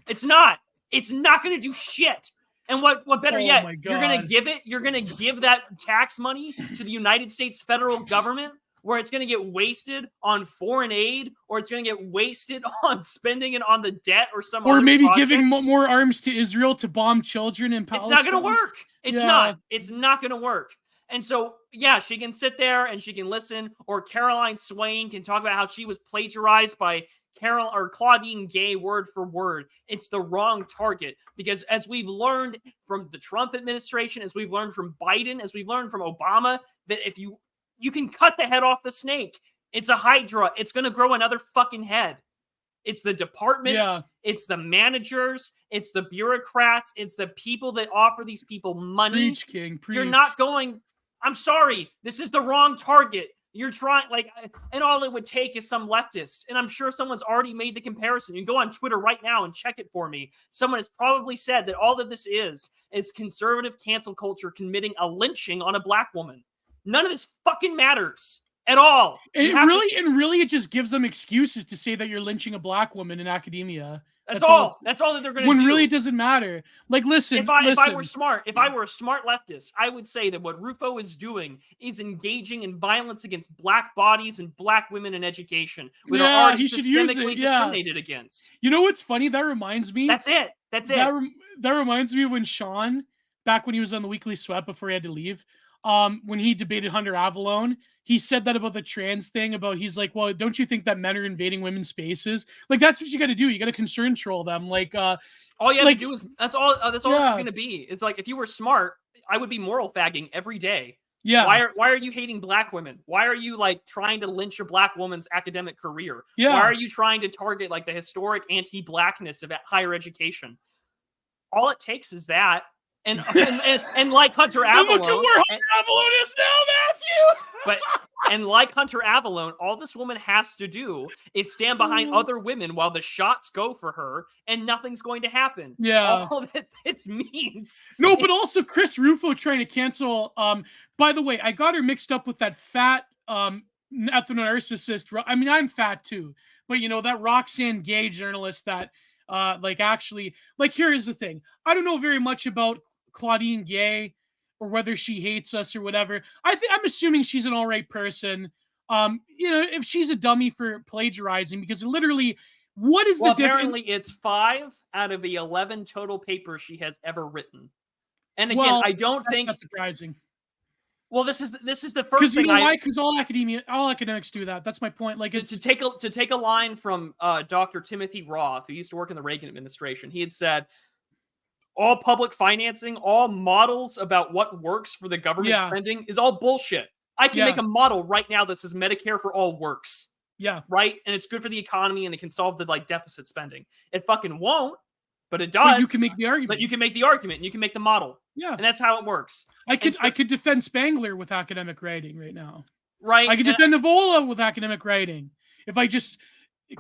It's not. It's not gonna do shit. And what better yet, you're going to give that tax money to the United States federal government, where it's going to get wasted on foreign aid, or it's going to get wasted on spending it on the debt or some or maybe project. Giving more arms to Israel to bomb children in Palestine. It's not going to work. It's not. It's not going to work. And so, she can sit there and she can listen, or Caroline Swain can talk about how she was plagiarized by Claudine Gay word for word. It's the wrong target, because as we've learned from the Trump administration, as we've learned from Biden, as we've learned from Obama, that if you can cut the head off the snake. It's a hydra. It's going to grow another fucking head. It's the departments, it's the managers, it's the bureaucrats, it's the people that offer these people money. Preach, King, preach. You're not going, I'm sorry, this is the wrong target. You're trying, and all it would take is some leftist. And I'm sure someone's already made the comparison. You can go on Twitter right now and check it for me. Someone has probably said that all that this is conservative cancel culture committing a lynching on a black woman. None of this fucking matters at all. Really, it just gives them excuses to say that you're lynching a black woman in academia. That's all that they're going to do. When really it doesn't matter. Listen. If I were smart, if I were a smart leftist, I would say that what Rufo is doing is engaging in violence against black bodies and black women in education, where they're already systemically discriminated against. You know what's funny? That reminds me. That's it. That reminds me of when Sean, back when he was on the Weekly Sweat before he had to leave, when he debated Hunter Avallone, he said that about the trans thing, he's like, well, don't you think that men are invading women's spaces? That's what you got to do. You got to concern troll them. All you have to do is, that's all this is going to be. It's if you were smart, I would be moral fagging every day. Yeah. Why are you hating black women? Why are you trying to lynch a black woman's academic career? Yeah. Why are you trying to target the historic anti-blackness of higher education? All it takes is that. And like Hunter Avallone, look at where Hunter Avallone is now, Matthew. And like Hunter Avallone, all this woman has to do is stand behind other women while the shots go for her, and nothing's going to happen. Yeah. All that this means. No, but also Chris Rufo trying to cancel. By the way, I got her mixed up with that fat ethno-narcissist. I mean, I'm fat too, but that Roxanne Gay journalist that here is the thing. I don't know very much about Claudine Gay or whether she hates us or whatever. I'm assuming she's an all right person. If she's a dummy for plagiarizing, because literally, what is the difference? Apparently it's 5 out of the 11 total papers she has ever written. And again, I don't think that's surprising. Well, this is the first thing. Because all academics do that. That's my point. It's to take a line from Dr. Timothy Roth, who used to work in the Reagan administration. He had said, all public financing, all models about what works for the government spending is all bullshit. I can make a model right now that says Medicare for all works. Yeah. Right? And it's good for the economy and it can solve the deficit spending. It fucking won't, but it does. But you can make the argument. But you can make the argument and you can make the model. Yeah. And that's how it works. I could defend Spangler with academic writing right now. Right. I could defend Evola with academic writing. If I just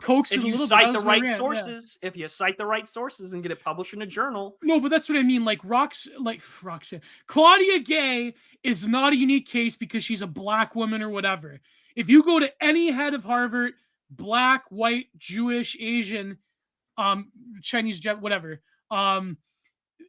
coax it a little bit. If you cite the right sources, if you cite the right sources and get it published in a journal. No, but that's what I mean. Roxanne. Claudia Gay is not a unique case because she's a black woman or whatever. If you go to any head of Harvard, black, white, Jewish, Asian, Chinese, whatever,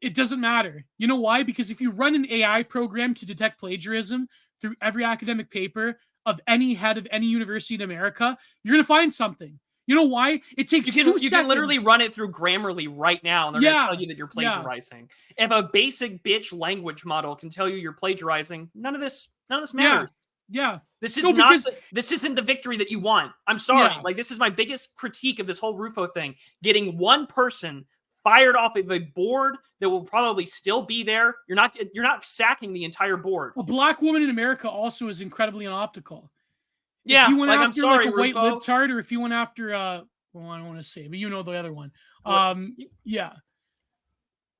it doesn't matter. You know why? Because if you run an AI program to detect plagiarism through every academic paper of any head of any university in America, you're going to find something. You know why? It takes 2 seconds. You can literally run it through Grammarly right now, and they're going to tell you that you're plagiarizing. If a basic bitch language model can tell you you're plagiarizing, none of this matters. Yeah. This is this isn't the victory that you want. I'm sorry. Like, this is my biggest critique of this whole Rufo thing. Getting one person fired off of a board that will probably still be there. You're not sacking the entire board. A black woman in America also is incredibly unoptical. Yeah, if you went like, after I'm sorry, like a white Rufo. libtard, or if you went after well, I don't want to say, but you know the other one. Yeah.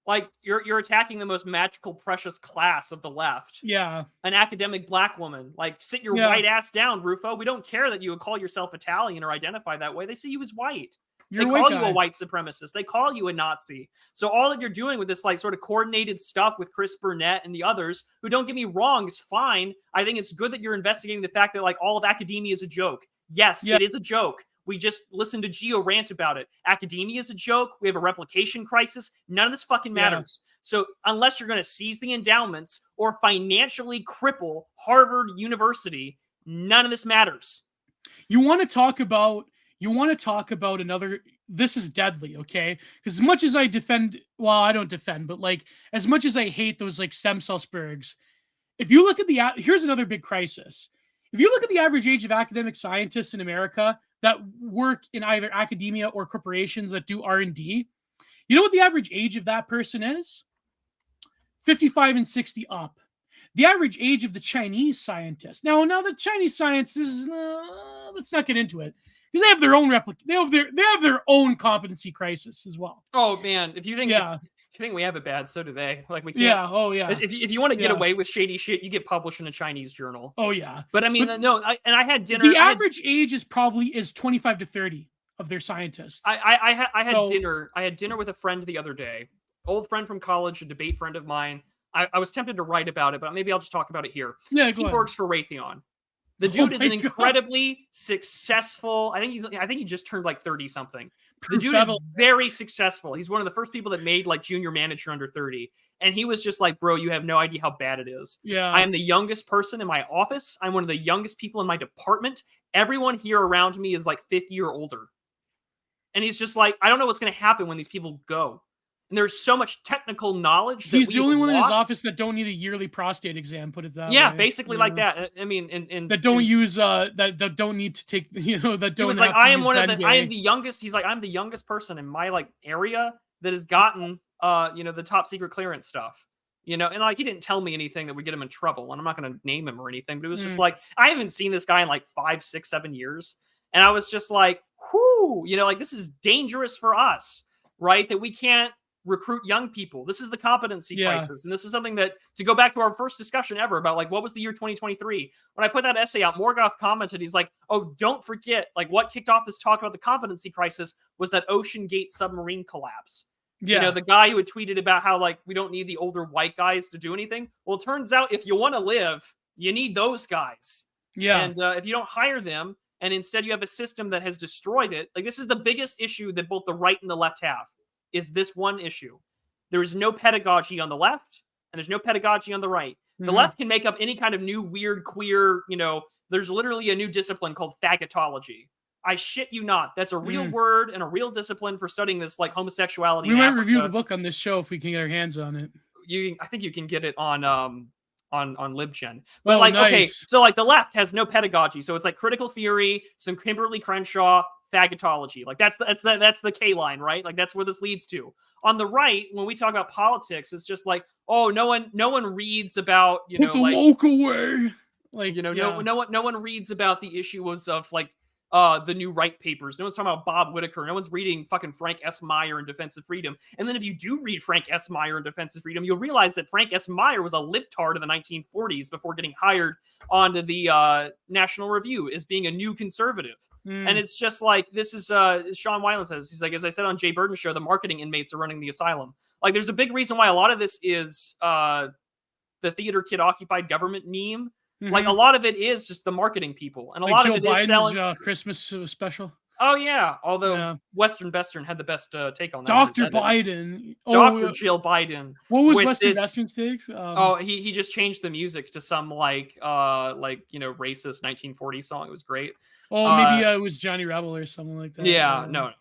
Like, you're attacking the most magical, precious class of the left. Yeah. An academic black woman. Like, sit your white ass down, Rufo. We don't care that you would call yourself Italian or identify that way. They see you as white. They call you a white supremacist. They call you a Nazi. So all that you're doing with this, like, sort of coordinated stuff with Chris Burnett and the others, who, don't get me wrong, is fine. I think it's good that you're investigating the fact that, like, all of academia is a joke. Yes, it is a joke. We just listened to Geo rant about it. Academia is a joke. We have a replication crisis. None of this fucking matters. So unless you're going to seize the endowments or financially cripple Harvard University, none of this matters. You want to talk about another, this is deadly, okay? Because as much as I defend, well, I don't defend, but like, as much as I hate those like stem cell spurgs, if you look at here's another big crisis. If you look at the average age of academic scientists in America that work in either academia or corporations that do R&D, you know what the average age of that person is? 55 and 60 up. The average age of the Chinese scientist. Now the Chinese scientists, let's not get into it, because they have their own they have their own competency crisis as well. Oh man, if you think we have it bad, so do they. Like, we can't. Yeah. Oh yeah. If you want to get away with shady shit, you get published in a Chinese journal. Oh yeah. But I mean, I had dinner. The average age is probably 25 to 30 of their scientists. I had dinner with a friend the other day, old friend from college, a debate friend of mine. I was tempted to write about it, but maybe I'll just talk about it here. Yeah, he works for Raytheon. The dude is an incredibly successful. I think he just turned like 30 something. The dude is very successful. He's one of the first people that made like junior manager under 30. And he was just like, bro, you have no idea how bad it is. Yeah. I am the youngest person in my office. I'm one of the youngest people in my department. Everyone here around me is like 50 or older. And he's just like, I don't know what's going to happen when these people go. And there's so much technical knowledge that he's the only one in his office that don't need a yearly prostate exam. Put it that way. Yeah, basically like that. I mean, and that don't use that don't need to take, that don't. He was like, I am the youngest. He's like, I'm the youngest person in my like area that has gotten the top secret clearance stuff. And like, he didn't tell me anything that would get him in trouble, and I'm not going to name him or anything. But it was just like, I haven't seen this guy in like 5, 6, 7 years, and I was just like, whoo, like, this is dangerous for us, right? That we can't recruit young people. This is the competency crisis. And this is something that, to go back to our first discussion ever about like, what was the year 2023? When I put that essay out, Morgoth commented, he's like, oh, don't forget, like, what kicked off this talk about the competency crisis was that Ocean Gate submarine collapse. Yeah. The guy who had tweeted about how like, we don't need the older white guys to do anything. Well, it turns out if you want to live, you need those guys. Yeah. And if you don't hire them, and instead you have a system that has destroyed it, like, this is the biggest issue that both the right and the left have. Is this one issue. There is no pedagogy on the left, and there's no pedagogy on the right. The left can make up any kind of new weird queer, there's literally a new discipline called fagotology. I shit you not. That's a real word and a real discipline for studying this, like, homosexuality. We might review the book on this show if we can get our hands on it. I think you can get it on LibGen. But nice. Okay, so like the left has no pedagogy. So it's like critical theory, some Kimberly Crenshaw, fagotology. Like that's the K line, right? Like that's where this leads to. On the right, when we talk about politics, it's just like, oh, no one reads about, put the woke away. Like, no one reads about the issues of like the new right papers. No one's talking about Bob Whitaker. No one's reading fucking Frank S. Meyer in Defense of Freedom. And then if you do read Frank S. Meyer in Defense of Freedom, you'll realize that Frank S. Meyer was a libtard in the 1940s before getting hired onto the National Review as being a new conservative. And it's just like, this is Sean Weiland says, he's like, as I said on Jay Burden's show, the marketing inmates are running the asylum. Like, there's a big reason why a lot of this is the theater kid occupied government meme. Like, a lot of it is just the marketing people, and a lot Joe of it is Biden's selling Christmas special. Oh yeah, although Yeah. Western Bestern had the best take on that. Dr. Biden. Dr. Jill Biden. What was with Western this- Bestern's takes? he just changed the music to some racist 1940 song. It was great. Oh, maybe it was Johnny Rebel or something like that. Yeah, no.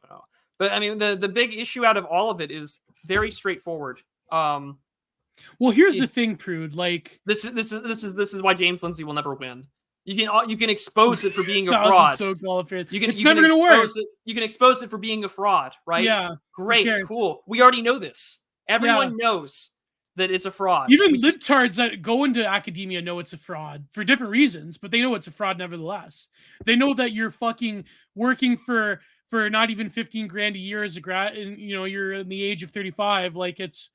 But I mean, the big issue out of all of it is very straightforward. Well, here's the thing, Prude. Like this is why James Lindsay will never win. You can expose it for being a fraud. So qualified. It's never going to work. You can expose it for being a fraud, right? Yeah. Great, cool. We already know this. Everyone knows that it's a fraud. Even libtards that go into academia know it's a fraud for different reasons, but they know it's a fraud nevertheless. They know that you're fucking working for not even 15 grand a year as a grad, and you're in the age of 35. Like it's,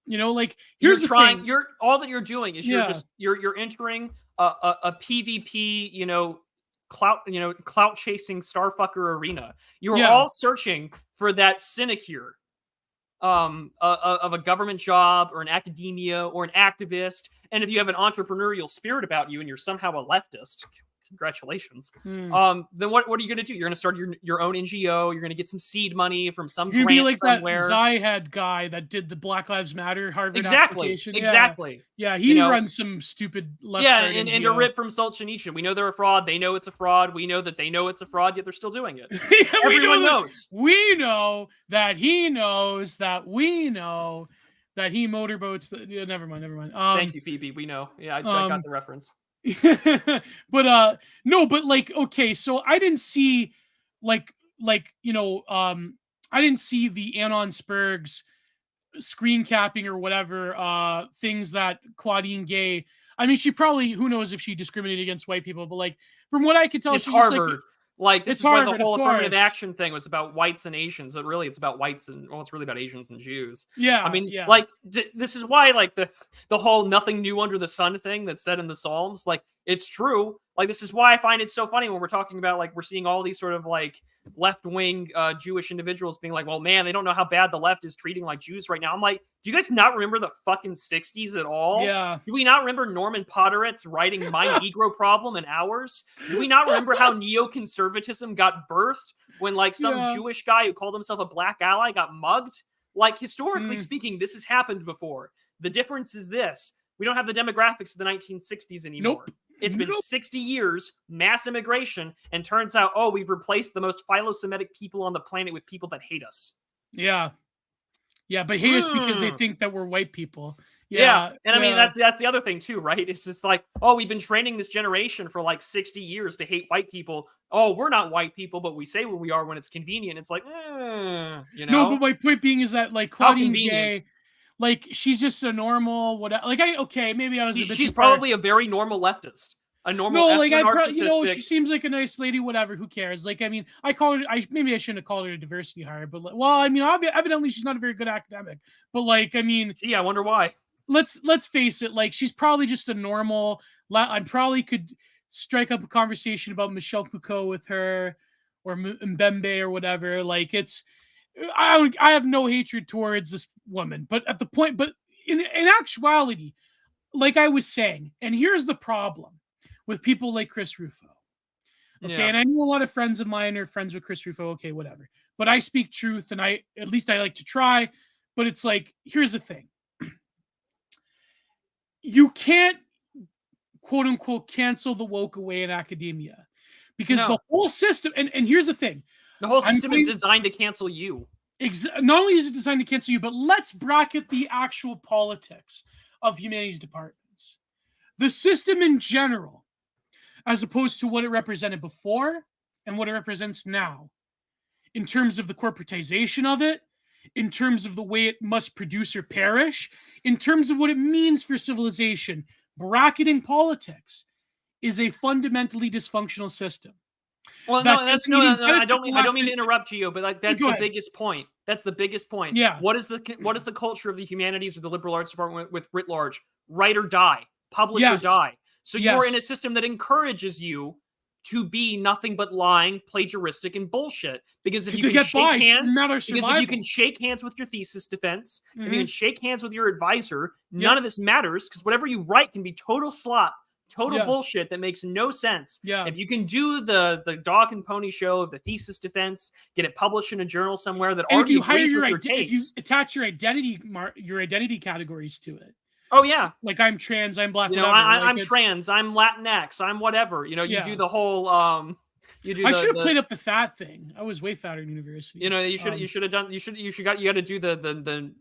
like here's the thing. You're all that you're doing is you're entering a PvP, clout chasing starfucker arena. You're all searching for that sinecure of a government job or an academia or an activist. And if you have an entrepreneurial spirit about you and you're somehow a leftist, congratulations. Then what are you going to do? You're going to start your own NGO. You're going to get some seed money from some grant be like somewhere. That Zyhead guy that did the Black Lives Matter Harvard application. Exactly. Yeah, he runs some stupid left. Yeah, and to rip from Solzhenitsyn, we know they're a fraud. They know it's a fraud. We know that they know it's a fraud, yet they're still doing it. Everyone knows. We know that he knows that we know that he motorboats. Never mind. Thank you, Phoebe. We know. Yeah, I got the reference. But okay, so I didn't see I didn't see the Anon Spurg's screen capping or whatever things that Claudine Gay, I mean, she probably, who knows if she discriminated against white people, but like from what I could tell, it's Harvard. This is why the whole affirmative action thing was about whites and Asians, but really it's about whites and, it's really about Asians and Jews. Yeah. I mean, this is why, like, the whole nothing new under the sun thing that's said in the Psalms, like, it's true. Like, this is why I find it so funny when we're talking about, like, we're seeing all these sort of, like, left-wing Jewish individuals being like, well, man, they don't know how bad the left is treating, like, Jews right now. I'm like, do you guys not remember the fucking 60s at all? Yeah. Do we not remember Norman Podhoretz writing My Negro Problem in Hours? Do we not remember how neoconservatism got birthed when, like, some Jewish guy who called himself a black ally got mugged? Like, historically speaking, this has happened before. The difference is this. We don't have the demographics of the 1960s anymore. Nope. It's been 60 years, mass immigration, and turns out, we've replaced the most philo-Semitic people on the planet with people that hate us. Yeah. Yeah, but hate us because they think that we're white people. Yeah. And I mean, that's the other thing too, right? It's just like, we've been training this generation for like 60 years to hate white people. We're not white people, but we say we are when it's convenient. It's like, No, but my point being is that, like, Claudine Gay, like, she's just a normal whatever. Like, maybe I was a bit. She's probably a very normal leftist. A normal, narcissistic. She seems like a nice lady. Whatever, who cares? Like, I mean, maybe I shouldn't have called her a diversity hire, but I mean, evidently she's not a very good academic. But like, I mean, I wonder why. Let's face it. Like, she's probably just a normal. I probably could strike up a conversation about Michel Foucault with her, or Mbembe or whatever. Like, I have no hatred towards this woman, but in actuality, like I was saying, and here's the problem with people like Chris Rufo. Okay, and I know a lot of friends of mine are friends with Chris Rufo. Okay, whatever. But I speak truth, and at least I like to try. But it's like, here's the thing. You can't, quote unquote, cancel the woke away in academia, because the whole system, and here's the thing. The whole system is designed to cancel you. Not only is it designed to cancel you, but let's bracket the actual politics of humanities departments. The system in general, as opposed to what it represented before and what it represents now, in terms of the corporatization of it, in terms of the way it must produce or perish, in terms of what it means for civilization, bracketing politics is a fundamentally dysfunctional system. Well, no, I don't mean to interrupt, Gio, but that's the biggest point. That's the biggest point. Yeah. What is the culture of the humanities or the liberal arts department with writ large? Write or die, publish or die. So you're in a system that encourages you to be nothing but lying, plagiaristic, and bullshit. Because if you can shake hands with your thesis defense, if you can shake hands with your advisor, none of this matters, because whatever you write can be total slop, total bullshit that makes no sense. Yeah. If you can do the dog and pony show of the thesis defense, get it published in a journal somewhere that already agrees with your takes. If you attach your identity categories to it. Oh yeah, like I'm trans, I'm black. You know, I'm trans, I'm Latinx, I'm whatever. You know, you do the whole. I should have played up the fat thing. I was way fatter in university. You know, you should have done. You got to do the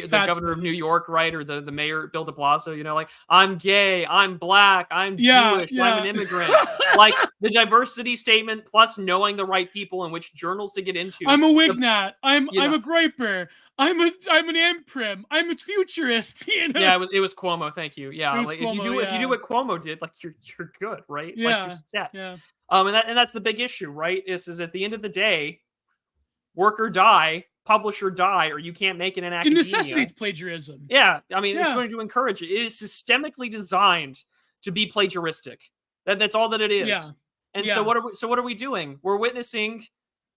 governor of New York, right, or the mayor Bill de Blasio. You know, like I'm gay, I'm black, I'm Jewish, I'm an immigrant. Like the diversity statement plus knowing the right people and which journals to get into. I'm a Wignat. I'm a Graper. I'm an imprim. I'm a futurist. You know? Yeah, it was Cuomo. Thank you. Yeah, like Cuomo, if you do what Cuomo did, like you're good, right? Yeah, like you're set. Yeah. And that's the big issue, right? Is at the end of the day, work or die, publish or die, or you can't make it in academia. It necessitates plagiarism. Yeah, I mean, it's going to encourage it. It is systemically designed to be plagiaristic. That's all that it is. Yeah. And so what are we doing? We're witnessing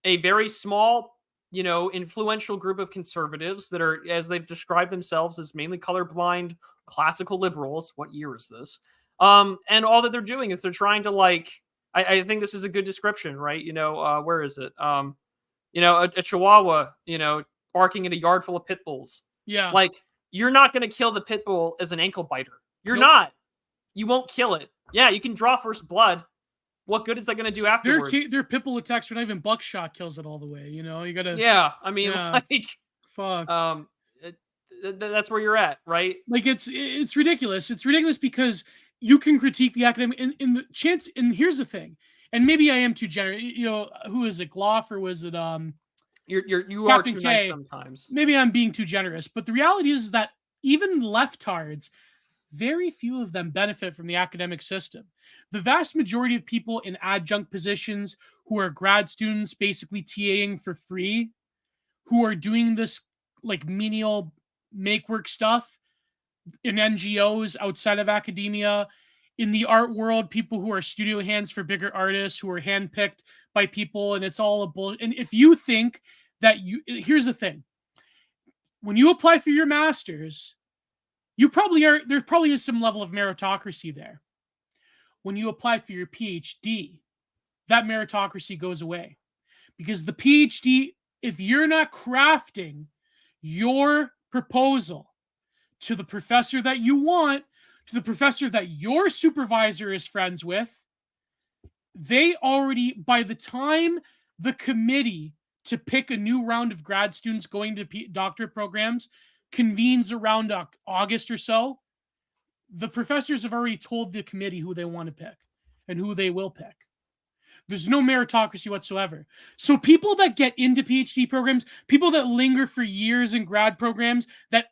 a very small, influential group of conservatives that are, as they've described themselves, as mainly colorblind classical liberals. What year is this? And all that they're doing is they're trying to I think this is a good description, right? Where is it? A chihuahua, barking at a yard full of pit bulls. Yeah. Like, you're not going to kill the pit bull as an ankle biter. You're not. You won't kill it. Yeah, you can draw first blood. What good is that going to do afterwards? Their pit bull attacks are not even buckshot kills it all the way. You got to. Yeah, I mean, fuck. That's where you're at, right? Like it's ridiculous. It's ridiculous because you can critique the academic in the chance. And here's the thing. And maybe I am too generous. Who is it? Gloff or was it? You are too nice sometimes. Maybe I'm being too generous, but the reality is that even leftards, very few of them benefit from the academic system. The vast majority of people in adjunct positions who are grad students, basically TAing for free, who are doing this like menial make work stuff in NGOs outside of academia. In the art world, people who are studio hands for bigger artists who are handpicked by people, and it's all a bull. And if you think that here's the thing: when you apply for your master's, there probably is some level of meritocracy there. When you apply for your PhD, that meritocracy goes away because the PhD, if you're not crafting your proposal to the professor that you want, to the professor that your supervisor is friends with, they already, by the time the committee to pick a new round of grad students going to doctorate programs convenes around August or so, the professors have already told the committee who they want to pick and who they will pick. There's no meritocracy whatsoever. So people that get into PhD programs, people that linger for years in grad programs, that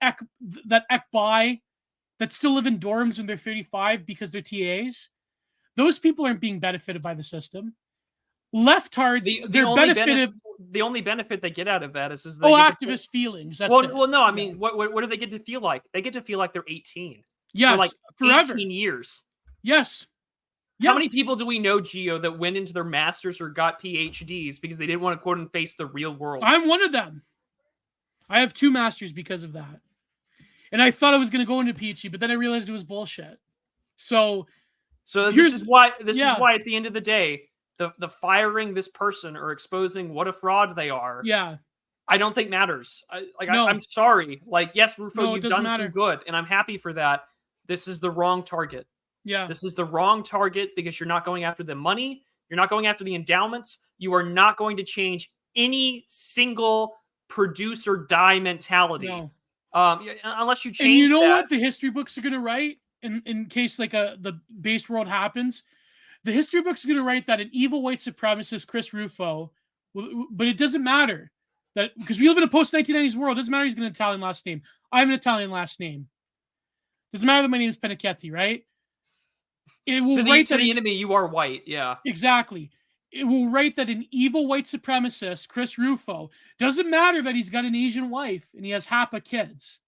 still live in dorms when they're 35 because they're TAs, those people aren't being benefited by the system. Leftards, they're benefited. The only benefit they get out of that is activist feelings. That's it. Well, no, I mean, what do they get to feel like? They get to feel like they're 18. Yes, for like forever. 18 years. Yes. How many people do we know, Gio, that went into their masters or got PhDs because they didn't want to quote and face the real world? I'm one of them. I have 2 masters because of that. And I thought I was going to go into PhD, but then I realized it was bullshit. So this is why at the end of the day, the firing this person or exposing what a fraud they are. Yeah. I don't think matters. I'm sorry. Like, yes, Rufo, you've done some good, and I'm happy for that. This is the wrong target. Yeah. This is the wrong target because you're not going after the money. You're not going after the endowments. You are not going to change any single produce or die mentality. No. Unless you change. And you know what the history books are going to write in case the base world happens? The history books are going to write that an evil white supremacist, Chris Rufo, but it doesn't matter. That because we live in a post-1990s world, it doesn't matter he's got an Italian last name. I have an Italian last name. Doesn't matter that my name is Penichetti, right? It will write to the enemy, you are white. Yeah. Exactly. It will write that an evil white supremacist, Chris Rufo, doesn't matter that he's got an Asian wife and he has HAPA kids,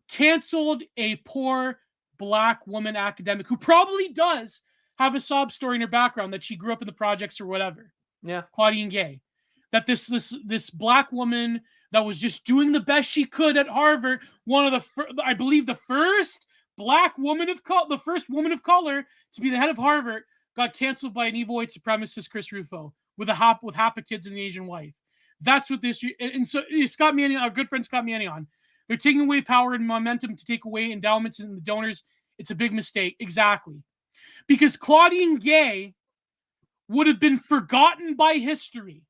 canceled a poor black woman academic who probably does have a sob story in her background that she grew up in the projects or whatever. Yeah. Claudine Gay. That this black woman that was just doing the best she could at Harvard, I believe the first black woman of color, the first woman of color to be the head of Harvard, got canceled by an evil white supremacist, Chris Rufo, with half a kids and an Asian wife. That's what this, and so Scott Manning, our good friend Scott Manning, they're taking away power and momentum to take away endowments and the donors. It's a big mistake. Exactly. Because Claudine Gay would have been forgotten by history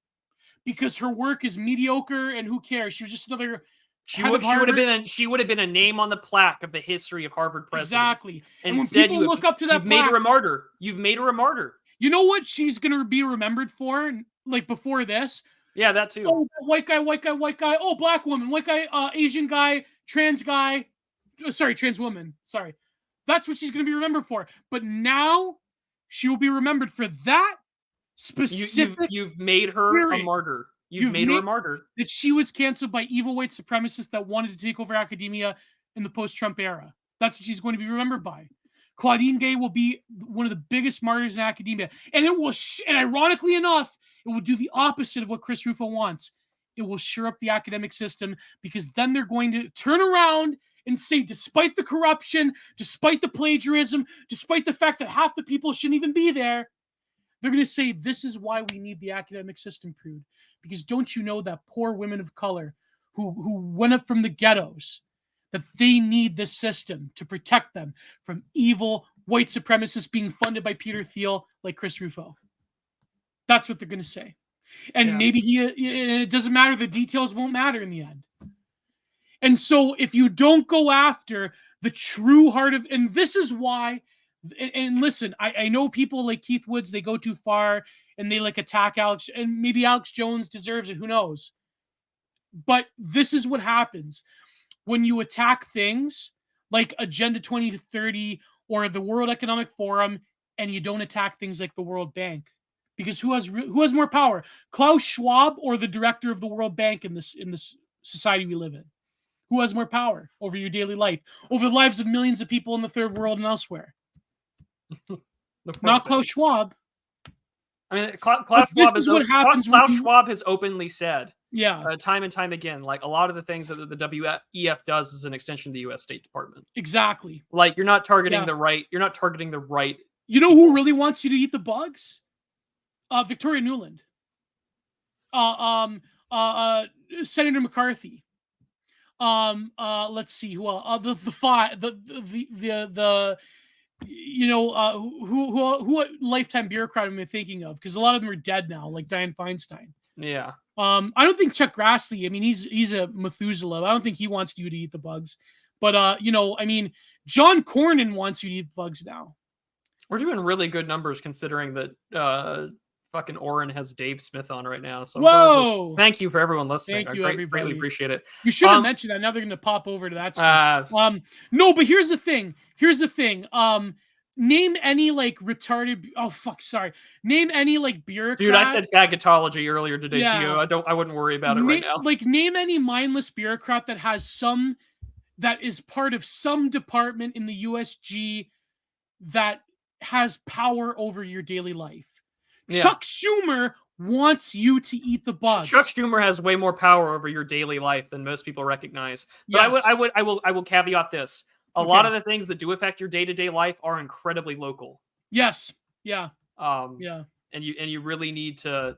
because her work is mediocre and who cares? She was just another. She would have been a name on the plaque of the history of Harvard presidents. Exactly. And instead, when people look up to that you've made her a martyr. You've made her a martyr. You know what she's going to be remembered for? Like before this? Yeah, that too. Oh, white guy. Oh, black woman. White guy, Asian guy, trans guy. Sorry, trans woman. Sorry. That's what she's going to be remembered for. But now she will be remembered for that specific. You've made her a martyr. You've made her a martyr. That she was canceled by evil white supremacists that wanted to take over academia in the post-Trump era. That's what she's going to be remembered by. Claudine Gay will be one of the biggest martyrs in academia. And it will, and ironically enough, it will do the opposite of what Chris Rufo wants. It will shore up the academic system because then they're going to turn around and say, despite the corruption, despite the plagiarism, despite the fact that half the people shouldn't even be there, they're going to say, this is why we need the academic system, Prude. Because don't you know that poor women of color who went up from the ghettos, that they need this system to protect them from evil white supremacists being funded by Peter Thiel like Chris Rufo. That's what they're going to say. And maybe it doesn't matter. The details won't matter in the end. And so if you don't go after the true heart of, and this is why, and listen, I know people like Keith Woods, they go too far and they like attack Alex, and maybe Alex Jones deserves it. Who knows? But this is what happens when you attack things like Agenda 2030 or the World Economic Forum, and you don't attack things like the World Bank. Because who has more power, Klaus Schwab or the director of the World Bank in this society we live in? Who has more power over your daily life, over the lives of millions of people in the third world and elsewhere? Not Klaus Schwab. I mean, Klaus Schwab has openly said, time and time again, like a lot of the things that the WEF does is an extension of the U.S. State Department. Exactly. Like you're not targeting the right. You're not targeting the right. You know who really wants you to eat the bugs? Victoria Nuland. Senator McCarthy. Let's see who else. Who lifetime bureaucrat am I thinking of? Because a lot of them are dead now, like Dianne Feinstein. Yeah. I don't think Chuck Grassley. I mean, he's a Methuselah. I don't think he wants you to eat the bugs. But John Cornyn wants you to eat bugs now. We're doing really good numbers considering that fucking Oren has Dave Smith on right now. So whoa! Thank you for everyone listening. Thank you, everybody. Greatly appreciate it. You should have mentioned that. Now they're going to pop over to that stuff. No, but here's the thing. Name any like retarded. Oh fuck, sorry. Name any like bureaucrat. Dude, I said fagotology earlier today to you. I wouldn't worry about it right now. Like name any mindless bureaucrat that is part of some department in the USG that has power over your daily life. Yeah. Chuck Schumer wants you to eat the bugs. Chuck Schumer has way more power over your daily life than most people recognize. But yes. I will caveat this. A lot of the things that do affect your day-to-day life are incredibly local. Yes. Yeah. And you really need to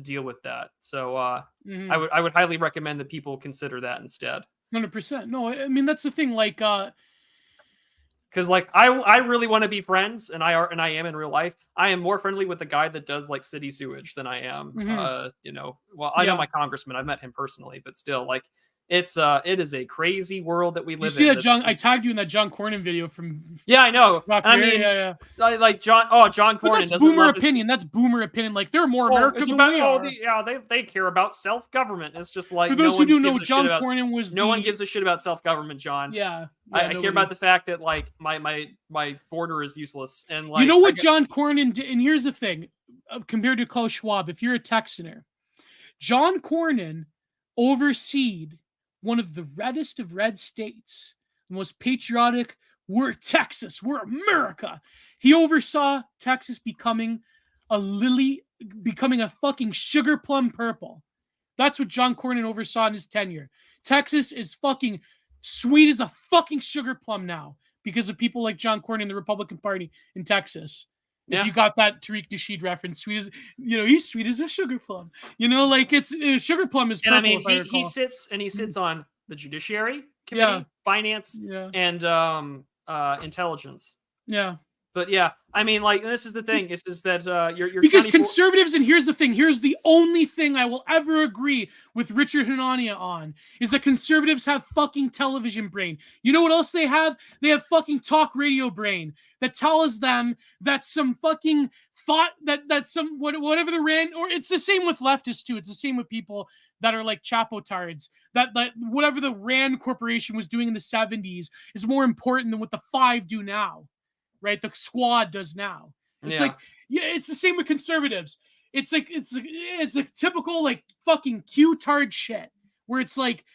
deal with that. So I would highly recommend that people consider that instead. 100%. No, I mean that's the thing. Like because like I really want to be friends, and I am in real life. I am more friendly with the guy that does like city sewage than I am. I know my congressman. I've met him personally, but still, like it is a crazy world that we live in. You see that John? I tagged you in that John Cornyn video from. Yeah, I know. I mean, like John Cornyn. But that's boomer opinion. That's boomer opinion. Like they're more American than we are. They care about self-government. It's just like for those who do know, John Cornyn was. No one gives a shit about self-government, John. Yeah. I care about the fact that like my border is useless, and like you know what John Cornyn did. And here's the thing, compared to Klaus Schwab, if you're a Texaner, John Cornyn overseed one of the reddest of red states, the most patriotic. We're Texas. We're America. He oversaw Texas becoming a fucking sugar plum purple. That's what John Cornyn oversaw in his tenure. Texas is fucking Sweet as a fucking sugar plum now because of people like John Cornyn and the Republican Party in Texas. If you got that Tariq Nasheed reference, sweet as he's sweet as a sugar plum. Like it's sugar plum is purple. And I mean, if he sits on the Judiciary Committee, Finance, and Intelligence. Yeah. But yeah, I mean, like, this is the thing. Is that you're because conservatives, and here's the thing. Here's the only thing I will ever agree with Richard Hanania on is that conservatives have fucking television brain. You know what else they have? They have fucking talk radio brain that tells them that some fucking thought that some whatever the rand, or it's the same with leftists too. It's the same with people that are like chapotards. That whatever the Rand Corporation was doing in the 70s is more important than what the Five do now. Right, the Squad does now. It's like, it's the same with conservatives. It's like it's a typical like fucking Q-tard shit where it's like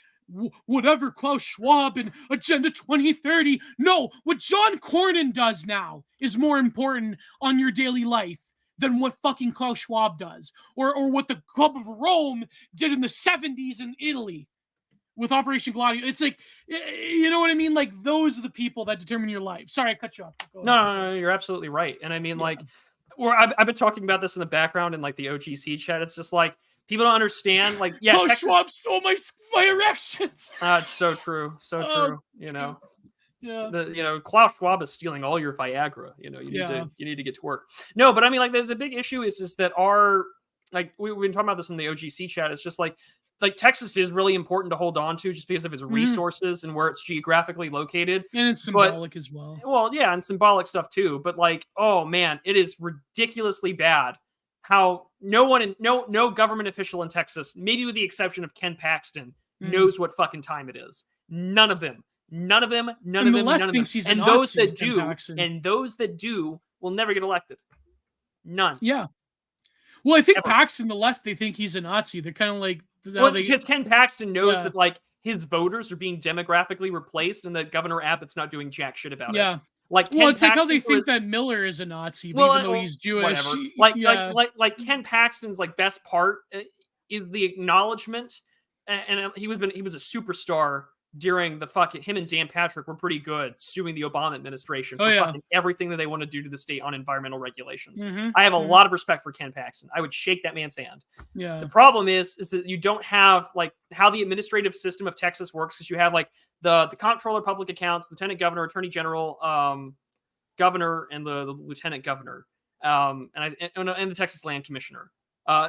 whatever Klaus Schwab and Agenda 2030. No, what John Cornyn does now is more important on your daily life than what fucking Klaus Schwab does, or what the Club of Rome did in the 70s in Italy. With Operation Gladio, it's like, you know what I mean? Like, those are the people that determine your life. Sorry, I cut you off. No, you're absolutely right. And I mean, like, I've been talking about this in the background in like the OGC chat. It's just like, people don't understand. Like, Klaus Schwab stole my erections. It's so true. So true. Klaus Schwab is stealing all your Viagra. You need to get to work. No, but I mean, like, the big issue is that we've been talking about this in the OGC chat. It's just like Texas is really important to hold on to just because of its resources and where it's geographically located. And it's symbolic as well. Well, yeah, and symbolic stuff too. But like, oh man, it is ridiculously bad how no government official in Texas, maybe with the exception of Ken Paxton, knows what fucking time it is. None of them. And the left thinks he's a Nazi, and those that do will never get elected. None. Yeah. Well, I think Paxton, the left, they think he's a Nazi. They're kind of like, because Ken Paxton knows that like his voters are being demographically replaced, and that Governor Abbott's not doing jack shit about it. Yeah, like it's like how they think that Miller is a Nazi, even though he's Jewish. Like Ken Paxton's like best part is the acknowledgement, and he was a superstar during the him and Dan Patrick were pretty good suing the Obama administration for fucking everything that they want to do to the state on environmental regulations. I have a lot of respect for Ken Paxton. I would shake that man's hand. Yeah. The problem is that you don't have like how the administrative system of Texas works, because you have like the comptroller of public accounts, lieutenant governor, attorney general, governor, and the lieutenant governor, and the Texas land commissioner.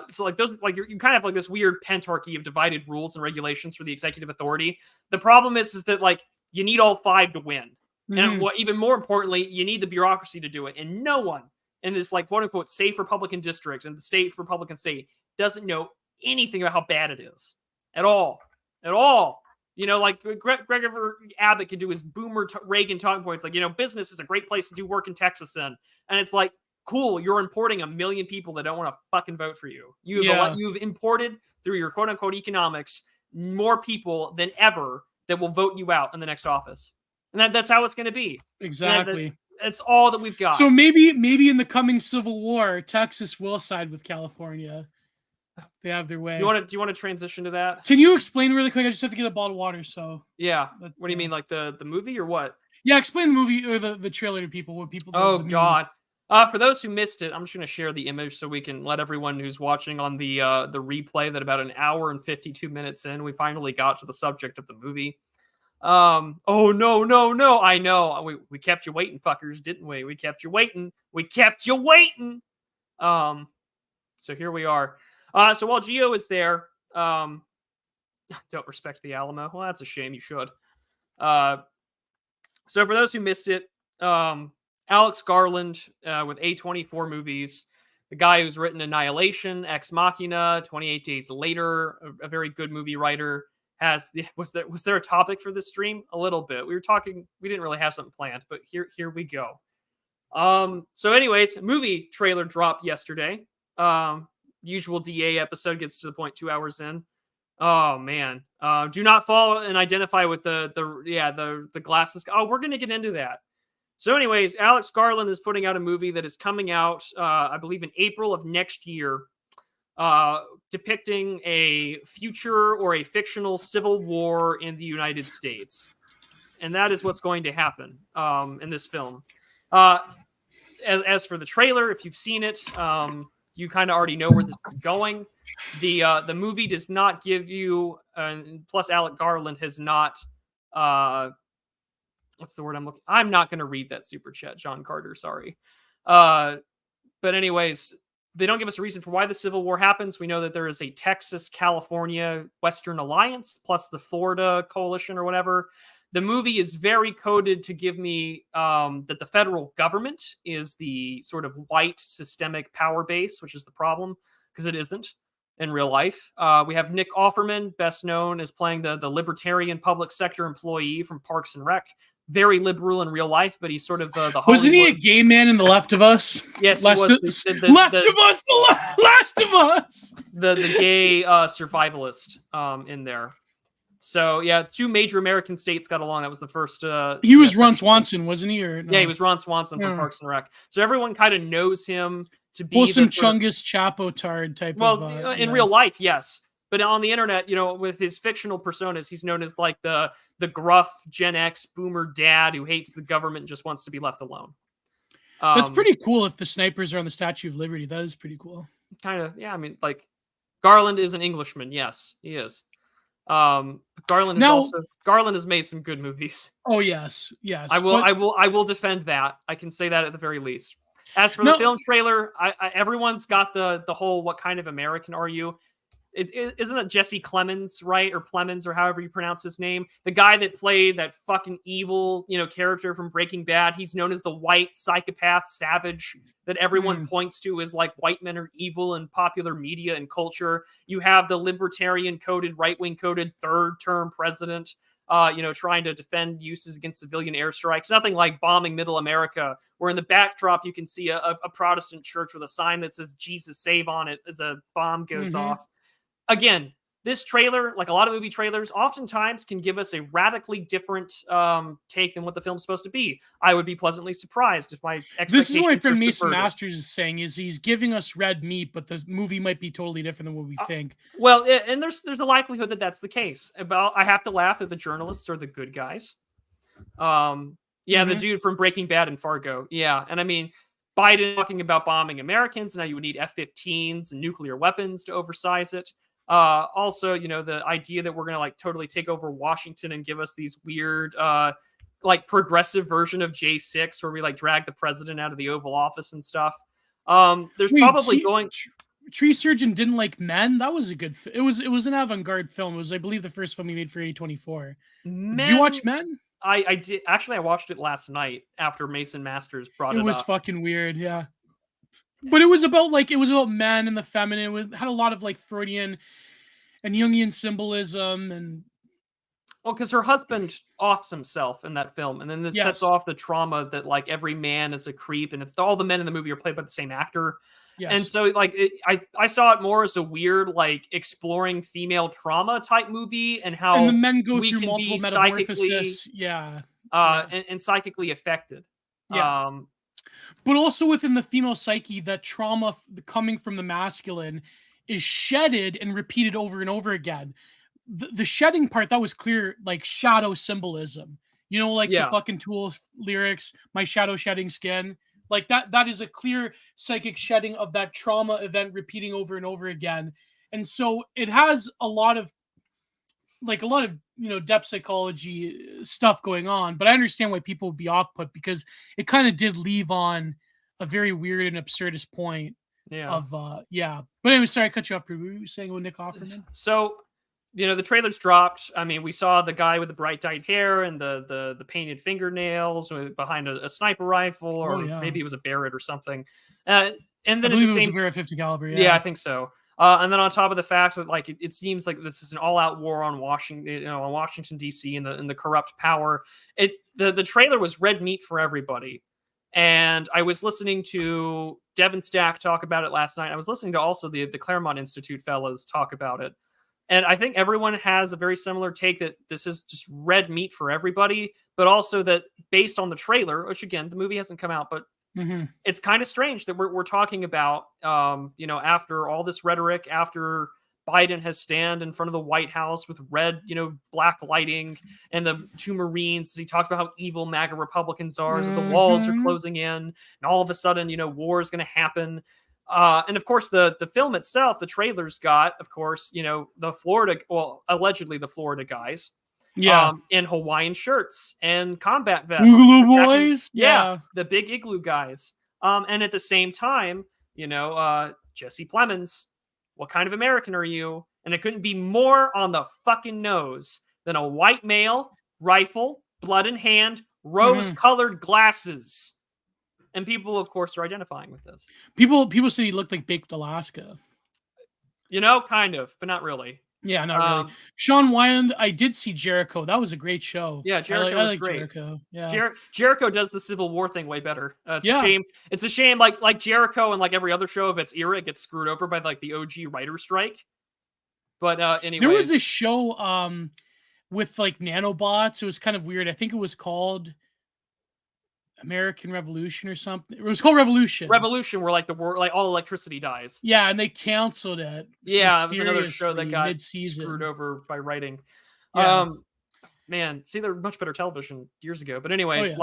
So like those, like you kind of have like this weird pentarchy of divided rules and regulations for the executive authority. The problem is that like you need all five to win. And what even more importantly, you need the bureaucracy to do it. And no one in this like quote unquote safe Republican district and the state Republican state doesn't know anything about how bad it is at all. Like Gregor Abbott can do his boomer Reagan talking points. Like, business is a great place to do work in Texas. And it's like, cool, you're importing 1 million people that don't want to fucking vote for you. You've imported through your quote unquote economics more people than ever that will vote you out in the next office. And that's how it's going to be. Exactly. That's all that we've got. So maybe in the coming Civil War, Texas will side with California. They have their way. Do you want to transition to that? Can you explain really quick? I just have to get a bottle of water. So yeah. What do you mean, like the movie or what? Yeah, explain the movie or the trailer to people. What people? Oh God. For those who missed it, I'm just going to share the image so we can let everyone who's watching on the replay that about an hour and 52 minutes in, we finally got to the subject of the movie. Oh, no. I know. We kept you waiting, fuckers, didn't we? We kept you waiting. So here we are. So while Geo is there, don't respect the Alamo. Well, that's a shame. You should. So for those who missed it, Alex Garland with A24 movies, the guy who's written Annihilation, Ex Machina, 28 Days Later, a very good movie writer. Was there a topic for this stream? A little bit. We didn't really have something planned, but here we go. So anyways, movie trailer dropped yesterday. Usual DA episode gets to the point 2 hours in. Oh man. Do not follow and identify with the glasses. Oh, we're gonna get into that. So anyways, Alex Garland is putting out a movie that is coming out, I believe, in April of next year, depicting a future or a fictional civil war in the United States. and that is what's going to happen in this film. As for the trailer, if you've seen it, you kind of already know where this is going. The movie does not give you, plus Alex Garland has not. What's the word I'm looking? I'm not going to read that super chat, John Carter. Sorry. But anyways, they don't give us a reason for why the Civil War happens. We know that there is a Texas-California Western Alliance plus the Florida Coalition or whatever. The movie is very coded to give me that the federal government is the sort of white systemic power base, which is the problem because it isn't in real life. We have Nick Offerman, best known as playing the libertarian public sector employee from Parks and Rec. Very liberal in real life, but he's sort of the Hollywood... Wasn't he a gay man in The Left of Us? Yes, Left of Us. Last of Us. The gay survivalist in there. So yeah, 2 major American states got along. That was the first. He was Ron Swanson, wasn't he? Or no? Yeah, he was Ron Swanson from Parks and Rec. So everyone kind of knows him to be some Chungus Chapo-tard type. In real life, yes. But on the internet, with his fictional personas, he's known as like the gruff Gen X boomer dad who hates the government and just wants to be left alone. That's pretty cool if the snipers are on the Statue of Liberty. That is pretty cool. Kind of, yeah. I mean, like, Garland is an Englishman. Yes, he is. Garland has made some good movies. Oh, yes. I will defend that. I can say that at the very least. As for the film trailer, everyone's got the whole "what kind of American are you?" Isn't it Jesse Clemens, right? Or Plemons, or however you pronounce his name? The guy that played that fucking evil, character from Breaking Bad. He's known as the white psychopath savage that everyone points to as like white men are evil in popular media and culture. You have the libertarian coded, right-wing coded third term president, trying to defend uses against civilian airstrikes. Nothing like bombing middle America, where in the backdrop you can see a Protestant church with a sign that says Jesus save on it as a bomb goes off. Again, this trailer, like a lot of movie trailers, oftentimes can give us a radically different take than what the film's supposed to be. I would be pleasantly surprised if my expectations. This is what my friend Mason Masters is saying: is he's giving us red meat, but the movie might be totally different than what we think. Well, and there's the likelihood that that's the case. I have to laugh that the journalists are the good guys. The dude from Breaking Bad and Fargo. Yeah, and I mean, Biden talking about bombing Americans. Now you would need F-15s and nuclear weapons to oversize it. Also, the idea that we're going to like totally take over Washington and give us these weird, like progressive version of J6 where we like drag the president out of the Oval Office and stuff. Tree Surgeon didn't like Men. That was a good. It was an avant-garde film. It was, I believe, the first film he made for A24. Did you watch Men? I did. Actually, I watched it last night after Mason Masters brought it up. It was fucking weird, yeah. But it was about men and the feminine. It had a lot of like Freudian and Jungian symbolism, and because her husband offs himself in that film, and then this sets off the trauma that like every man is a creep, and it's all the men in the movie are played by the same actor. Yes. And so like I saw it more as a weird like exploring female trauma type movie, and how the men go through multiple metamorphosis, and psychically affected. Yeah. But also within the female psyche, that trauma coming from the masculine is shedded and repeated over and over again. The shedding part, that was clear, like shadow symbolism. The fucking Tool lyrics, my shadow shedding skin. Like that is a clear psychic shedding of that trauma event repeating over and over again. And so it has a lot of depth psychology stuff going on, but I understand why people would be off put, because it kind of did leave on a very weird and absurdist point. But anyway, sorry, I cut you off. What were you saying with Nick Offerman? So, the trailers dropped. I mean, we saw the guy with the bright dyed hair and the painted fingernails behind a sniper rifle, or maybe it was a Barrett or something. And then I believe it was a Barrett 50 caliber. Yeah, I think so. And then on top of the fact that like it seems like this is an all-out war on Washington, on Washington D.C. and the corrupt power. The trailer was red meat for everybody. And I was listening to Devin Stack talk about it last night. I was listening to also the Claremont Institute fellas talk about it. And I think everyone has a very similar take that this is just red meat for everybody, but also that based on the trailer, which again, the movie hasn't come out, but it's kind of strange that we're talking about, after all this rhetoric, after Biden has stand in front of the White House with red, black lighting, and the two Marines. He talks about how evil MAGA Republicans are, so the walls are closing in, and all of a sudden, war is going to happen. And of course, the film itself, the trailers got, of course, the Florida, allegedly the Florida guys, in Hawaiian shirts and combat vests. Igloo boys, the big igloo guys. And at the same time, Jesse Plemons, what kind of American are you? And it couldn't be more on the fucking nose than a white male, rifle, blood in hand, rose-colored glasses. And people, of course, are identifying with this. People said he looked like Baked Alaska. Kind of, but not really. Yeah, not really. Sean Wyand, I did see Jericho. That was a great show. Yeah, Jericho was great. Jericho. Yeah. Jericho does the Civil War thing way better. It's a shame. It's a shame, like Jericho and like every other show of its era gets screwed over by like the OG writer strike. But anyway, there was this show with like nanobots. It was kind of weird. I think it was called American Revolution or something. It was called Revolution. Where like the war, like all electricity dies. Yeah, and they canceled it. Yeah, it was another show that got mid-season. Screwed over by writing. Yeah. Man, see, they're much better television years ago. But anyways,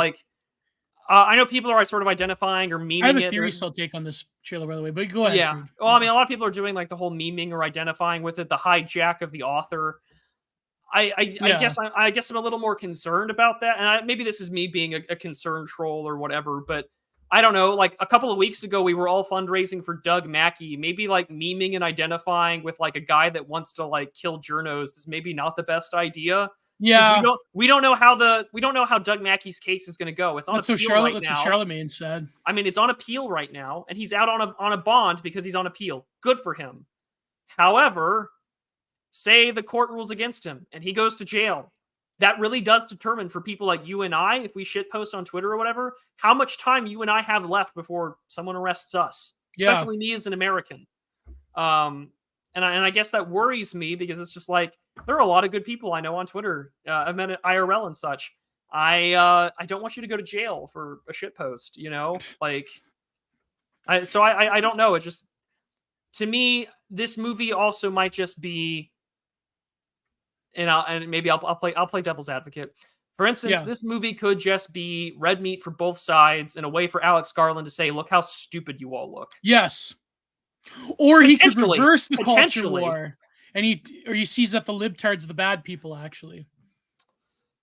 I know people are sort of identifying or memeing. I have a theory I'll take on this trailer, by the way, but go ahead. Yeah. Well, I mean, a lot of people are doing like the whole memeing or identifying with it, the hijack of the author. I guess I'm a little more concerned about that, and maybe this is me being a concerned troll or whatever, but I don't know. Like a couple of weeks ago, we were all fundraising for Doug Mackey. Maybe like memeing and identifying with like a guy that wants to like kill journos is maybe not the best idea. Yeah, we don't know how Doug Mackey's case is going to go. It's on appeal right now. That's what Charlemagne said. I mean, it's on appeal right now, and he's out on a bond because he's on appeal. Good for him. However, say the court rules against him and he goes to jail. That really does determine for people like you and I, if we shitpost on Twitter or whatever, how much time you and I have left before someone arrests us, especially me as an American. And I guess that worries me because it's just like, there are a lot of good people I know on Twitter. I've met at IRL and such. I don't want you to go to jail for a shitpost, like, I don't know. It's just, to me, this movie also might just be, and maybe I'll play devil's advocate. For instance, this movie could just be red meat for both sides and a way for Alex Garland to say, "Look how stupid you all look." Yes, or he could reverse the culture war, and he sees that the libtards are the bad people. Actually,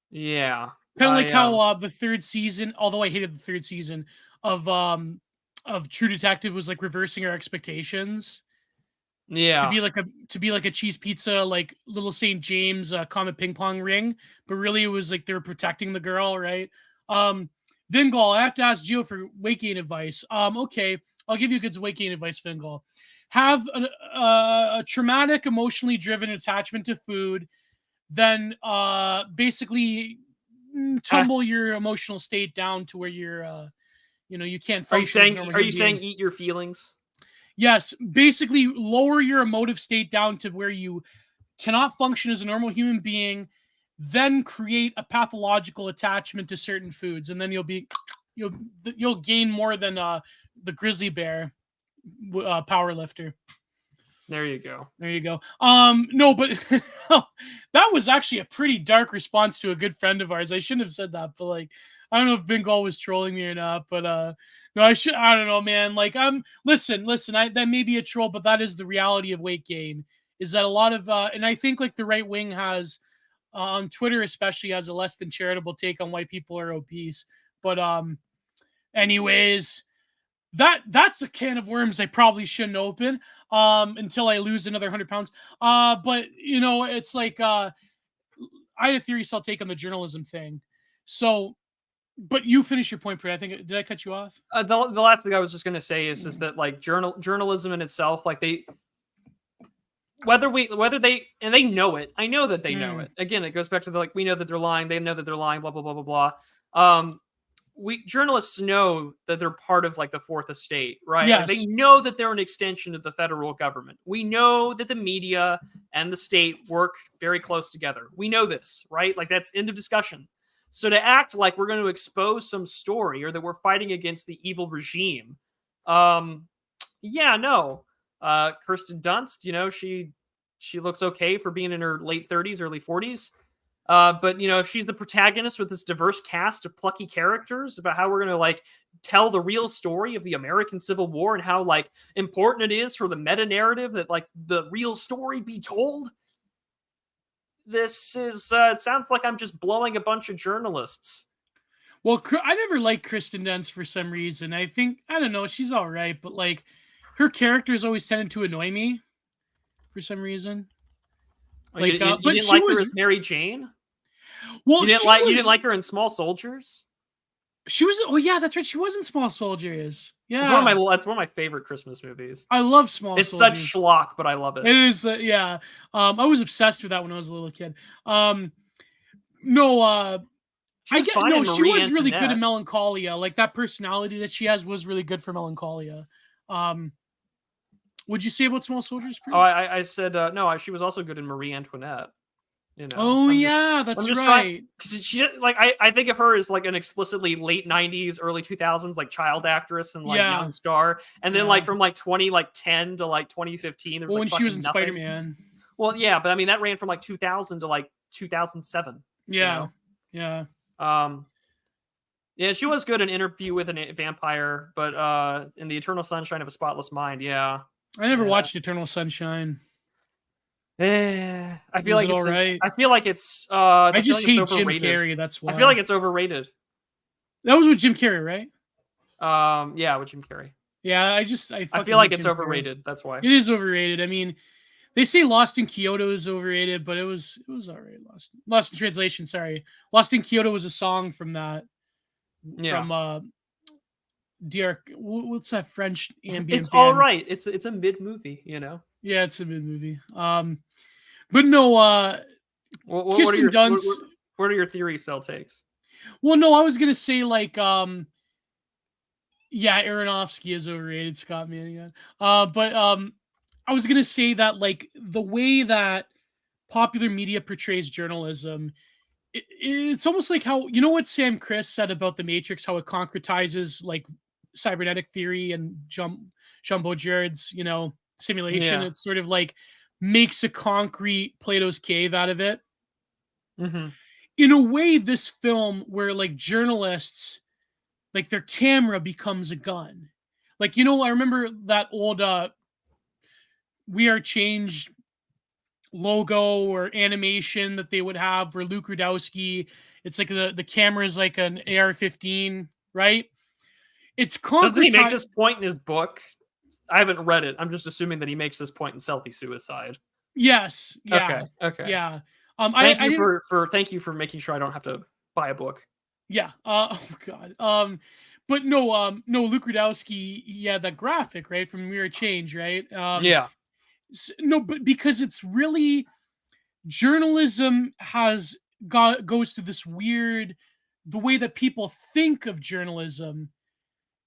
yeah, kind of like how the third season, although I hated the third season of True Detective, was like reversing our expectations. Yeah, to be like a cheese pizza, like Little St. James Comet ping pong ring, but really it was like they were protecting the girl, right? Vingol, I have to ask Gio for weight gain advice. Okay, I'll give you good weight gain advice, Vingol. Have a traumatic, emotionally driven attachment to food, then basically tumble your emotional state down to where you're, you can't function. Are you saying eat your feelings? Yes, basically lower your emotive state down to where you cannot function as a normal human being, then create a pathological attachment to certain foods, and then you'll gain more than the grizzly bear power lifter. There you go. No, but that was actually a pretty dark response to a good friend of ours. I shouldn't have said that, but like, I don't know if Vingol was trolling me or not, but no, I don't know, man. Like, listen, that may be a troll, but that is the reality of weight gain, is that a lot of, and I think like the right wing has, on Twitter especially, has a less than charitable take on why people are obese. But anyways, that's a can of worms I probably shouldn't open until I lose another 100 pounds. But it's like, I had a theory, so I'll take on the journalism thing. So, but you finish your point, Pri. I think, did I cut you off? The last thing I was just going to say is that like journalism in itself, like whether they know it. I know that they know it. Again, it goes back to we know that they're lying. They know that they're lying. Blah blah blah blah blah. We journalists know that they're part of like the fourth estate, right? Yes. They know that they're an extension of the federal government. We know that the media and the state work very close together. We know this, right? Like that's end of discussion. So to act like we're going to expose some story or that we're fighting against the evil regime, no. Kirsten Dunst, she she looks okay for being in her late 30s, early 40s. But if she's the protagonist with this diverse cast of plucky characters about how we're gonna like tell the real story of the American Civil War and how like important it is for the meta narrative that like the real story be told. This is it sounds like I'm just blowing a bunch of journalists. Well, I never liked Kristen Dunst for some reason. I don't know, she's all right, but like her characters always tended to annoy me for some reason. Like, you didn't like her as Mary Jane? Well, you didn't like her in Small Soldiers? She was. Oh yeah, that's right. She was in Small Soldiers. Yeah, that's one of my favorite Christmas movies. I love Small Soldiers. It's such schlock, but I love it. It is. Yeah. I was obsessed with that when I was a little kid. No. She was really good in Melancholia. Like that personality that she has was really good for Melancholia. What'd you say about Small Soldiers? Oh, I said no. She was also good in Marie Antoinette. That's right. She like I think of her as like an explicitly late 90s, early 2000s like child actress and like young star, and then like from like 2010 to like 2015. When she was in Spider-Man. Well, yeah, but I mean that ran from like 2000 to like 2007. Yeah. Yeah, she was good in Interview with a Vampire, but in The Eternal Sunshine of a Spotless Mind, I never watched Eternal Sunshine. I feel like it's alright. I feel like it's I just hate Jim Carrey, that's why. I feel like it's overrated. That was with Jim Carrey, right? Yeah, with Jim Carrey. Yeah, I feel like it's overrated. Carrey. That's why. It is overrated. I mean, they say Lost in Kyoto is overrated, but it was alright. Lost in Translation, sorry. Lost in Kyoto was a song from that. Yeah. From what's that French ambient It's band? All right. It's a mid movie, Yeah, it's a mid movie. But no, Kirsten Dunst. What are your theory cell takes? Well, no, I was gonna say like Aronofsky is overrated, Scott Manning. But I was gonna say that like the way that popular media portrays journalism, it's almost like how what Sam Chris said about The Matrix, how it concretizes like cybernetic theory and Jean Baudrillard's simulation. It's sort of like makes a concrete Plato's cave out of it. Mm-hmm. In a way, this film where like journalists, like their camera becomes a gun. Like, I remember that old We Are Changed logo or animation that they would have for Luke Rudkowski. It's like the camera is like an AR-15, right? It's doesn't he make this point in his book? I haven't read it. I'm just assuming that he makes this point in Selfie Suicide. Yes. Yeah. Okay. Yeah. Thank you for making sure I don't have to buy a book. Yeah. Oh God. But no, Luke Rudkowski, that graphic, right, from Mirror Change, right? Yeah. No, but because it's really journalism goes to this weird, the way that people think of journalism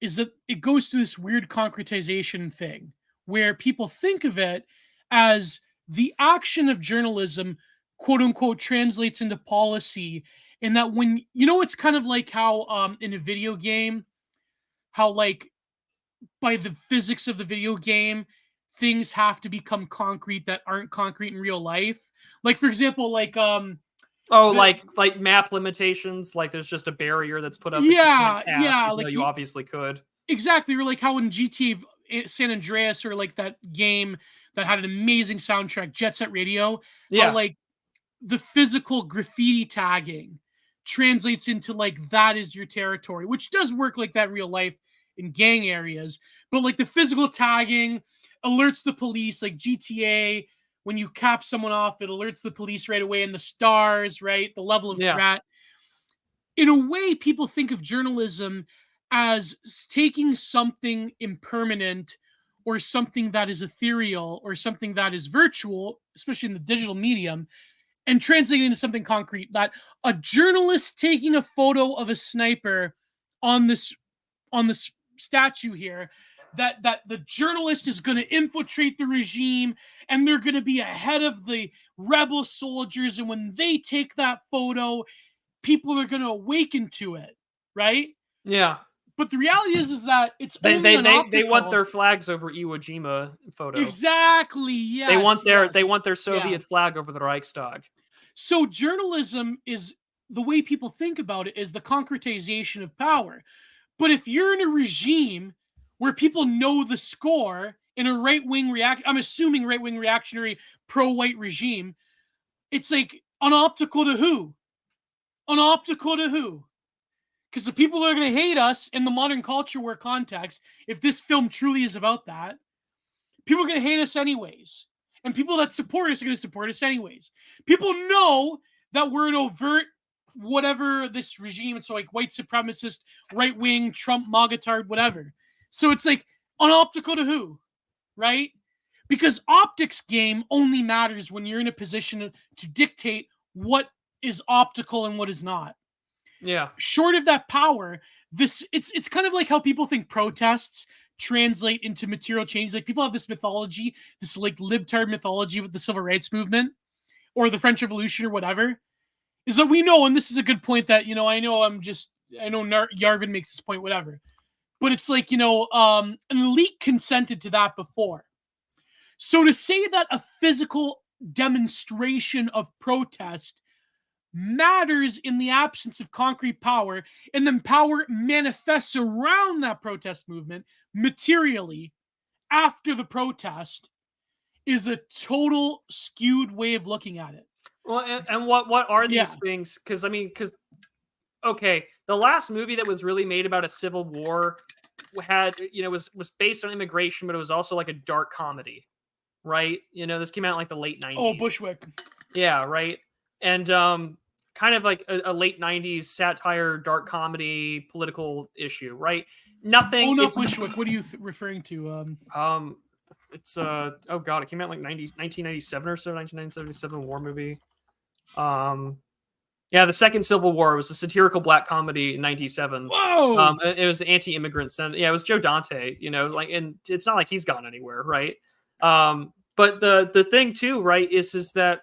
is that it goes to this weird concretization thing where people think of it as the action of journalism, quote unquote, translates into policy. And that when, it's kind of like how in a video game, how like by the physics of the video game, things have to become concrete that aren't concrete in real life. Like, for example, like like map limitations, like there's just a barrier that's put up. Like you obviously could. Exactly, or like how in GTA San Andreas, or like that game that had an amazing soundtrack, Jet Set Radio. Yeah, how, like the physical graffiti tagging translates into like that is your territory, which does work like that in real life in gang areas. But like the physical tagging alerts the police, like GTA. When you cap someone off, it alerts the police right away, and the stars, right? The level of threat. In a way, people think of journalism as taking something impermanent or something that is ethereal or something that is virtual, especially in the digital medium, and translating into something concrete. That a journalist taking a photo of a sniper on this statue here, that the journalist is going to infiltrate the regime and they're going to be ahead of the rebel soldiers, and when they take that photo, people are going to awaken to it, right? Yeah. But the reality is that it's They only an optical. they want their flags over Iwo Jima photo. Exactly. Yes. They want their Soviet flag over the Reichstag. So journalism is, the way people think about it, is the concretization of power. But if you're in a regime where people know the score, in a right-wing I'm assuming right-wing reactionary pro-white regime, it's like an optical to who? An optical to who? Because the people that are going to hate us in the modern culture war context, if this film truly is about that, people are going to hate us anyways. And people that support us are going to support us anyways. People know that we're an overt whatever this regime, it's like white supremacist, right-wing, Trump, MAGA-tard, whatever. So it's like an optical to who, right? Because optics game only matters when you're in a position to dictate what is optical and what is not. Yeah. Short of that power, it's kind of like how people think protests translate into material change. Like, people have this mythology, this like libtard mythology with the civil rights movement or the French Revolution or whatever, is that we know, and this is a good point that, I know Yarvin makes this point, whatever, but it's like, an elite consented to that before. So to say that a physical demonstration of protest matters in the absence of concrete power, and then power manifests around that protest movement materially after the protest, is a total skewed way of looking at it. Well, and what are these things? Because okay, the last movie that was really made about a civil war had, was based on immigration, but it was also like a dark comedy, right? This came out in like the late 90s. Oh, Bushwick. Yeah, right. And kind of like a late 90s satire, dark comedy, political issue, right? Nothing. Oh, not Bushwick. What are you referring to? It's oh god, it came out like 1997 or so, 1997 war movie. Yeah, the second Civil War was a satirical black comedy in 97. Whoa! It was anti-immigrant sentiment. Yeah, it was Joe Dante, and it's not like he's gone anywhere, right? But the thing too, right, is that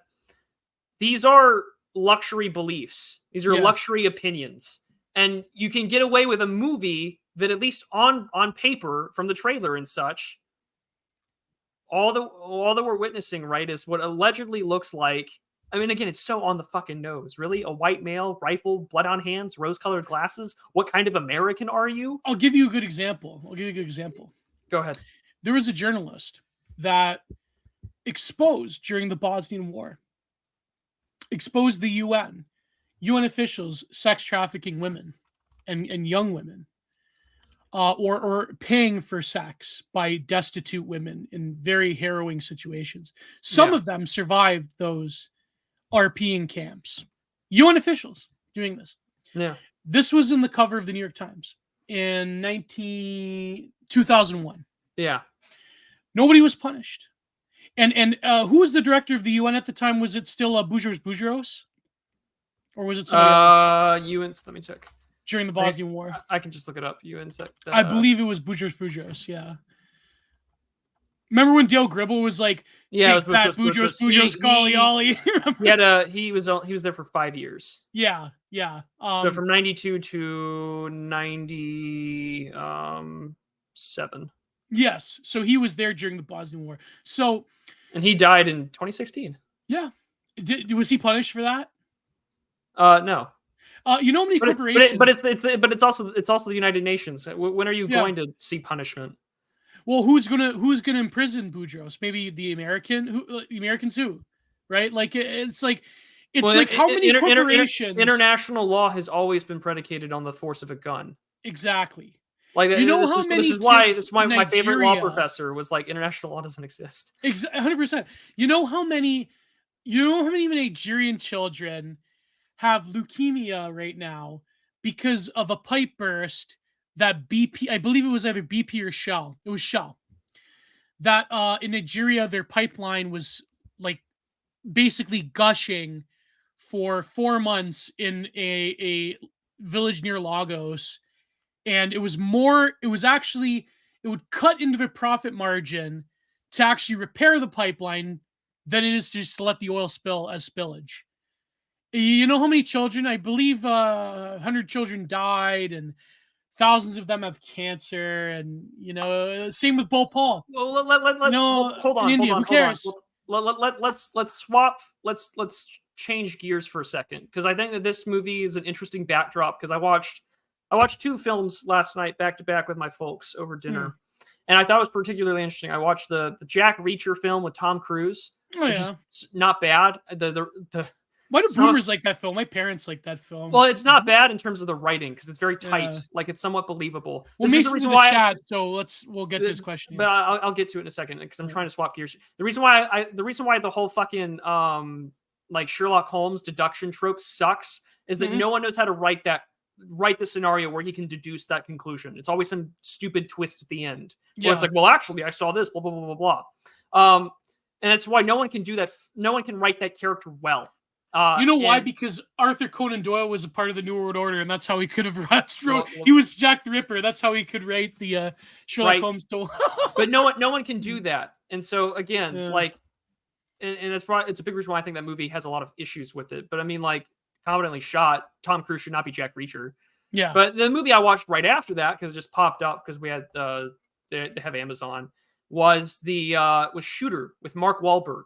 these are luxury beliefs. These are luxury opinions. And you can get away with a movie that, at least on paper from the trailer and such, all that we're witnessing, right, is what allegedly looks like, I mean, again, it's so on the fucking nose. Really? A white male, rifle, blood on hands, rose-colored glasses? What kind of American are you? I'll give you a good example. Go ahead. There was a journalist that exposed, during the Bosnian War, exposed the UN officials sex trafficking women and young women, or paying for sex by destitute women in very harrowing situations. Some of them survived those RPing camps. UN officials doing this. Yeah. This was in the cover of the New York Times in 2001. Yeah. Nobody was punished. And who was the director of the UN at the time? Was it still Boutros? Or was it somebody UN, let me check. During the Bosnian War. I can just look it up. UN. I believe it was Boutros, yeah. Remember when Dale Gribble was like, yeah, it was Boutros, golly ollie. He was there for 5 years. Yeah. So from 92 to 97. Yes. So he was there during the Bosnian War. And he died in 2016. Yeah. Was he punished for that? No. You know how many corporations? But it's also the United Nations. When are you going to see punishment? Well, who's gonna imprison Boutros? Maybe the Americans who, right? Like it's like how many corporations? International law has always been predicated on the force of a gun. Exactly. Like, this is why my favorite law professor was like, international law doesn't exist. 100%. You know how many Nigerian children have leukemia right now because of a pipe burst that BP, I believe it was either BP or Shell. It was Shell. That in Nigeria, their pipeline was like basically gushing for 4 months in a village near Lagos. And it would cut into the profit margin to actually repair the pipeline than it is just to let the oil spill as spillage. You know how many children? I believe 100 children died, and thousands of them have cancer, and same with Bo Paul. Well, hold on. Who cares? Let's swap. Let's change gears for a second, because I think that this movie is an interesting backdrop. Because I watched 2 films last night back to back with my folks over dinner, and I thought it was particularly interesting. I watched the Jack Reacher film with Tom Cruise, which is not bad. Why do boomers like that film? My parents like that film. Well, it's not bad in terms of the writing, because it's very tight. Like, it's somewhat believable. Well, this is the reason why chat, so we'll get to this question. But I'll get to it in a second, because I'm trying to swap gears. The reason why the whole fucking like Sherlock Holmes deduction trope sucks is that no one knows how to write the scenario where he can deduce that conclusion. It's always some stupid twist at the end. Where it's like, well, actually, I saw this, blah blah blah blah blah. And that's why no one can do that. No one can write that character well. Why? Because Arthur Conan Doyle was a part of the New World Order, and that's how he could have wrote. He was Jack the Ripper. That's how he could write the Sherlock Holmes story. But no one can do that. And so again, and that's probably, it's a big reason why I think that movie has a lot of issues with it. But I mean, like, competently shot, Tom Cruise should not be Jack Reacher. Yeah. But the movie I watched right after that, because it just popped up because we had they have Amazon, was Shooter with Mark Wahlberg.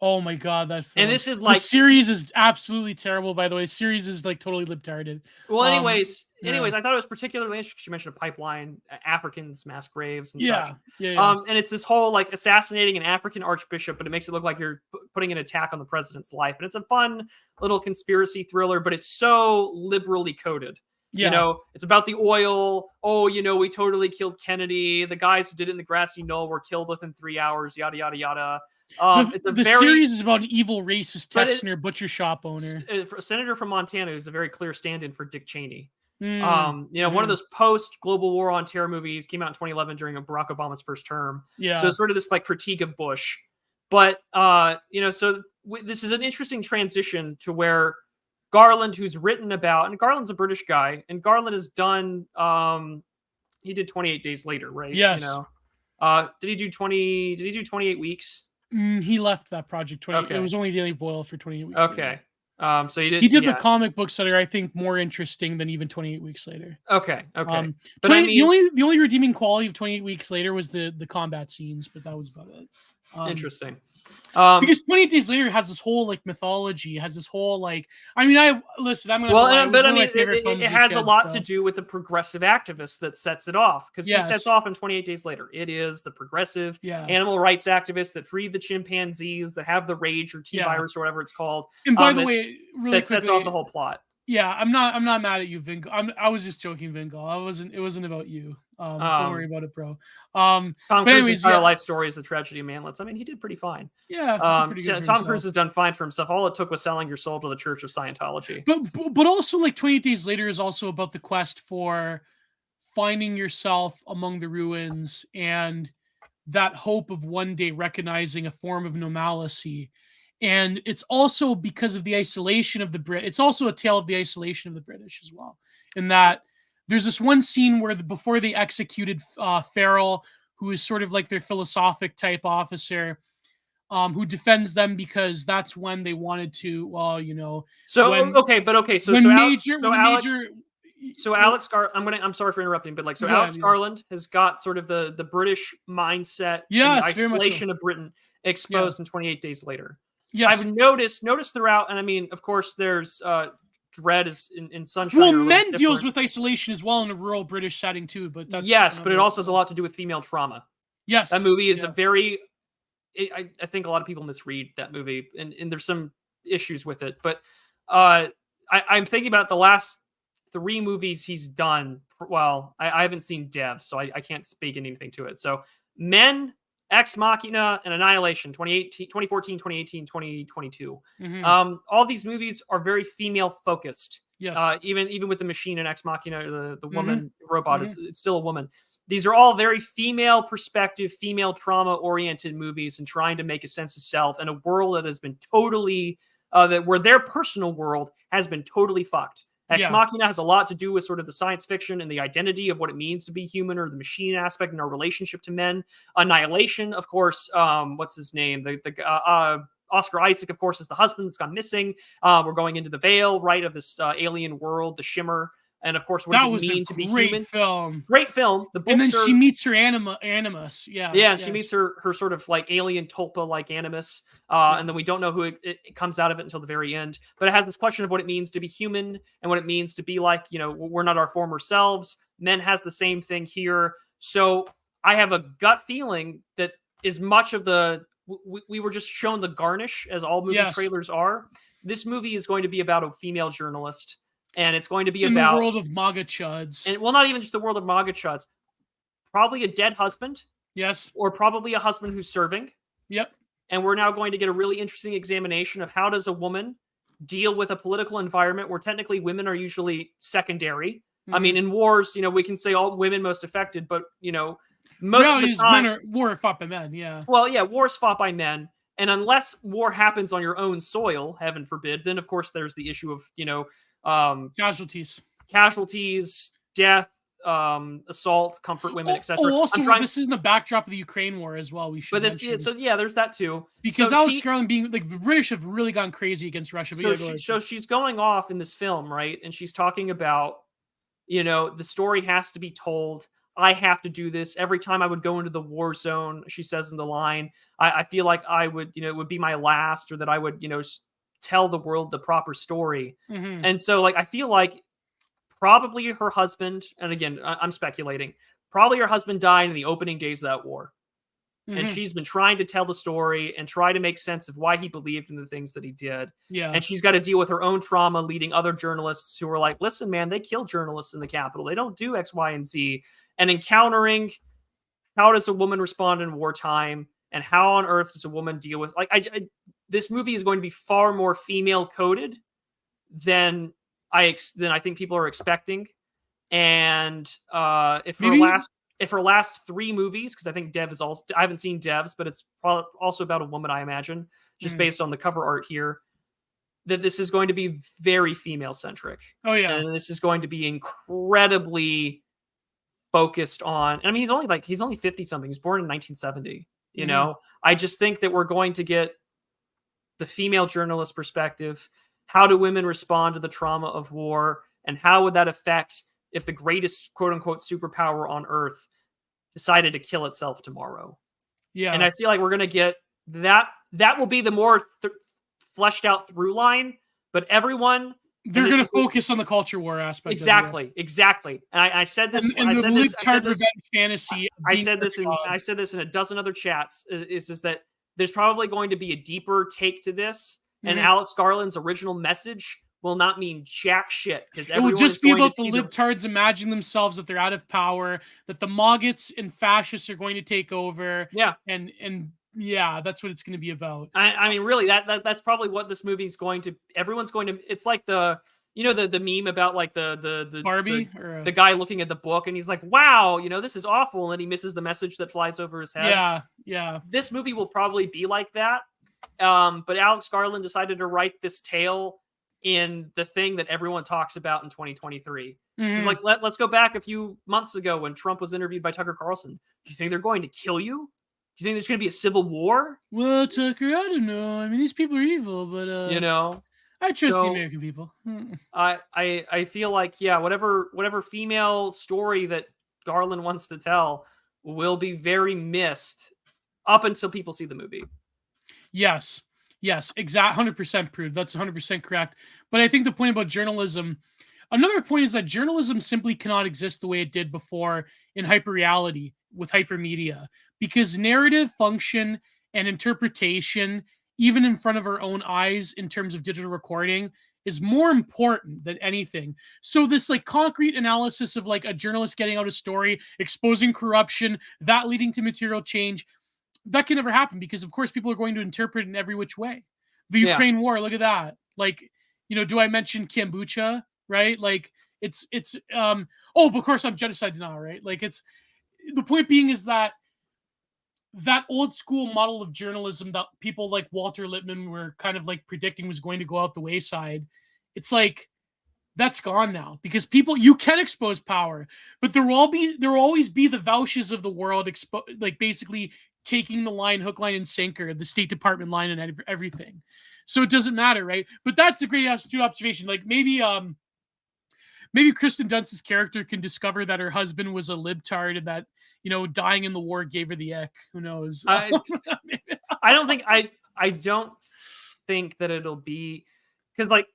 Oh my god, that film. And this is like, the series is absolutely terrible, by the way. The series is like totally libtarded. Well, anyways, I thought it was particularly interesting. She mentioned a pipeline, Africans, mass graves, and such. And it's this whole like assassinating an African archbishop, but it makes it look like you're putting an attack on the president's life. And it's a fun little conspiracy thriller, but it's so liberally coded. It's about the oil. Oh, we totally killed Kennedy. The guys who did it in the grassy knoll were killed within 3 hours. Yada yada yada. The series is about an evil racist Texaner butcher shop owner, a senator from Montana who's a very clear stand-in for Dick Cheney. One of those post-Global War on Terror movies came out in 2011 during Barack Obama's first term. So it's sort of this like critique of Bush. But this is an interesting transition to where Garland, who's written about, and Garland's a British guy, and Garland has done, he did 28 Days Later, right? Yes. Did he do 28 weeks? He left that project. It was only Daily Boyle for 28 weeks. Okay. So he did. He did the comic books that are, I think, more interesting than even 28 Weeks Later. Okay. But the only redeeming quality of 28 Weeks Later was the combat scenes, but that was about it. Interesting. Because 28 Days Later has this whole like mythology, has this whole like. I mean, I'm gonna. It has a lot to do with the progressive activist that sets it off, because he sets off in 28 Days Later. It is the progressive animal rights activists that freed the chimpanzees that have the rage or T-virus or whatever it's called. And by the way, really that sets off the whole plot. Yeah, I'm not mad at you, Vingal. I was just joking, Vingal. It wasn't about you. Don't worry about it, bro. Tom Cruise's entire life story is the tragedy of manlets. I mean, he did pretty fine. Yeah, Tom Cruise has done fine for himself. All it took was selling your soul to the Church of Scientology. But also, like 28 Days Later is also about the quest for finding yourself among the ruins and that hope of one day recognizing a form of normalcy. And it's also because of the isolation of the Brit. It's also a tale of the isolation of the British as well. In that there's this one scene where before they executed Farrell, who is sort of like their philosophic type officer, who defends them because that's when they wanted to. So Alex Garland. I'm sorry for interrupting, but like, Alex Garland has got sort of the British mindset, and the isolation of Britain exposed in 28 Days Later. Yes. I've noticed throughout, and I mean, of course, there's Dread is in Sunshine. Well, Men deals with isolation as well in a rural British setting too, but that's but it also has a lot to do with female trauma. Yes, that movie is I think a lot of people misread that movie, and there's some issues with it. But I'm thinking about the last 3 movies he's done. Well, I haven't seen Dev, so I can't speak anything to it. So Men, Ex Machina, and Annihilation, 2014, 2018, 2022. All these movies are very female focused. Yes. Even with the machine and Ex Machina, the woman robot it's still a woman. These are all very female perspective, female trauma oriented movies, and trying to make a sense of self in a world that has been totally where their personal world has been totally fucked. Ex Machina has a lot to do with sort of the science fiction and the identity of what it means to be human, or the machine aspect and our relationship to men. Annihilation, of course, what's his name? Oscar Isaac, of course, is the husband that's gone missing. We're going into the veil, right, of this alien world, the Shimmer. And of course, what does it mean to be human? Film. Great film. The books and then she meets her animus. Yeah, she meets her sort of like alien tulpa like animus, and then we don't know who it comes out of it until the very end. But it has this question of what it means to be human and what it means to be like, we're not our former selves. Men has the same thing here. So I have a gut feeling that as much of we were just shown the garnish, as all movie trailers are. This movie is going to be about a female journalist, and it's going to be about the world of MAGA chuds. And well, not even just the world of MAGA chuds. Probably a dead husband. Yes. Or probably a husband who's serving. Yep. And we're now going to get a really interesting examination of how does a woman deal with a political environment where technically women are usually secondary. I mean, in wars, we can say all women most affected, but most of the time, war fought by men. Yeah. Well, yeah, war is fought by men, and unless war happens on your own soil, heaven forbid, then of course there's the issue of casualties, death, assault, comfort women, etc. Also, this is in the backdrop of the Ukraine war as well. We should. But there's that too. Because Alex Garland being like the British have really gone crazy against Russia. So she's going off in this film, right? And she's talking about, the story has to be told. I have to do this every time I would go into the war zone. She says in the line, I feel like I would, it would be my last, or that I would, tell the world the proper story. And so, like, I feel like probably her husband, and again, I'm speculating, probably her husband died in the opening days of that war. And she's been trying to tell the story and try to make sense of why he believed in the things that he did. Yeah. And she's got to deal with her own trauma, leading other journalists who are like, listen, man, they kill journalists in the Capitol. They don't do X, Y, and Z. And encountering how does a woman respond in wartime, and how on earth does a woman deal with, like, this movie is going to be far more female coded than I think people are expecting. And if her last 3 movies, because I think Dev is also, I haven't seen Dev's, but it's also about a woman, I imagine, just based on the cover art here, that this is going to be very female centric. Oh yeah. And this is going to be incredibly focused on, and I mean, he's only 50 something. He's born in 1970. I just think that we're going to get the female journalist perspective. How do women respond to the trauma of war, and how would that affect if the greatest quote unquote superpower on earth decided to kill itself tomorrow? Yeah. And I feel like we're going to get that. That will be the more fleshed out through line, but everyone, they're going to focus on the culture war aspect. Exactly. And I said this. I said this in a dozen other chats. Is that there's probably going to be a deeper take to this, and Alex Garland's original message will not mean jack shit, because it will just be about the libtards imagining themselves that they're out of power, that the maggots and fascists are going to take over. Yeah, and yeah, that's what it's going to be about. I mean, really, that's probably what this movie's going to. Everyone's going to. It's like the meme about like the Barbie, the guy looking at the book and he's like, "Wow, this is awful," and he misses the message that flies over his head. Yeah. This movie will probably be like that. But Alex Garland decided to write this tale in the thing that everyone talks about in 2023. He's like, let's go back a few months ago when Trump was interviewed by Tucker Carlson. Do you think they're going to kill you? Do you think there's going to be a civil war? Well, Tucker, I don't know. I mean, these people are evil, but I trust the American people. I feel like, yeah, whatever female story that Garland wants to tell will be very missed up until people see the movie. Yes, exact 100% Prude. That's 100% correct. But I think the point about journalism, another point is that journalism simply cannot exist the way it did before in hyperreality with hypermedia, because narrative function and interpretation, even in front of our own eyes in terms of digital recording, is more important than anything. So this like concrete analysis of like a journalist getting out a story, exposing corruption, that leading to material change, that can never happen, because of course people are going to interpret it in every which way. The Ukraine war, look at that. Like, do I mention kombucha, right? Like it's but of course I'm genocide denial, right? Like it's, the point being is that old school model of journalism that people like Walter Lippmann were kind of like predicting was going to go out the wayside. It's like, that's gone now, because you can expose power, but there will always be the Vouches of the world, like basically taking the line, hook, line, and sinker, the State Department line and everything. So it doesn't matter, right? But that's a great astute observation. Like maybe maybe Kristen Dunst's character can discover that her husband was a libtard and that, you know, dying in the war gave her the ick. Who knows? I don't think that it'll be, because like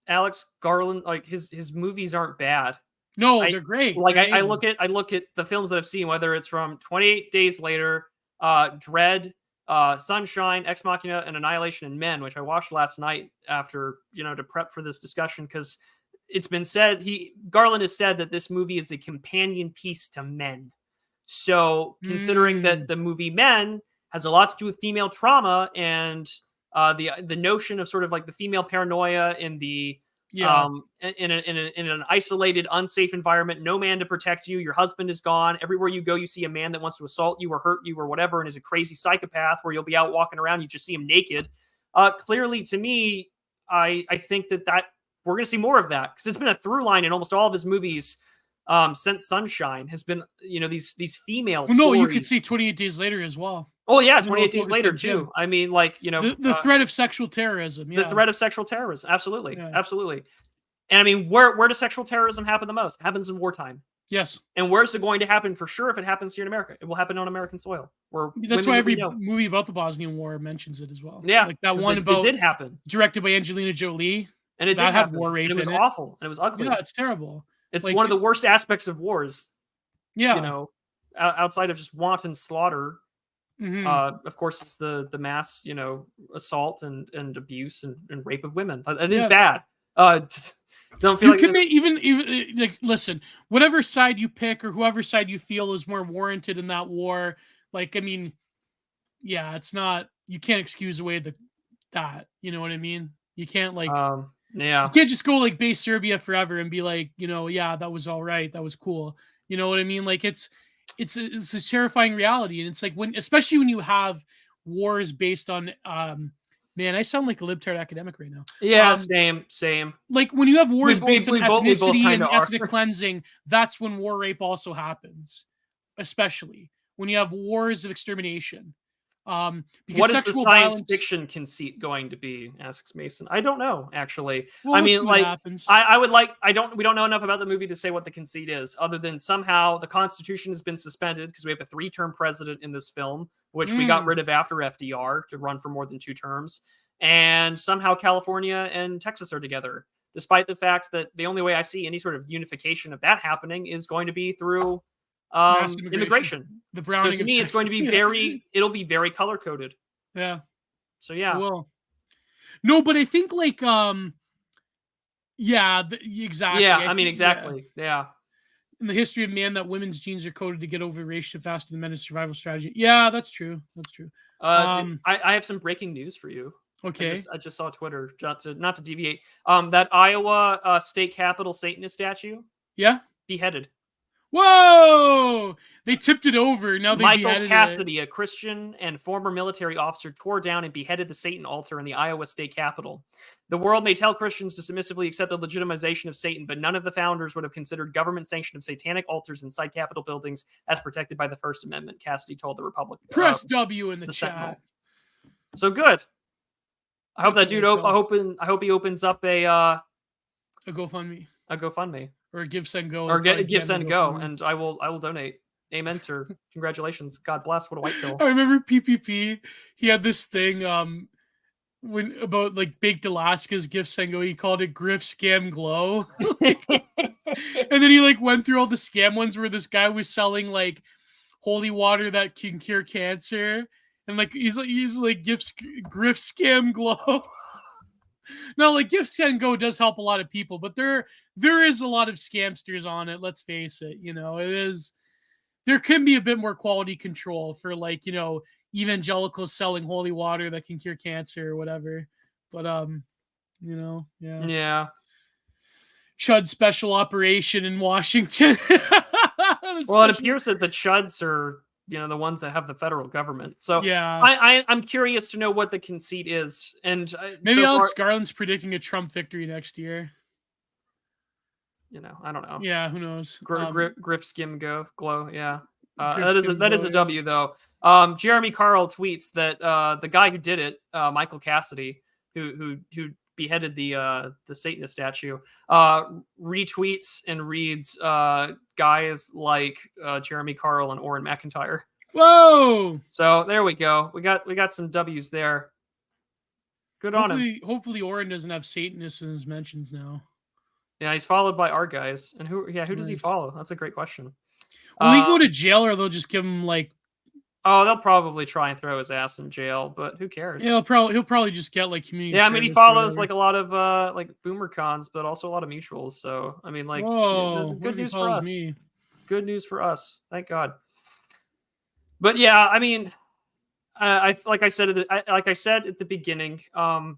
Alex Garland, like his movies aren't bad. No, they're great. Like they're I look at the films that I've seen, whether it's from 28 Days Later, Dread, Sunshine, Ex Machina, and Annihilation and Men, which I watched last night after, to prep for this discussion, because it's been said, Garland has said that this movie is a companion piece to Men. So considering that the movie Men has a lot to do with female trauma and the notion of sort of like the female paranoia in the in an isolated, unsafe environment, no man to protect you, your husband is gone, everywhere you go you see a man that wants to assault you or hurt you or whatever, and is a crazy psychopath where you'll be out walking around, you just see him naked. Clearly, to me, I think that we're going to see more of that, because it's been a through line in almost all of his movies since Sunshine, has been, these female well, no, stories. you could see 28 Days Later as well. Oh yeah, 28 Days Later too. I mean, like, the threat of sexual terrorism. The threat of sexual terrorism. Absolutely. Yeah. Absolutely. And I mean, where does sexual terrorism happen the most? It happens in wartime. Yes. And where's it going to happen for sure if it happens here in America? It will happen on American soil. That's why every movie about the Bosnian War mentions it as well. Yeah. Like that one about it did happen. Directed by Angelina Jolie. And it had war rape. And it was awful. And it was ugly. Yeah, it's terrible. It's one of the worst aspects of wars. Yeah. Outside of just wanton slaughter. Mm-hmm. Of course, it's the mass, assault and abuse and rape of women. It is bad. Don't feel you can even like, listen, whatever side you pick or whoever side you feel is more warranted in that war. Like, I mean, yeah, it's not. You can't excuse away that. You know what I mean? You can't you can't just go like base Serbia forever and be like, yeah, that was all right, that was cool. You know what I mean? Like it's a terrifying reality, and it's like especially when you have wars based on man, I sound like a libtard academic right now. Yeah, same. Like when you have wars based on ethnicity and ethnic cleansing, that's when war rape also happens. Especially when you have wars of extermination. Because what is the science fiction conceit going to be? Asks Mason. I don't know, actually. Well, I mean, like, we don't know enough about the movie to say what the conceit is, other than somehow the Constitution has been suspended because we have a 3-term president in this film, which we got rid of after FDR to run for more than 2 terms. And somehow California and Texas are together, despite the fact that the only way I see any sort of unification of that happening is going to be through immigration. The Browning. So to me, it's going to be it'll be very color coded. Yeah. So yeah. Well, no, but I think like exactly. Yeah, I mean exactly. Yeah. In the history of man, that women's genes are coded to get over racial faster than men's survival strategy. Yeah, that's true. That's true. I have some breaking news for you. Okay. I just saw Twitter, not to deviate. That Iowa state capitol Satanist statue. Yeah. Beheaded. Whoa! They tipped it over. Now they Michael Cassidy, a Christian and former military officer, tore down and beheaded the Satan altar in the Iowa state capitol. The world may tell Christians to submissively accept the legitimization of Satan, but none of the founders would have considered government sanction of satanic altars inside Capitol buildings as protected by the First Amendment, Cassidy told the Republican. Press W in the chat. Sentinel. So good. I hope that dude. I hope he opens up a GoFundMe. A GoFundMe. Or a Give Send Go. Or Give Send Go, and I will donate. Amen, sir. Congratulations. God bless. What a white pill. I remember PPP. He had this thing when about like baked Alaska's Give Send Go. He called it Griff Scam Glow. And then he like went through all the scam ones where this guy was selling like holy water that can cure cancer, and like he's like Griff Scam Glow. No, like Give Send Go does help a lot of people, but there is a lot of scamsters on it. Let's face it. It is. There can be a bit more quality control for like evangelicals selling holy water that can cure cancer or whatever. But yeah. Yeah. Chud special operation in Washington. Well, it appears that the Chuds are the ones that have the federal government. So yeah, I'm curious to know what the conceit is, and maybe Alex Garland's predicting a Trump victory next year. I don't know. Yeah, who knows? Griff Skim Glow. Yeah, that is a W though. Jeremy Carl tweets that the guy who did it, Michael Cassidy, who beheaded the Satanist statue, retweets and reads guys like Jeremy Carl and Orrin McIntyre. Whoa! So there we go. We got some W's there. Good on him. Hopefully Orrin doesn't have Satanists in his mentions now. Yeah, he's followed by our guys. And who does he follow? That's a great question. Will he go to jail, or they'll just give him like... Oh, they'll probably try and throw his ass in jail, but who cares? Yeah, he'll probably just get like community. Yeah, I mean, he follows like a lot of like boomer cons, but also a lot of mutuals. So I mean, like, good news for us. Good news for us. Thank God. But yeah, I mean, like I said at the beginning, a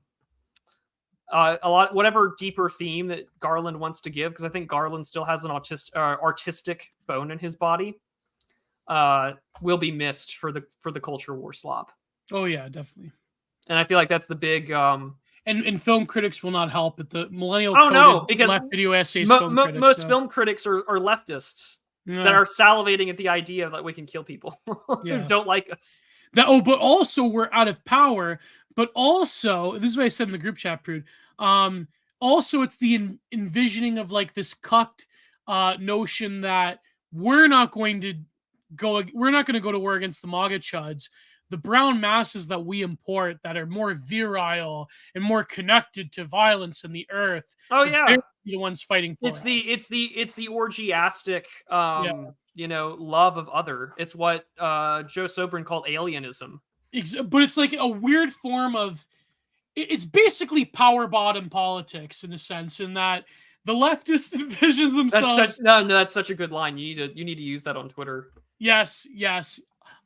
lot, whatever deeper theme that Garland wants to give, because I think Garland still has an artistic bone in his body, will be missed for the culture war slop. Oh yeah, definitely. And I feel like that's the big and film critics will not help at the millennial. Oh no, because left video essays. Most film critics are leftists that are salivating at the idea that we can kill people who don't like us. But also we're out of power. But also, this is what I said in the group chat, Prude. Also, it's the envisioning of like this cucked notion that we're not going to go to war against the MAGA chuds. The brown masses that we import that are more virile and more connected to violence in the earth. Oh yeah, they're the ones fighting for us. It's the orgiastic, love of other. It's what Joe Sobran called alienism. But it's like a weird form of. It's basically power bottom politics in a sense, in that the leftist envisions themselves. That's such a good line. You need to use that on Twitter. Yes.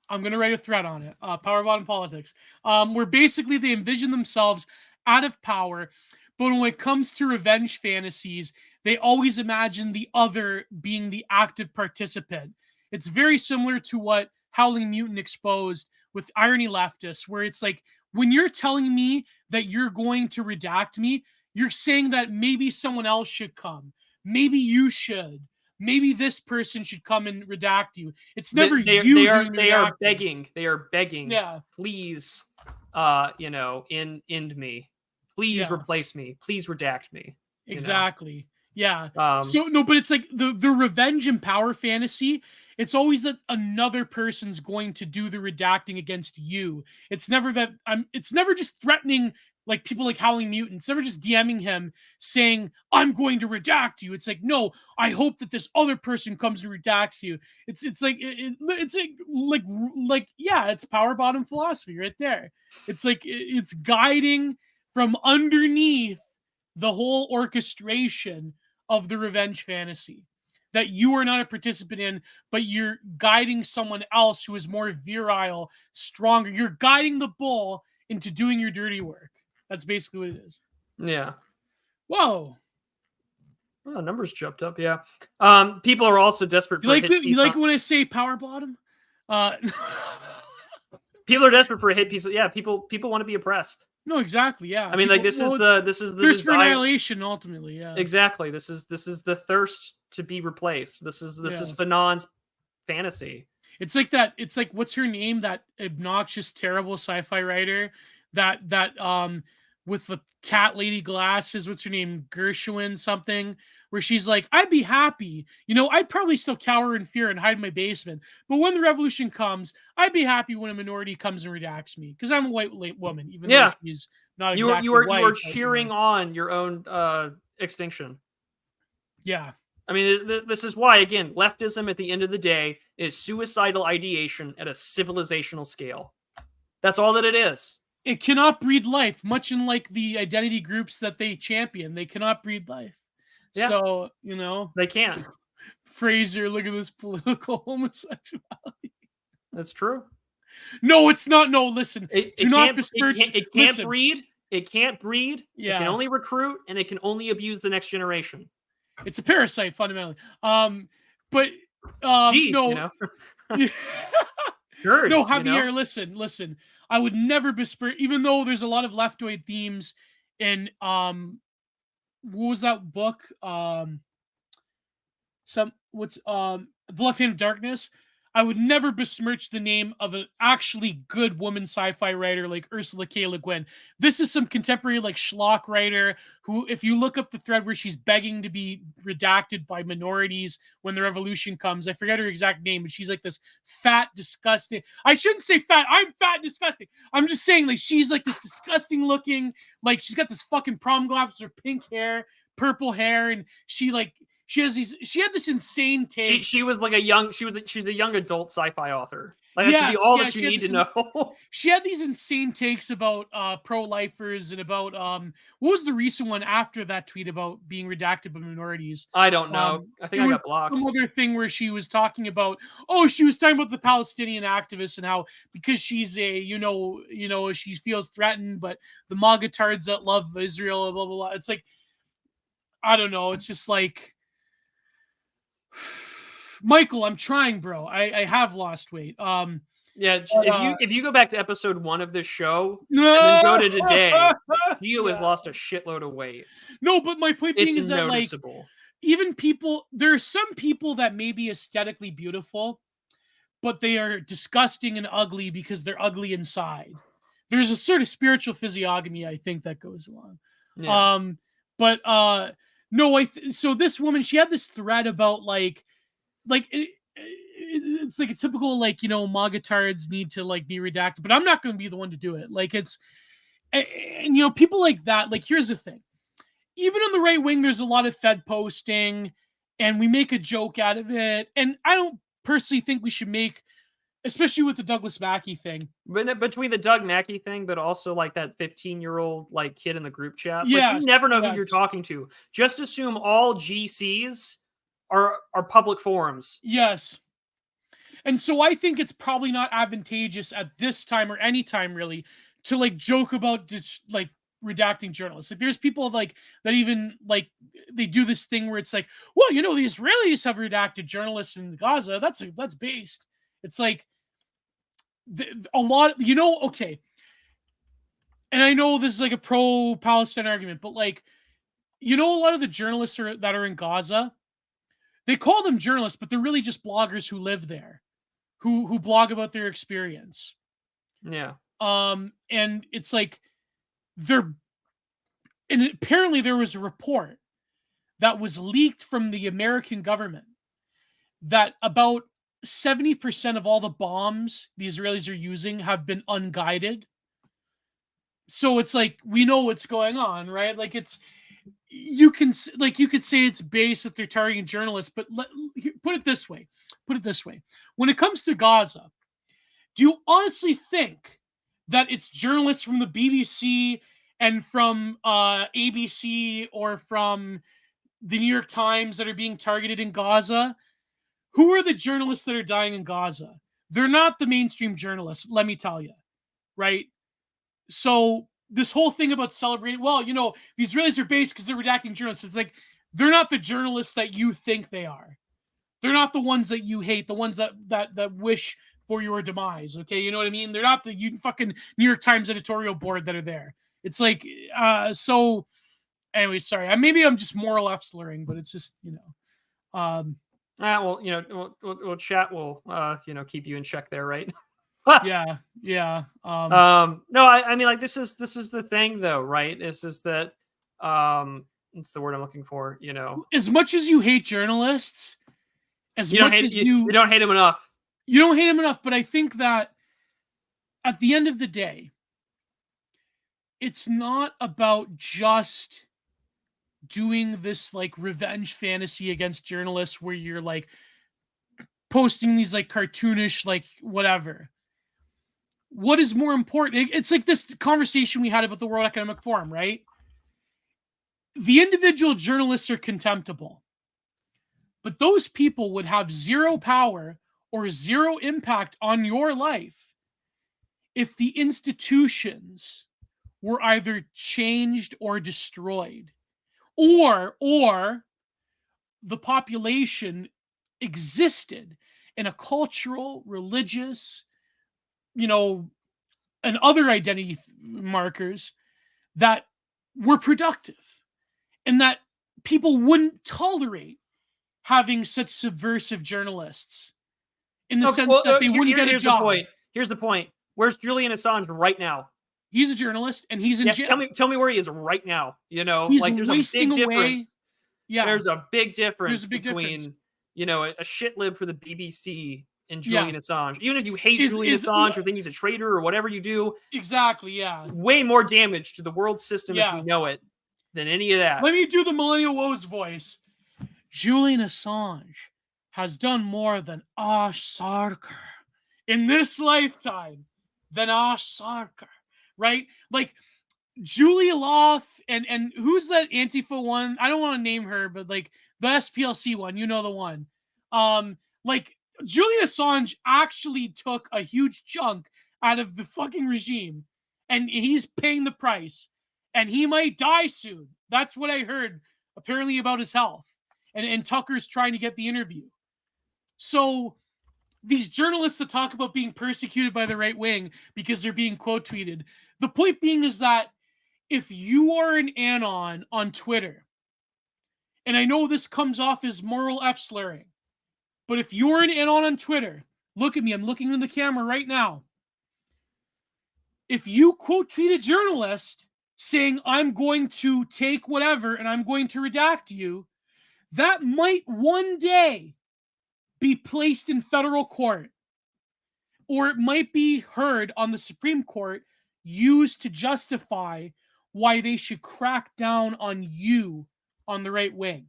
I'm going to write a thread on it. Power bottom politics. Where basically they envision themselves out of power, but when it comes to revenge fantasies, they always imagine the other being the active participant. It's very similar to what Howling Mutant exposed with Irony Leftists, where it's like, when you're telling me that you're going to redact me, you're saying that maybe someone else should come. Maybe you should. Maybe this person should come and redact you. It's never you. They are begging. They are begging. Yeah. Please, end me. Please replace me. Please redact me. Exactly. Yeah. But it's like the revenge and power fantasy. It's always that another person's going to do the redacting against you. It's never that it's never just threatening. Like people like Howling Mutants, never just DMing him saying, I'm going to redact you. It's like, no, I hope that this other person comes and redacts you. It's power bottom philosophy right there. It's like, it's guiding from underneath the whole orchestration of the revenge fantasy that you are not a participant in, but you're guiding someone else who is more virile, stronger. You're guiding the bull into doing your dirty work. That's basically what it is. Yeah. Whoa. Well, numbers jumped up. Yeah. People are also desperate for you like when I say power bottom? People are desperate for a hit piece. Yeah. People want to be oppressed. No, exactly. Yeah. I mean, this is the thirst for annihilation. Ultimately, yeah. Exactly. This is the thirst to be replaced. This is Fanon's fantasy. It's like that. It's like, what's her name? That obnoxious, terrible sci-fi writer. That with the cat lady glasses, what's her name? Gershwin something, where she's like, I'd be happy. I'd probably still cower in fear and hide in my basement. But when the revolution comes, I'd be happy when a minority comes and redacts me. Because I'm a white woman, even though she's not exactly white. You are cheering on your own extinction. Yeah. I mean, this is why, again, leftism at the end of the day is suicidal ideation at a civilizational scale. That's all that it is. It cannot breed life, much in like the identity groups that they champion. They cannot breed life. Yeah. So, they can't. Fraser, look at this political homosexuality. That's true. No, it's not. No, listen. It can't breed. It can't breed. Yeah. It can only recruit, and it can only abuse the next generation. It's a parasite, fundamentally. No. Sure, no, Javier, listen. I would never besmirch, even though there's a lot of leftoid themes in what was that book? The Left Hand of Darkness. I would never besmirch the name of an actually good woman sci-fi writer like Ursula K. Le Guin. This is some contemporary like schlock writer who, if you look up the thread where she's begging to be redacted by minorities when the revolution comes, I forget her exact name, but she's like this fat, disgusting. I shouldn't say fat. I'm fat and disgusting. I'm just saying like she's like this disgusting looking, like she's got this fucking prom glasses or pink hair, purple hair, and she had this insane take. She was like she's a young adult sci-fi author. Like that should be all that you need to know. She had these insane takes about pro-lifers and about what was the recent one after that tweet about being redacted by minorities? I don't know. I think I got blocked. Some other thing where she was talking about, she was talking about the Palestinian activists and how because she's a she feels threatened, but the MAGA-tards that love Israel, blah blah blah. It's like, I don't know. It's just like, Michael, I'm trying, bro. I have lost weight. If you go back to episode 1 of this show and then go to today, Gio has lost a shitload of weight. No, but my point being is that noticeable. Like even people, there are some people that may be aesthetically beautiful, but they are disgusting and ugly because they're ugly inside. There's a sort of spiritual physiognomy, I think, that goes along. Yeah. No, so this woman, she had this thread about it's like a typical MAGA-tards need to like be redacted, but I'm not going to be the one to do it. Like it's, and people like that. Like here's the thing, even on the right wing, there's a lot of Fed posting, and we make a joke out of it. And I don't personally think we should make, especially with the Douglas Mackey thing. But between the Doug Mackey thing, but also like that 15-year-old like kid in the group chat, like, you never know who you're talking to. Just assume all GCs are public forums. Yes. And so I think it's probably not advantageous at this time or any time really to like joke about like redacting journalists. Like there's people like that even like they do this thing where it's like, well, the Israelis have redacted journalists in Gaza. That's based. It's like a lot, okay. And I know this is like a pro-Palestine argument, but like, a lot of the journalists that are in Gaza, they call them journalists, but they're really just bloggers who live there, who blog about their experience. Yeah. And it's like and apparently there was a report that was leaked from the American government that about 70% of all the bombs the Israelis are using have been unguided. So it's like, we know what's going on, right? Like you could say it's base that they're targeting journalists, but put it this way. When it comes to Gaza, do you honestly think that it's journalists from the BBC and from ABC or from the New York Times that are being targeted in Gaza? Who are the journalists that are dying in Gaza? They're not the mainstream journalists, let me tell you, right? So this whole thing about celebrating, the Israelis are based because they're redacting journalists. It's like, they're not the journalists that you think they are. They're not the ones that you hate, the ones that wish for your demise, okay? You know what I mean? They're not the fucking New York Times editorial board that are there. It's like, so anyway, sorry. Maybe I'm just more or less slurring, but it's just, well, chat will, keep you in check there, right? Yeah. No, I mean, like, this is the thing, though, right? Is that, it's the word I'm looking for, As much as you hate journalists, you don't hate them enough. You don't hate them enough, but I think that at the end of the day, it's not about just doing this like revenge fantasy against journalists where you're like posting these like cartoonish like whatever. What is more important? It's like this conversation we had about the World Economic Forum, right? The individual journalists are contemptible, but those people would have zero power or zero impact on your life if the institutions were either changed or destroyed, or the population existed in a cultural, religious, and other identity markers that were productive, and that people wouldn't tolerate having such subversive journalists in the sense that they wouldn't get a job. Here's the point. Where's Julian Assange right now? He's a journalist, and he's in jail. Tell me where he is right now. You know, he's like there's a big difference. Yeah, there's a big difference between you know a shit lib for the BBC and Julian Assange. Even if you hate Julian Assange or think he's a traitor or whatever you do, exactly, yeah, way more damage to the world system as we know it than any of that. Let me do the Millennial Woes voice. Julian Assange has done more than Ash Sarkar in this lifetime than Ash Sarkar, right? Like Julia Loft and who's that Antifa one? I don't want to name her, but like the SPLC one, you know the one. Like Julian Assange actually took a huge chunk out of the fucking regime, and he's paying the price, and he might die soon. That's what I heard apparently about his health. And Tucker's trying to get the interview. So these journalists that talk about being persecuted by the right wing because they're being quote tweeted, the point being is that if you are an anon on Twitter, and I know this comes off as moral F slurring, but if you're an anon on Twitter, look at me, I'm looking in the camera right now. If you quote tweet a journalist saying, I'm going to take whatever and I'm going to redact you, that might one day be placed in federal court, or it might be heard on the Supreme Court, used to justify why they should crack down on you on the right wing.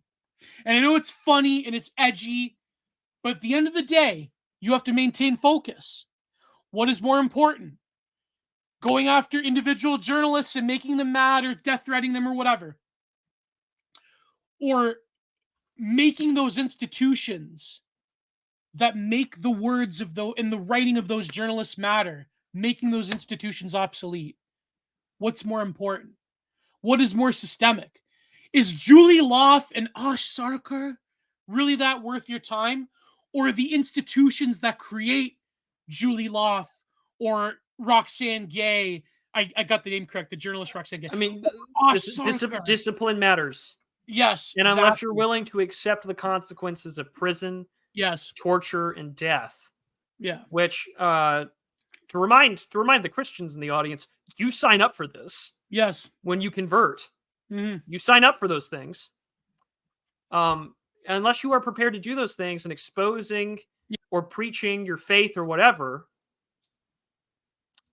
And I know it's funny and it's edgy, but at the end of the day, you have to maintain focus. What is more important? Going after individual journalists and making them mad or death threatening them or whatever? Or making those institutions that make the words of and the writing of those journalists matter, making those institutions obsolete? What's more important? What is more systemic? Is Julie Loft and Ash Sarkar really that worth your time? Or the institutions that create Julie Loft or Roxane Gay? I got the name correct, the journalist Roxane Gay. I mean, discipline matters. Yes. And unless you're willing to accept the consequences of prison, torture, and death. Yeah. Which to remind the Christians in the audience, you sign up for this. Yes. When you convert. Mm-hmm. You sign up for those things. Unless you are prepared to do those things and exposing or preaching your faith or whatever.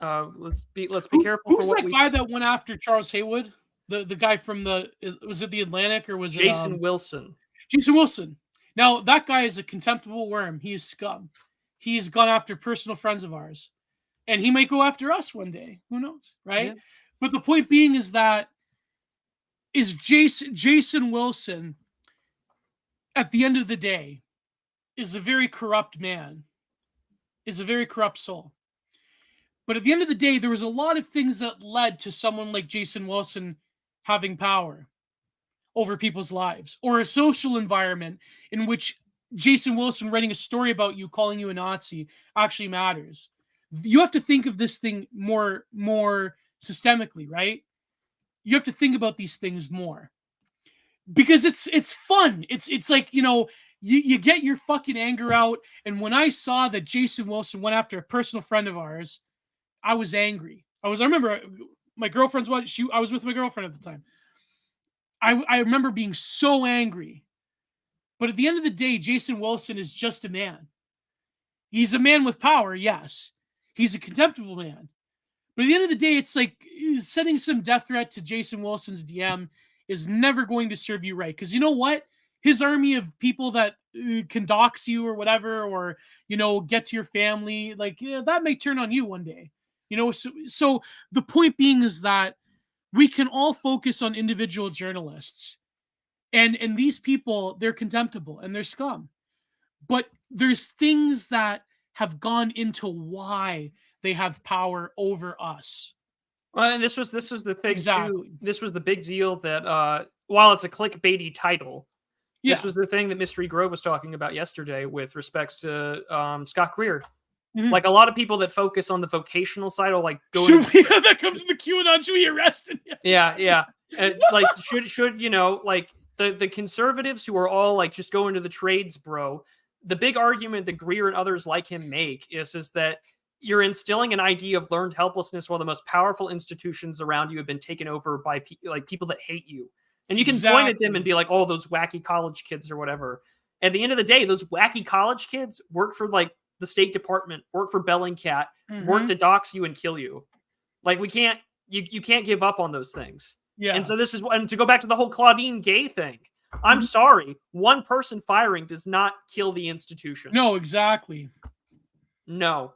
Let's be careful. Who's that guy that went after Charles Haywood? The guy from was it the Atlantic or was Jason it Wilson? Jason Wilson. Now that guy is a contemptible worm. He is scum. He's gone after personal friends of ours, and he might go after us one day. Who knows, right? Yeah. But the point being is that Jason Wilson, at the end of the day, is a very corrupt man, is a very corrupt soul. But at the end of the day, there was a lot of things that led to someone like Jason Wilson having power over people's lives, or a social environment in which Jason Wilson writing a story about you, calling you a Nazi, actually matters. You have to think of this thing more systemically, right? You have to think about these things more, because it's fun. It's like, you know, you get your fucking anger out. And when I saw that Jason Wilson went after a personal friend of ours, I was angry. I remember my girlfriend's I was with my girlfriend at the time. I remember being so angry. But at the end of the day, Jason Wilson is just a man. He's a man with power, yes. He's a contemptible man. But at the end of the day, it's like sending some death threat to Jason Wilson's DM is never going to serve you right. Because you know what? His army of people that can dox you or whatever, or, you know, get to your family, like, yeah, that may turn on you one day. You know, so the point being is that we can all focus on individual journalists. And these people, they're contemptible and they're scum. But there's things that have gone into why they have power over us. Well, and this was the thing too. This was the big deal that while it's a clickbaity title, this was the thing that Mystery Grove was talking about yesterday with respects to Scott Greer. Mm-hmm. Like a lot of people that focus on the vocational side are like, that comes in the QAnon, should we arrest him? Yeah. Like should you know, like the conservatives who are all like just go into the trades, bro. the big argument that Greer and others like him make is that you're instilling an idea of learned helplessness while the most powerful institutions around you have been taken over by people that hate you. And you can point at them and be like, oh, those wacky college kids or whatever. At the end of the day, those wacky college kids work for like the State Department, work for Bellingcat, work to dox you and kill you. Like you can't give up on those things. Yeah. And so and to go back to the whole Claudine Gay thing, I'm sorry, one person firing does not kill the institution. No, exactly. No.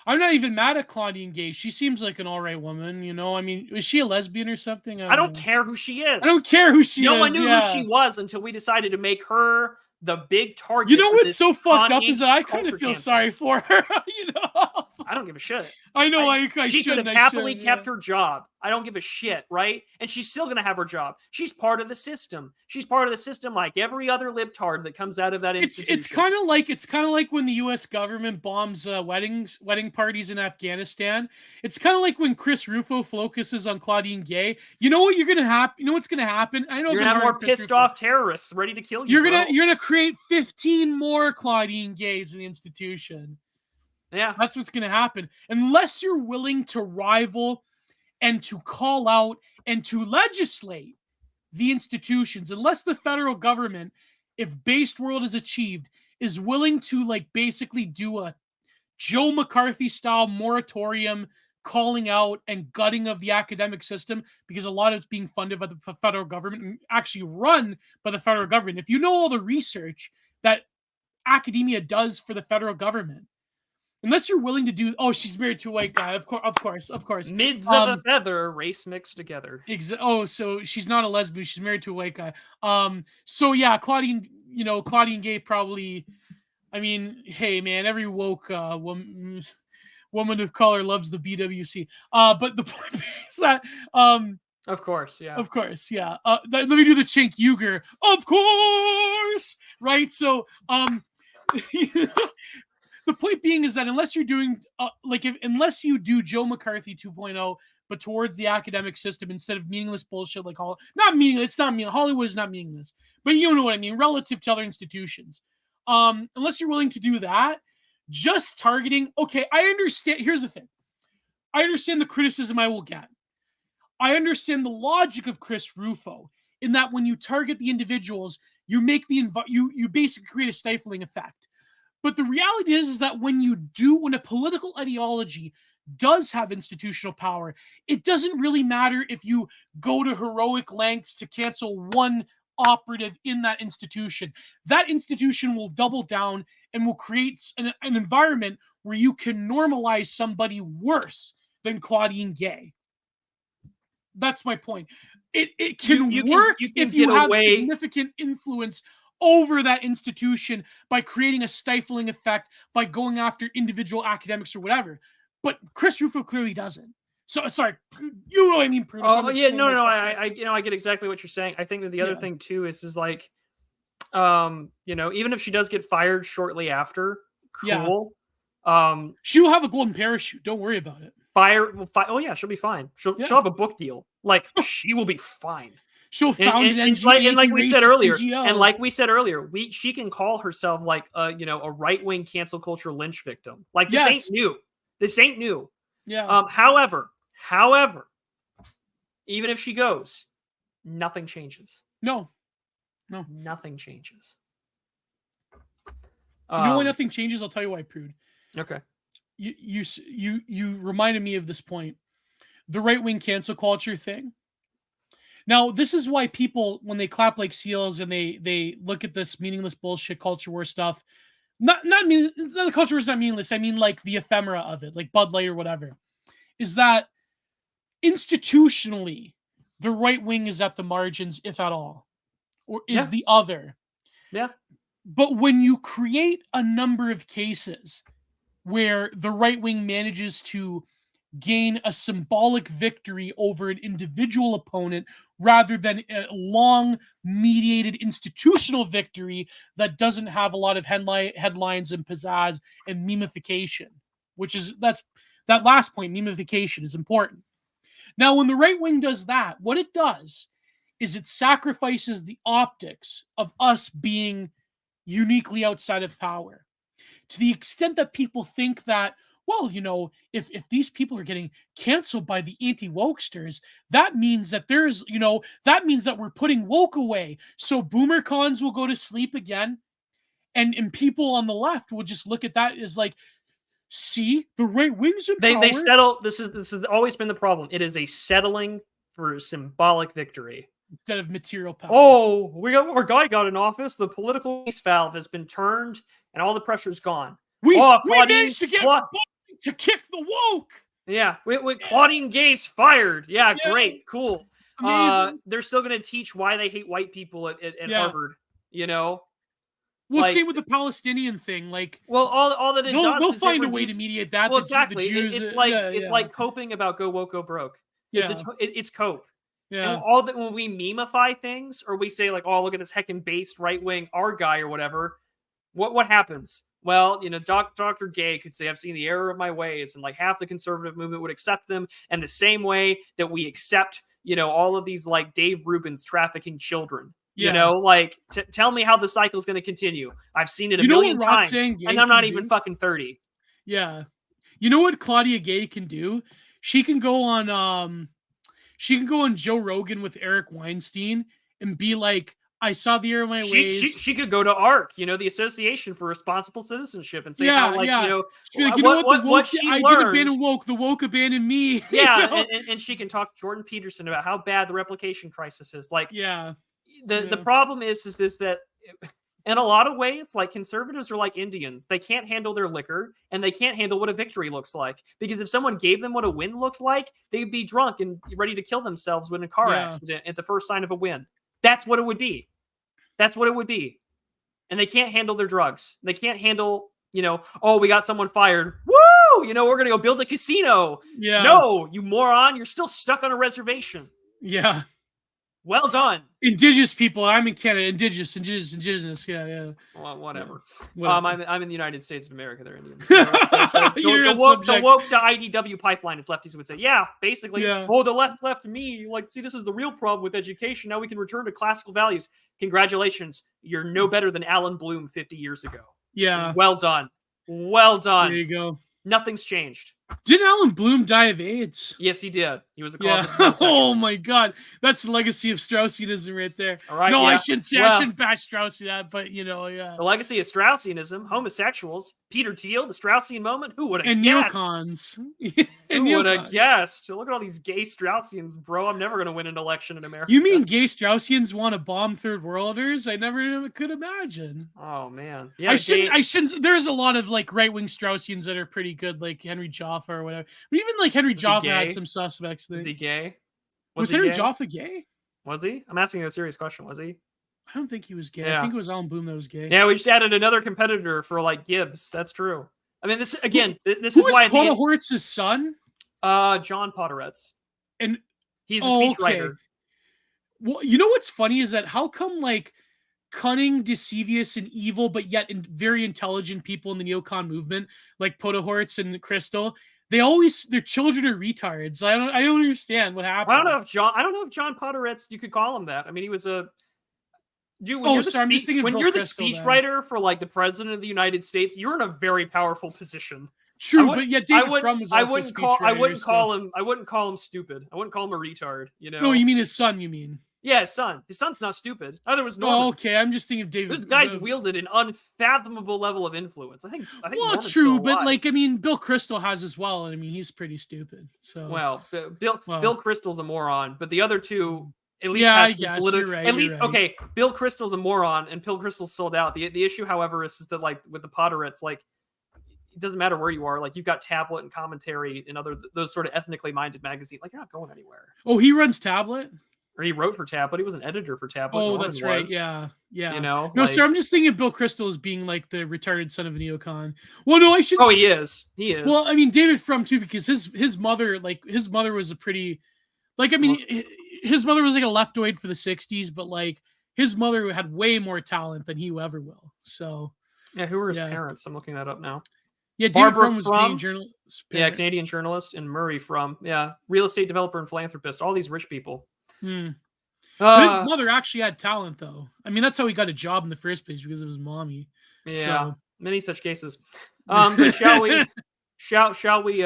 I'm not even mad at Claudine Gay. She seems like an all right woman, you know? I mean, is she a lesbian or something? I don't care who she is. I don't care who she is. No one knew who she was until we decided to make her the big target. You know what's so fucked up is that I kind of feel sorry for her, you know? I don't give a shit. I know I she could have happily kept her job. I don't give a shit, right? And she's still going to have her job. She's part of the system. She's part of the system like every other libtard that comes out of that institution. It's kind of like when the U.S. government bombs wedding parties in Afghanistan. It's kind of like when Chris Rufo focuses on Claudine Gay. You know what you're going to happen? You know what's going to happen? I know you're going to have more pissed off terrorists ready to kill you. You're going to create 15 more Claudine Gays in the institution. Yeah. That's what's going to happen. Unless you're willing to rival and to call out and to legislate the institutions, unless the federal government, if based world is achieved, is willing to like basically do a Joe McCarthy style moratorium calling out and gutting of the academic system, because a lot of it's being funded by the federal government and actually run by the federal government. If you know all the research that academia does for the federal government, unless you're willing to do, oh, she's married to a white guy. Of course. Mids of a feather, race mixed together. So she's not a lesbian. She's married to a white guy. So yeah, Claudine Gay probably, I mean, hey man, every woke woman of color loves the BWC. But the point is that, of course, yeah. Let me do the Chink Uger. Of course, right? So, the point being is that unless you're doing unless you do Joe McCarthy 2.0, but towards the academic system instead of meaningless bullshit like Hollywood is not meaningless, but you know what I mean, relative to other institutions. Unless you're willing to do that, just targeting. Okay, I understand. Here's the thing. I understand the criticism I will get. I understand the logic of Chris Rufo in that when you target the individuals, you make you basically create a stifling effect. But the reality is that when a political ideology does have institutional power, it doesn't really matter if you go to heroic lengths to cancel one operative in that institution. That institution will double down and will create an environment where you can normalize somebody worse than Claudine Gay. That's my point. It can work if you have significant influence over that institution by creating a stifling effect, by going after individual academics or whatever. But Chris Rufo clearly doesn't. So sorry, you know what I mean? Oh yeah, no. I get exactly what you're saying. I think that the other thing too is like, even if she does get fired shortly after, cool. Yeah. She will have a golden parachute. Don't worry about it. Oh yeah, she'll be fine. She'll have a book deal. Like she will be fine. She'll found an NGO, and like we said earlier, she can call herself like a right-wing cancel culture lynch victim. Like this ain't new. This ain't new. Yeah. However, even if she goes, nothing changes. No. Nothing changes. You know why nothing changes? I'll tell you why, Prude. Okay. You reminded me of this point. The right-wing cancel culture thing. Now, this is why people, when they clap like seals and they look at this meaningless bullshit culture war stuff, it's not the culture war is not meaningless. I mean, like the ephemera of it, like Bud Light or whatever, is that institutionally, the right wing is at the margins, if at all, or is the other. Yeah. But when you create a number of cases where the right wing manages to gain a symbolic victory over an individual opponent rather than a long mediated institutional victory that doesn't have a lot of headlines and pizzazz and memification, that last point, memification, is important. Now, when the right wing does that, what it does is it sacrifices the optics of us being uniquely outside of power. To the extent that people think that, well, if these people are getting canceled by the anti-wokesters, that means that that means that we're putting woke away. So boomer cons will go to sleep again. And people on the left will just look at that as like, see, the right wing's in power. They settle. This has always been the problem. It is a settling for symbolic victory instead of material power. Oh, our guy got in office. The political release valve has been turned, and all the pressure's gone. We managed to get to kick the woke. Yeah, Claudine Gay's fired. Yeah, great, cool. Amazing. They're still going to teach why they hate white people at Harvard. Well, same with the Palestinian thing. Like, all that they'll find a way to mediate that. Well, exactly. It's like coping about go woke, go broke. Yeah. It's cope. Yeah. And all that when we memify things or we say like, oh, look at this heckin' based right wing our guy or whatever, what happens? Well, Dr. Gay could say, I've seen the error of my ways, and like half the conservative movement would accept them, and the same way that we accept, all of these like Dave Rubin's trafficking children. Yeah. Tell me how the cycle is going to continue. I've seen it a million times, and I'm not even fucking 30. Yeah. You know what Claudia Gay can do? She can go on Joe Rogan with Eric Weinstein and be like, I saw the error of my ways. She could go to ARC, the Association for Responsible Citizenship, and say what I did abandon woke, the woke abandoned me. Yeah, and she can talk to Jordan Peterson about how bad the replication crisis is. Like, the problem is that in a lot of ways, like conservatives are like Indians. They can't handle their liquor, and they can't handle what a victory looks like. Because if someone gave them what a win looked like, they'd be drunk and ready to kill themselves in a car accident at the first sign of a win. That's what it would be. And they can't handle their drugs. They can't handle, oh, we got someone fired. Woo! We're going to go build a casino. Yeah. No, you moron. You're still stuck on a reservation. Yeah. Well done. Indigenous people. I'm in Canada. Indigenous. Yeah. Well, whatever. Yeah. I'm in the United States of America. They're Indians. The woke to IDW pipeline, as lefties would say. Yeah, basically. Yeah. Oh, the left me. Like, see, this is the real problem with education. Now we can return to classical values. Congratulations. You're no better than Alan Bloom 50 years ago. Yeah. Well done. There you go. Nothing's changed. Didn't Alan Bloom die of AIDS? Yes, he did. He was a Oh my God, that's the legacy of Straussianism right there. All right, no, I shouldn't bash Strauss that, but the legacy of Straussianism, homosexuals, Peter Thiel, the Straussian moment. Who would have and guessed? neocons? Who would have guessed? Look at all these gay Straussians, bro. I'm never going to win an election in America. You mean gay Straussians want to bomb third worlders? I never could imagine. Oh man, yeah. I shouldn't. There's a lot of like right wing Straussians that are pretty good, like Henry Jaffa or whatever. But even like Henry Jaffa had some suspects. Is he gay? Was Henry Jaffa gay? Was he? I'm asking you a serious question. Was he? I don't think he was gay. Yeah. I think it was Alan Bloom that was gay. Yeah, we just added another competitor for like Gibbs. That's true. I mean, this is why Podhoretz's son? John Podhoretz. And he's a speechwriter. Okay. Well, you know what's funny is that how come like cunning, devious, and evil, but yet very intelligent people in the neocon movement, like Podhoretz and Crystal, their children are retards. I don't understand what happened. I don't know if John Podhoretz, you could call him that. I mean, he was a dude. When you're the speechwriter for like the president of the United States, you're in a very powerful position. True, but yet David Frum was also I wouldn't call him stupid. I wouldn't call him a retard. No, you mean his son? You mean? Yeah, his son. His son's not stupid. Neither was Norman. Oh, okay. I'm just thinking of David. Those guys wielded an unfathomable level of influence. I think. Well, Norman's true, but like, I mean, Bill Kristol has as well, and I mean, he's pretty stupid. So. Well, Bill Kristol's a moron, but the other two. At least I guess you're right. Okay. Bill Kristol's a moron, and Bill Kristol's sold out. The issue, however, is that like with the Podhoretz, like it doesn't matter where you are. Like you've got Tablet and Commentary and those sort of ethnically minded magazines. Like you're not going anywhere. Oh, he runs Tablet. Or he wrote for Tablet. He was an editor for Tablet. Oh, that's right. Yeah. No, sir. I'm just thinking of Bill Kristol as being like the retarded son of a neocon. Well, no, I should. Oh, he is. Well, I mean, David Frum too, because his mother was a pretty, like, I mean, his mother was like a leftoid for the '60s, but like his mother had way more talent than he ever will. So. Yeah. Who were his parents? I'm looking that up now. Yeah, David Frum was Canadian journalist. Yeah, Canadian journalist, and Murray Frum. Yeah, real estate developer and philanthropist. All these rich people. But his mother actually had talent, though. I mean, that's how he got a job in the first place, because of his mommy. Yeah, so. Many such cases. But shall we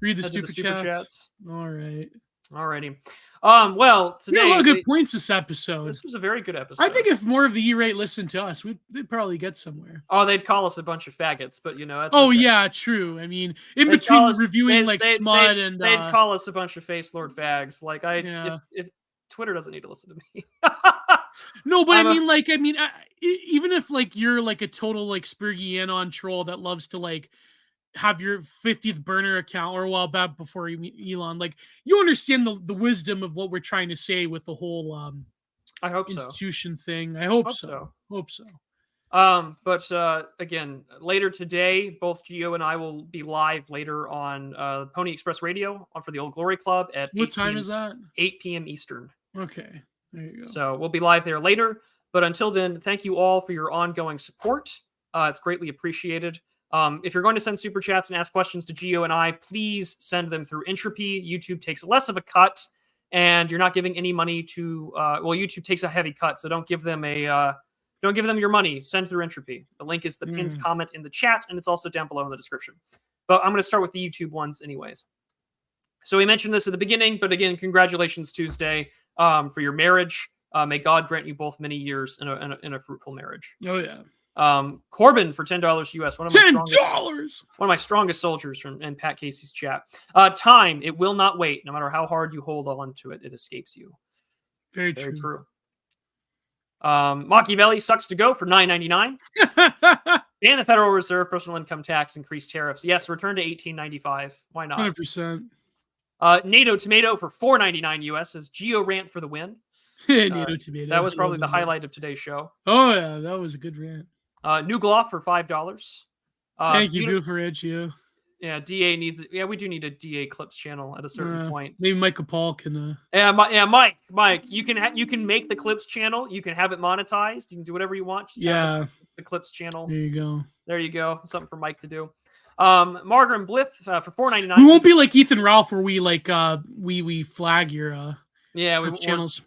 read the super chats? All right. Alrighty. Well, today we had a lot of good points this episode. This was a very good episode. I think if more of the E-rate listened to us, they'd probably get somewhere. Oh, they'd call us a bunch of faggots, but that's okay. Yeah, true. I mean, in between reviewing smut and they'd call us a bunch of face lord fags. Like if Twitter doesn't need to listen to me. No, but even if you're a total Spurgy Anon troll that loves to have your 50th burner account or a while back before Elon, you understand the wisdom of what we're trying to say with the whole I hope institution thing. I hope so. But again, later today, both Geo and I will be live later on Pony Express Radio for the Old Glory Club at what time is that? 8 p.m. Eastern. Okay, there you go. So we'll be live there later. But until then, thank you all for your ongoing support. It's greatly appreciated. If you're going to send super chats and ask questions to Geo and I, please send them through Entropy. YouTube takes less of a cut, and you're not giving any money to. YouTube takes a heavy cut, so don't give them your money. Send through Entropy. The link is the pinned comment in the chat, and it's also down below in the description. But I'm going to start with the YouTube ones, anyways. So we mentioned this at the beginning, but again, congratulations Tuesday for your marriage. May God grant you both many years in a fruitful marriage. Oh yeah. Corbin for $10 US. One of my strongest soldiers in Pat Casey's chat. Time, it will not wait. No matter how hard you hold on to it, it escapes you. Very true. Machiavelli sucks to go for $9.99. And the Federal Reserve personal income tax increased tariffs. Yes, return to $18.95. Why not? 100%. NATO Tomato for $4.99 US as Geo rant for the win. NATO Tomato. That was probably the highlight of today's show. Oh yeah, that was a good rant. Nugloff for $5. Thank you, beautiful Geo. Yeah, DA needs. Yeah, we do need a DA clips channel at a certain point. Maybe Michael Paul can. Mike, you can make the clips channel. You can have it monetized. You can do whatever you want. Just have the clips channel. There you go. Something for Mike to do. Margaret Blith for $4.99. We won't be like Ethan Ralph, where we flag your channels.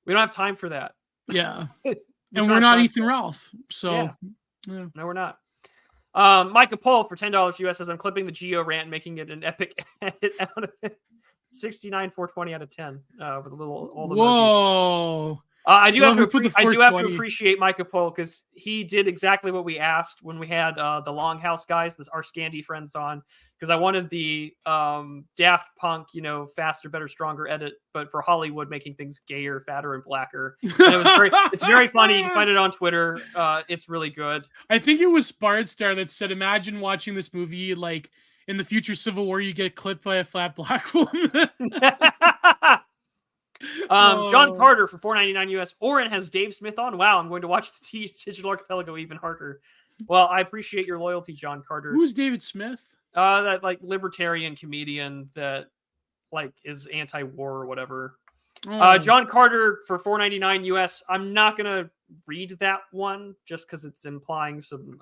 We don't have time for that. Yeah, and we're not Ethan Ralph, so no, we're not. Micah Pohl for $10 US says I'm clipping the Geo rant, making it an epic edit out of it. 69 420 out of 10 with a little all the emojis. I do have to appreciate Micah Pohl because he did exactly what we asked when we had the Longhouse guys, our Scandi friends on, because I wanted the Daft Punk, faster, better, stronger edit, but for Hollywood, making things gayer, fatter, and blacker. And it's very funny. You can find it on Twitter. It's really good. I think it was Bardstar that said, imagine watching this movie in the future Civil War, you get clipped by a flat black woman. John Carter for $4.99 US. Oren has Dave Smith on. Wow, I'm going to watch the Digital Archipelago even harder. Well, I appreciate your loyalty, John Carter. Who's David Smith? That libertarian comedian that is anti-war or whatever. John Carter for $4.99 US. I'm not gonna read that one just because it's implying some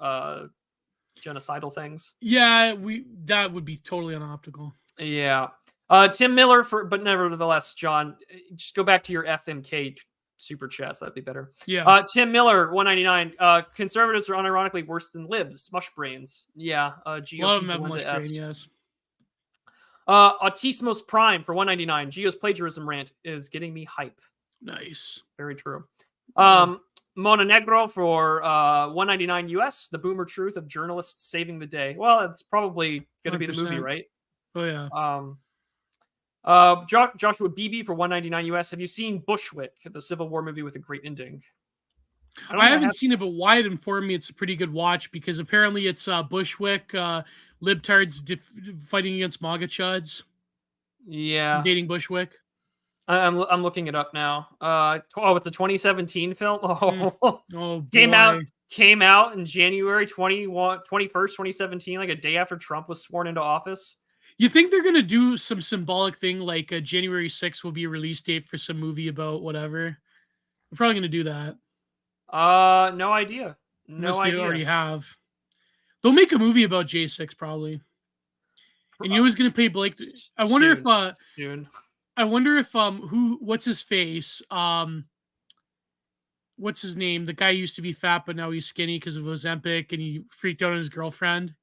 genocidal things. Yeah, that would be totally unoptical. Yeah. Tim Miller but nevertheless, John, just go back to your FMK super chats. That'd be better. Yeah. Tim Miller, $1.99. Conservatives are unironically worse than libs. Smush brains. Yeah. GOP. A lot of them have mush brain, yes. Autismos Prime for $1.99. Geo's plagiarism rant is getting me hype. Nice. Very true. Mona Negro for $1.99 US. The boomer truth of journalists saving the day. Well, it's probably going to be the movie, right? Oh yeah. Joshua Beebe for $1.99 US. Have you seen Bushwick, the Civil War movie with a great ending? I haven't seen it, but Wyatt informed me it's a pretty good watch because apparently it's Bushwick, libtards fighting against MAGA chuds. Yeah, dating Bushwick. I'm looking it up now. It's a 2017 film. Oh, came out in January 21st, 2017, like a day after Trump was sworn into office. You think they're going to do some symbolic thing like January 6th will be a release date for some movie about whatever? They're probably going to do that. No idea. They already have. They'll make a movie about J6 probably. And you know who's going to pay Blake? I wonder if... Soon. I wonder if what's his face? What's his name? The guy used to be fat, but now he's skinny because of Ozempic, and he freaked out on his girlfriend.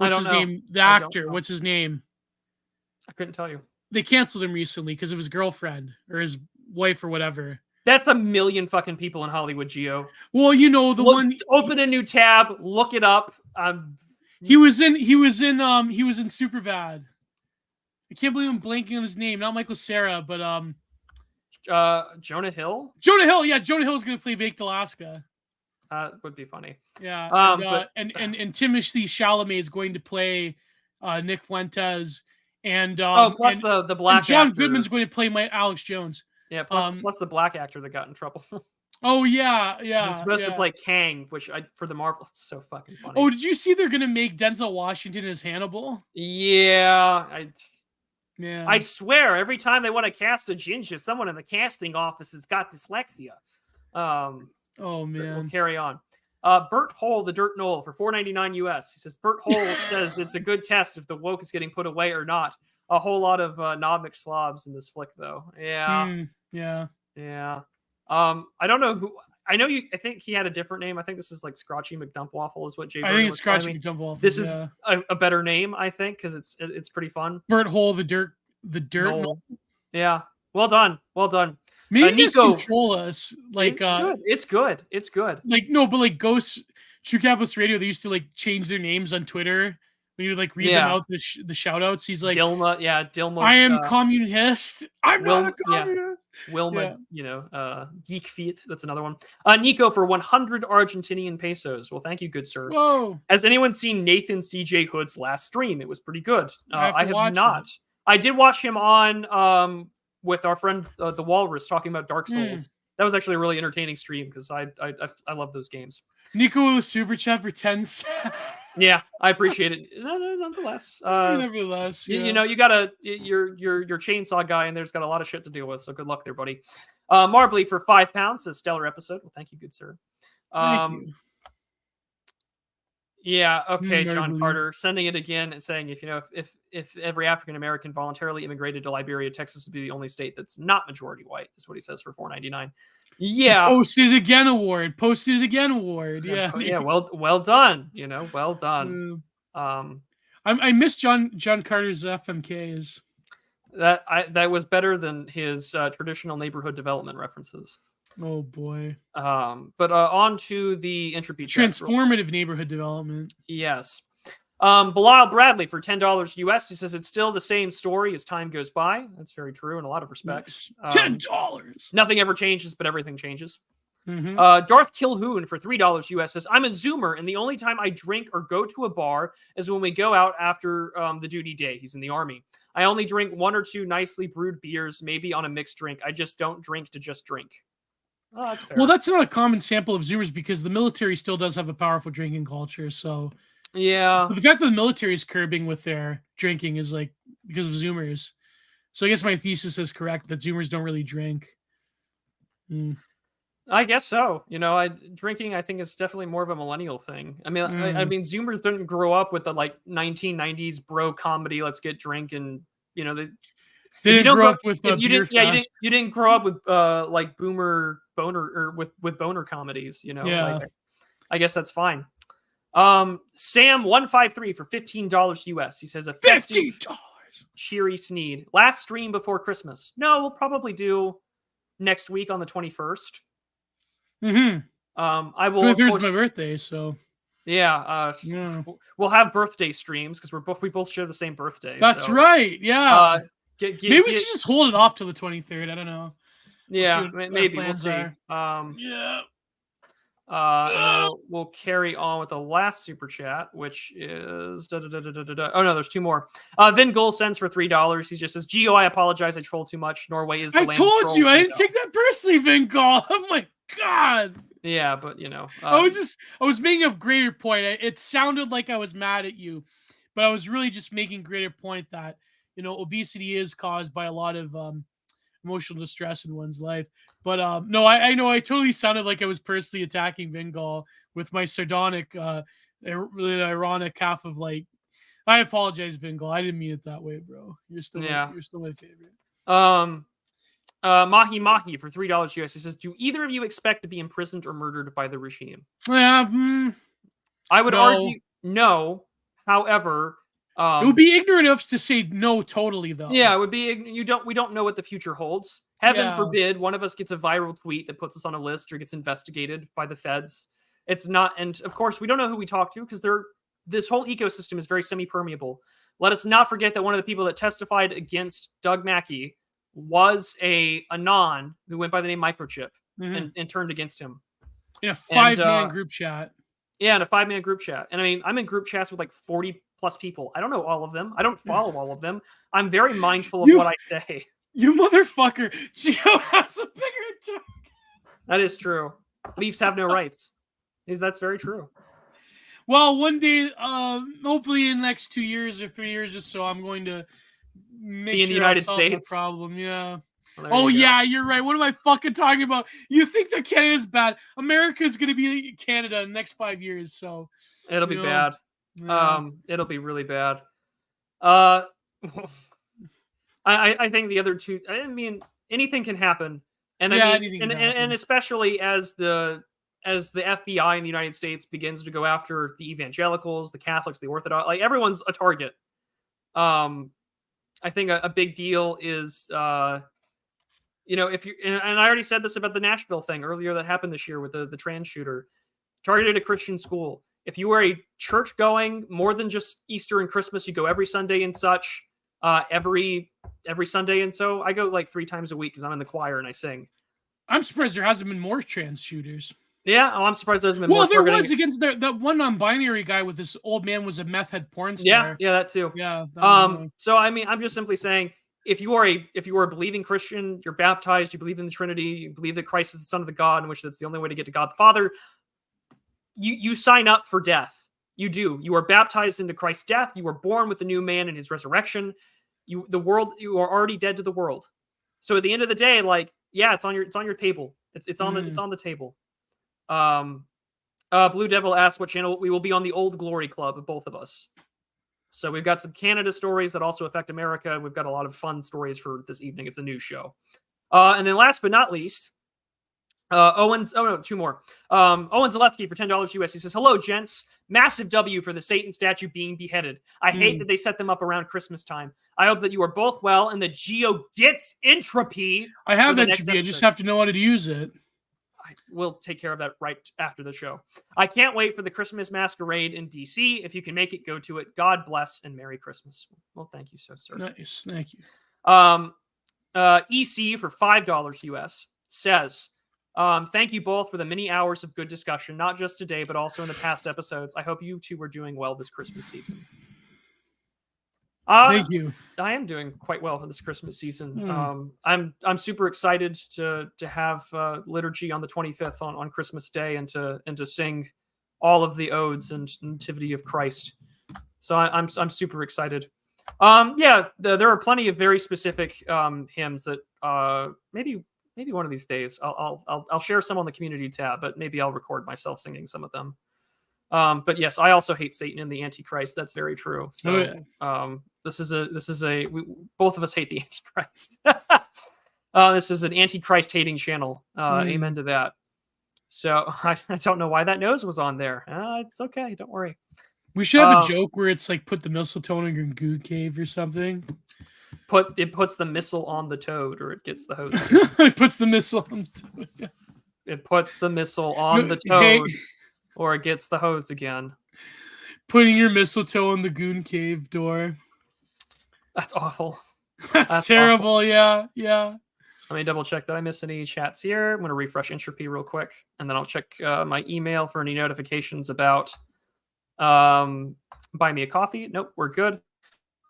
I What's don't his know. name? The I don't actor. know. What's his name? I couldn't tell you. They canceled him recently because of his girlfriend or his wife or whatever. That's a million fucking people in Hollywood, Geo. Well, you know the one. Open a new tab, look it up. He was in Superbad. I can't believe I'm blanking on his name. Not Michael Cera, but Jonah Hill. Jonah Hill. Yeah, Jonah Hill is going to play Baked Alaska. Would be funny. Yeah, but Timothée Chalamet is going to play Nick Fuentes, and plus the black and John actor. Goodman's going to play Alex Jones. Yeah, plus the black actor that got in trouble. Oh yeah. He's supposed to play Kang, which for the Marvel, it's so fucking funny. Oh, did you see they're gonna make Denzel Washington as Hannibal? Yeah, I swear every time they want to cast a ginger, someone in the casting office has got dyslexia. Oh man. We'll carry on. Bert Hole, the Dirt Knoll for $4.99 US. He says Bert Hole says it's a good test if the woke is getting put away or not. A whole lot of Knob McSlobs in this flick, though. Yeah. Yeah. I don't know who. I know you. I think he had a different name. I think this is like Scrotchy McDumpwaffle is what Jay. I think it's Scrotchy McDumpwaffle. This is a better name, I think, because it's pretty fun. Bert Hole, the dirt. Knoll. Yeah. Well done. Maybe you guys control us. Like it's good. Like no, but like Ghost True Capitalist Radio, they used to like change their names on Twitter. When you would like read them out the shout outs, he's like Dilma. I am communist. I'm not a communist. Wilma, Geek Feet. That's another one. Nico for 100 Argentinian pesos. Well, thank you, good sir. Whoa. Has anyone seen Nathan C.J. Hood's last stream? It was pretty good. I have not. It. I did watch him on with our friend the Walrus talking about Dark Souls. That was actually a really entertaining stream because I love those games. Nico with a super chat for 10 cents. Yeah, I appreciate it. Nonetheless, nevertheless, you know, you gotta your chainsaw guy, and there's got a lot of shit to deal with. So good luck there, buddy. Marbly for £5 says stellar episode. Well, thank you, good sir. Thank you. Yeah, okay, John Carter sending it again and saying if every African American voluntarily immigrated to Liberia, Texas would be the only state that's not majority white. Is what he says for $4.99. Yeah. Posted it again award. Yeah. Yeah. Well done. Well done. I miss John Carter's FMKs. That was better than his traditional neighborhood development references. Oh boy. But on to the entropy transformative neighborhood development. Yes. Bilal Bradley for $10 US. He says it's still the same story as time goes by. That's very true in a lot of respects. $10. Nothing ever changes, but everything changes. Mm-hmm. Darth Kilhoun for $3 US says, I'm a Zoomer, and the only time I drink or go to a bar is when we go out after the duty day. He's in the army. I only drink 1 or 2 nicely brewed beers, maybe on a mixed drink. I just don't drink to just drink. Oh, that's fair. Well, that's not a common sample of Zoomers because the military still does have a powerful drinking culture. So yeah, but the fact that the military is curbing with their drinking is like because of Zoomers. So I guess my thesis is correct that Zoomers don't really drink. I guess so. Drinking, I think, is definitely more of a millennial thing. I mean, I mean, Zoomers didn't grow up with the like 1990s bro comedy. Let's get drink and they didn't grow up with you didn't grow up with like boomer boner or with boner comedies. Yeah. Like, I guess that's fine. Sam 153 for $15 US. He says a festive $15 cheery sneed. Last stream before Christmas. No, we'll probably do next week on the 21st. Mm-hmm. I will. 23rd is my birthday, so yeah. We'll have birthday streams because we both share the same birthday. That's right. Yeah. Maybe we should just hold it off till the 23rd. I don't know. Yeah, maybe we'll see. Yeah. And we'll carry on with the last super chat, which is oh no, there's 2 more. Vin Goal sends for $3. He just says, "Geo, I apologize, I troll too much. Norway is the land of trolls." I told you, I didn't take that personally, Vin Goal. Oh my god. Yeah, but I was making a greater point. It sounded like I was mad at you, but I was really just making a greater point that obesity is caused by a lot of emotional distress in one's life. But no, I know I totally sounded like I was personally attacking Bengal with my sardonic, really ironic half of like I apologize, Vingle. I didn't mean it that way, bro. You're still my favorite. Mahi Mahi for $3 US. He says, "Do either of you expect to be imprisoned or murdered by the regime?" Yeah, I would argue no. However, it would be ignorant of us to say no totally, though. Yeah, it would be. We don't know what the future holds. Heaven forbid one of us gets a viral tweet that puts us on a list or gets investigated by the feds. It's not, and of course we don't know who we talk to because this whole ecosystem is very semi-permeable. Let us not forget that one of the people that testified against Doug Mackey was a Anon who went by the name Microchip and turned against him. In a 5-man group chat. Yeah, in a 5-man group chat. And I mean, I'm in group chats with like 40 plus people. I don't know all of them. I don't follow all of them. I'm very mindful of what I say. You motherfucker. Geo has a bigger attack. That is true. Leafs have no rights. That's very true. Well, one day, hopefully in the next 2 years or 3 years or so, I'm going to make in the United States. The problem. Yeah. Well, you're right. What am I fucking talking about? You think that Canada's bad? America's going to be Canada in the next 5 years, so it'll be bad. Yeah. It'll be really bad. I think the other two. I mean, anything can happen, and and especially as the FBI in the United States begins to go after the evangelicals, the Catholics, the Orthodox, like everyone's a target. I think a big deal is, if you, and I already said this about the Nashville thing earlier that happened this year with the trans shooter, targeted a Christian school. If you are a church going more than just Easter and Christmas, you go every Sunday and such, every Sunday. And so I go like 3 times a week because I'm in the choir and I sing. I'm surprised there hasn't been more trans shooters. Yeah, I'm surprised there hasn't been more. Well, there was against that one non-binary guy with this old man was a meth head porn star. Yeah, that too. Yeah. So I mean, I'm just simply saying, if you are a believing Christian, you're baptized, you believe in the Trinity, you believe that Christ is the Son of the God, in which that's the only way to get to God the Father, you sign up for death. You do. You are baptized into Christ's death. You are born with the new man and his resurrection. You are already dead to the world. So at the end of the day, like, yeah, it's on your table. It's on the table. Blue Devil asked what channel we will be on. The Old Glory Club of both of us. So we've got some Canada stories that also affect America. We've got a lot of fun stories for this evening. It's a news show. And then last but not least, two more. Owen Zalewski for $10 US. He says, "Hello, gents. Massive W for the Satan statue being beheaded. I hate that they set them up around Christmas time. I hope that you are both well and the Geo gets entropy." I have entropy. I just have to know how to use it. We'll take care of that right after the show. I can't wait for the Christmas masquerade in DC. If you can make it, go to it. God bless and Merry Christmas. Well, thank you, sir. Nice. Thank you. EC for $5 US says, "Thank you both for the many hours of good discussion, not just today, but also in the past episodes. I hope you two are doing well this Christmas season." Thank you. I am doing quite well for this Christmas season. I'm super excited to have liturgy on the 25th on Christmas Day and to sing all of the odes and Nativity of Christ. So I'm super excited. There are plenty of very specific hymns that maybe one of these days I'll share some on the community tab, but maybe I'll record myself singing some of them. But yes, I also hate Satan and the Antichrist. That's very true. So both of us hate the Antichrist. This is an Antichrist hating channel. Amen to that. So I don't know why that nose was on there. It's okay. Don't worry. We should have a joke where it's like put the mistletoe in your goo cave or something. It puts the missile on the toad, or it gets the hose. It puts the missile on the toad. It puts the missile on the toad, or it gets the hose again. Putting your mistletoe on the goon cave door. That's awful. That's terrible. Awful. Yeah. Let me double check that I missed any chats here. I'm going to refresh Entropy real quick, and then I'll check my email for any notifications about buy me a coffee. Nope, we're good.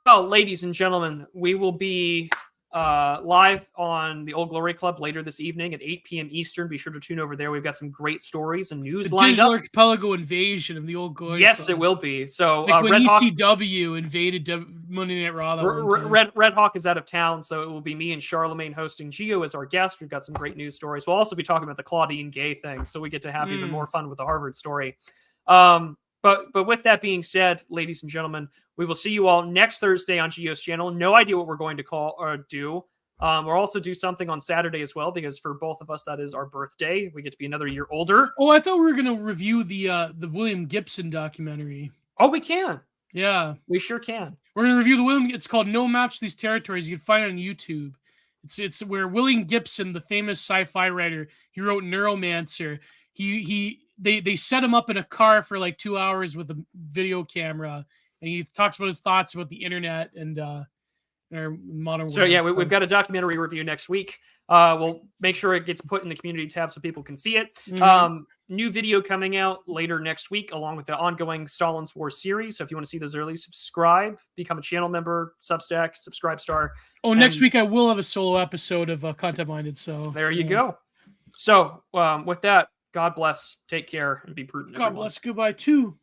Well, ladies and gentlemen, we will be live on the Old Glory Club later this evening at 8 p.m. Eastern. Be sure to tune over there. We've got some great stories and news lined up. Archipelago invasion of the Old Glory Yes, Club. It will be. So like when ECW invaded Monday Night Raw. Red Hawk is out of town, so it will be me and Charlemagne hosting. Geo as our guest. We've got some great news stories. We'll also be talking about the Claudine Gay thing, so we get to have even more fun with the Harvard story. But with that being said, ladies and gentlemen, we will see you all next Thursday on Geo's channel. No idea what we're going to call or do. We'll also do something on Saturday as well, because for both of us, that is our birthday. We get to be another year older. Oh, I thought we were going to review the William Gibson documentary. Oh, we can. Yeah. We sure can. We're going to review the William. It's called No Maps to These Territories. You can find it on YouTube. It's where William Gibson, the famous sci-fi writer, he wrote Neuromancer. They set him up in a car for like 2 hours with a video camera, and he talks about his thoughts about the internet and our modern world. So yeah, we've got a documentary review next week. We'll make sure it gets put in the community tab so people can see it. Mm-hmm. New video coming out later next week, along with the ongoing Stalin's War series. So if you want to see those early, subscribe, become a channel member, Substack, Subscribe Star. Oh, next week I will have a solo episode of Content Minded. So there you go. So with that, God bless, take care, and be prudent. God bless. Goodbye too.